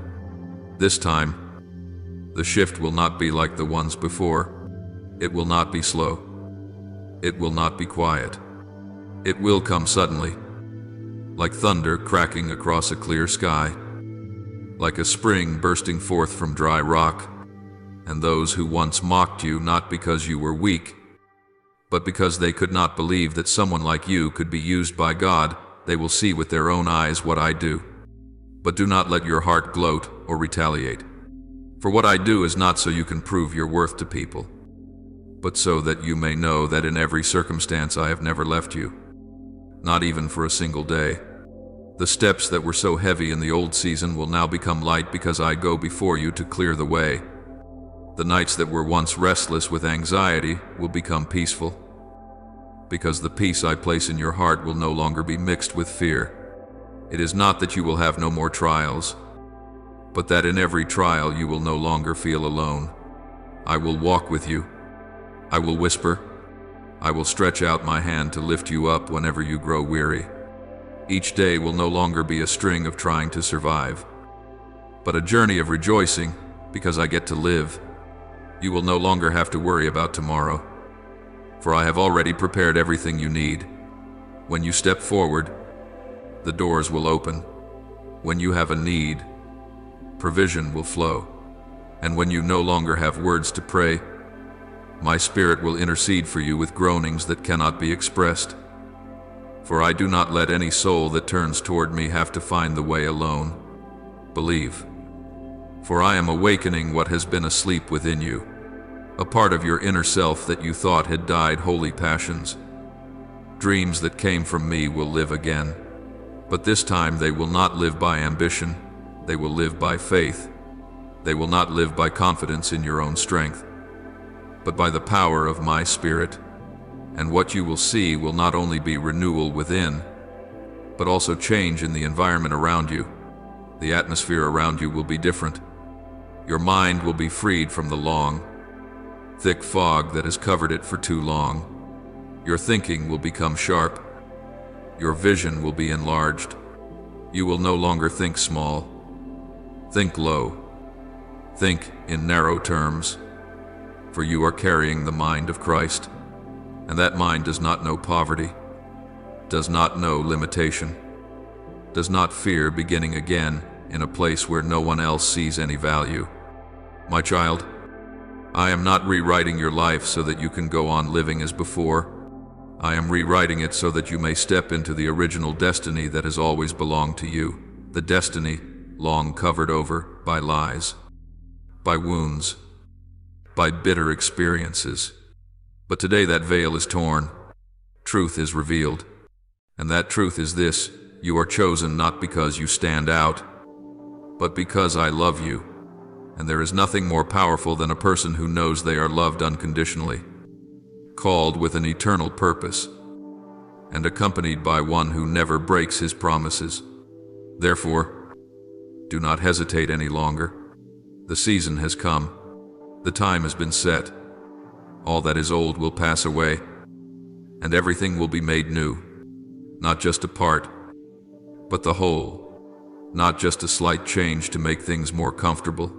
Speaker 1: This time, the shift will not be like the ones before. It will not be slow. It will not be quiet. It will come suddenly, like thunder cracking across a clear sky, like a spring bursting forth from dry rock. And those who once mocked you not because you were weak, but because they could not believe that someone like you could be used by God, they will see with their own eyes what I do. But do not let your heart gloat or retaliate. For what I do is not so you can prove your worth to people, but so that you may know that in every circumstance I have never left you, not even for a single day. The steps that were so heavy in the old season will now become light because I go before you to clear the way. The nights that were once restless with anxiety will become peaceful, because the peace I place in your heart will no longer be mixed with fear. It is not that you will have no more trials, but that in every trial you will no longer feel alone. I will walk with you. I will whisper. I will stretch out my hand to lift you up whenever you grow weary. Each day will no longer be a string of trying to survive, but a journey of rejoicing because I get to live. You will no longer have to worry about tomorrow, for I have already prepared everything you need. When you step forward, the doors will open. When you have a need, provision will flow. And when you no longer have words to pray, my Spirit will intercede for you with groanings that cannot be expressed. For I do not let any soul that turns toward me have to find the way alone. Believe. For I am awakening what has been asleep within you, a part of your inner self that you thought had died. Holy passions, dreams that came from me will live again. But this time they will not live by ambition, they will live by faith. They will not live by confidence in your own strength, but by the power of my Spirit. And what you will see will not only be renewal within, but also change in the environment around you. The atmosphere around you will be different. Your mind will be freed from the long, thick fog that has covered it for too long. Your thinking will become sharp. Your vision will be enlarged. You will no longer think small. Think low. Think in narrow terms, for you are carrying the mind of Christ, and that mind does not know poverty, does not know limitation, does not fear beginning again in a place where no one else sees any value. My child, I am not rewriting your life so that you can go on living as before. I am rewriting it so that you may step into the original destiny that has always belonged to you, the destiny long covered over by lies, by wounds, by bitter experiences. But today that veil is torn, truth is revealed, and that truth is this: you are chosen not because you stand out, but because I love you, and there is nothing more powerful than a person who knows they are loved unconditionally, called with an eternal purpose, and accompanied by one who never breaks his promises. Therefore, do not hesitate any longer. The season has come. The time has been set. All that is old will pass away, and everything will be made new. Not just a part, but the whole. Not just a slight change to make things more comfortable,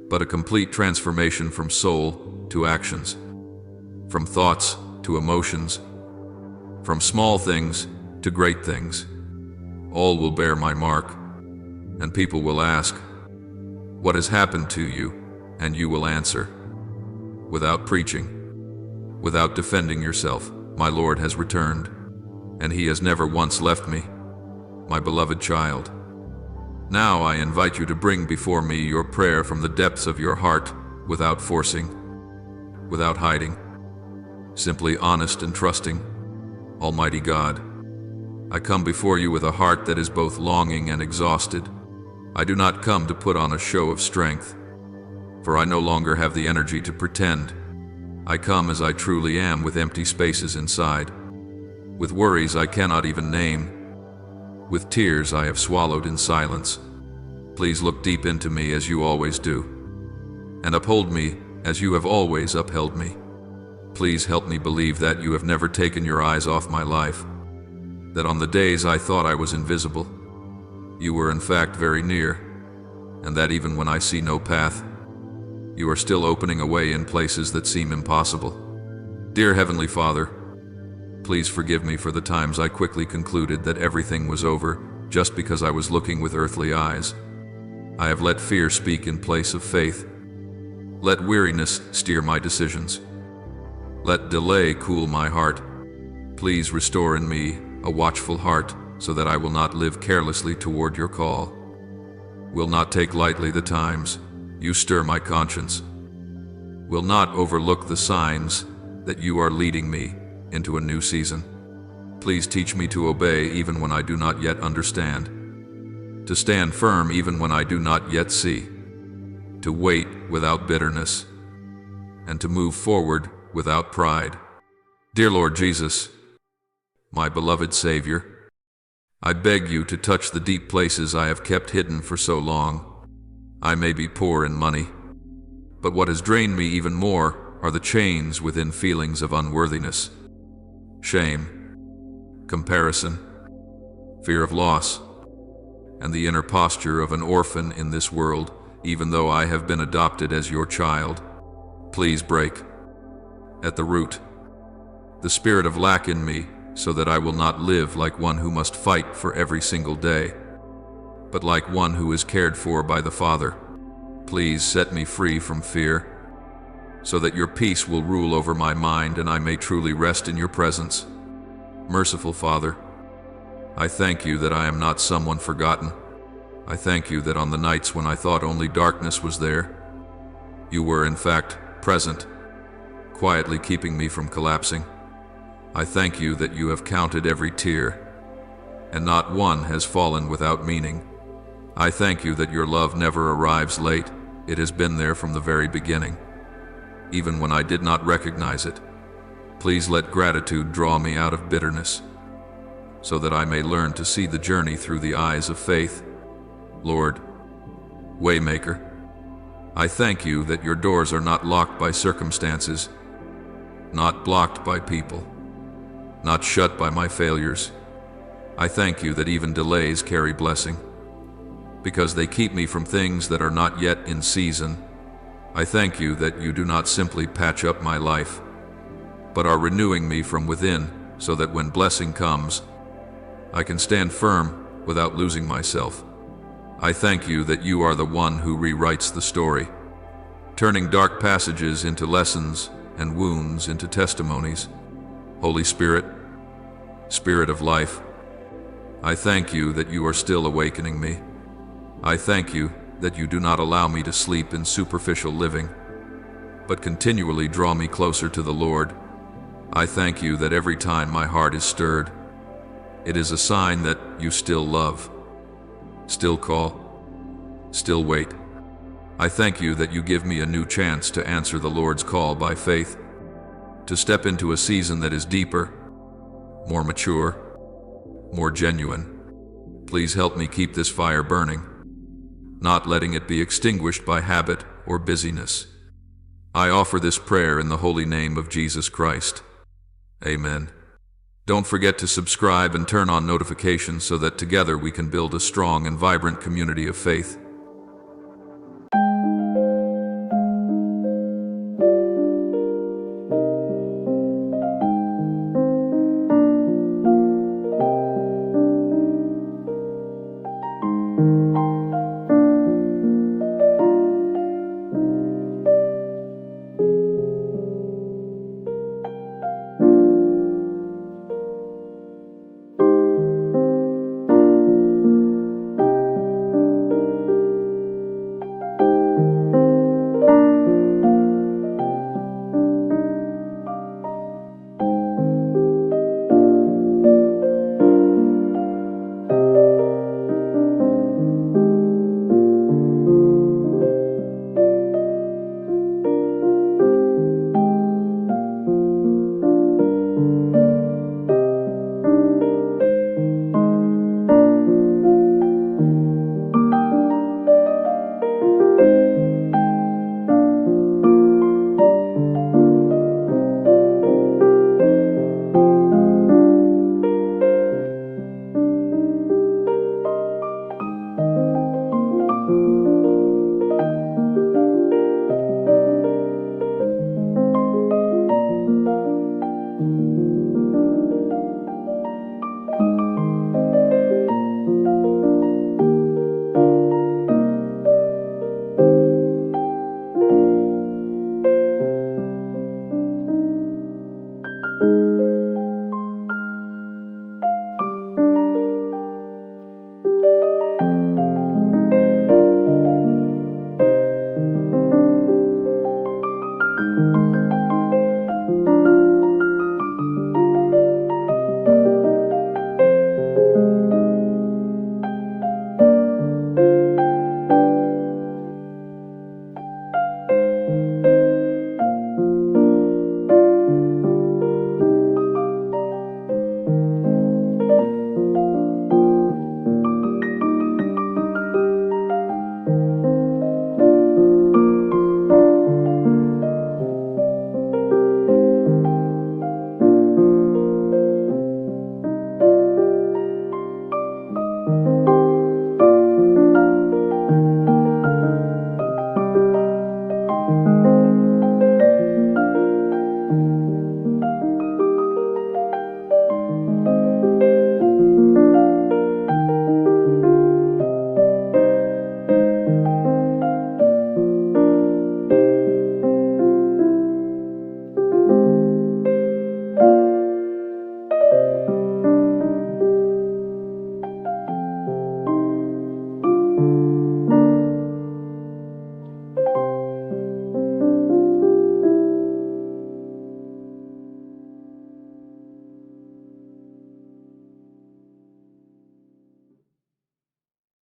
Speaker 1: but a complete transformation from soul to actions, from thoughts to emotions, from small things to great things. All will bear my mark, and people will ask, "What has happened to you?" And you will answer, without preaching, without defending yourself, "My Lord has returned, and he has never once left me, my beloved child." Now I invite you to bring before me your prayer from the depths of your heart, without forcing, without hiding, simply honest and trusting. Almighty God, I come before you with a heart that is both longing and exhausted. I do not come to put on a show of strength, for I no longer have the energy to pretend. I come as I truly am, with empty spaces inside, with worries I cannot even name, with tears I have swallowed in silence. Please look deep into me as you always do, and uphold me as you have always upheld me. Please help me believe that you have never taken your eyes off my life, that on the days I thought I was invisible, you were in fact very near, and that even when I see no path, you are still opening a way in places that seem impossible. Dear Heavenly Father, please forgive me for the times I quickly concluded that everything was over just because I was looking with earthly eyes. I have let fear speak in place of faith. Let weariness steer my decisions. Let delay cool my heart. Please restore in me a watchful heart, so that I will not live carelessly toward your call, will not take lightly the times you stir my conscience, will not overlook the signs that you are leading me into a new season. Please teach me to obey even when I do not yet understand, to stand firm even when I do not yet see, to wait without bitterness, and to move forward without pride. Dear Lord Jesus, my beloved Savior, I beg you to touch the deep places I have kept hidden for so long. I may be poor in money, but what has drained me even more are the chains within feelings of unworthiness, shame, comparison, fear of loss, and the inner posture of an orphan in this world, even though I have been adopted as your child. Please break, at the root, the spirit of lack in me, so that I will not live like one who must fight for every single day, but like one who is cared for by the Father. Please set me free from fear, so that your peace will rule over my mind and I may truly rest in your presence. Merciful Father, I thank you that I am not someone forgotten. I thank you that on the nights when I thought only darkness was there, you were in fact present, quietly keeping me from collapsing. I thank you that you have counted every tear, and not one has fallen without meaning. I thank you that your love never arrives late. It has been there from the very beginning, even when I did not recognize it. Please let gratitude draw me out of bitterness, so that I may learn to see the journey through the eyes of faith. Lord, Waymaker, I thank you that your doors are not locked by circumstances, not blocked by people, not shut by my failures. I thank you that even delays carry blessing, because they keep me from things that are not yet in season. I thank you that you do not simply patch up my life, but are renewing me from within, so that when blessing comes, I can stand firm without losing myself. I thank you that you are the one who rewrites the story, turning dark passages into lessons and wounds into testimonies. Holy Spirit, Spirit of life, I thank you that you are still awakening me. I thank you that you do not allow me to sleep in superficial living, but continually draw me closer to the Lord. I thank you that every time my heart is stirred, it is a sign that you still love, still call, still wait. I thank you that you give me a new chance to answer the Lord's call by faith, to step into a season that is deeper, more mature, more genuine. Please help me keep this fire burning, not letting it be extinguished by habit or busyness. I offer this prayer in the holy name of Jesus Christ. Amen. Don't forget to subscribe and turn on notifications so that together we can build a strong and vibrant community of faith.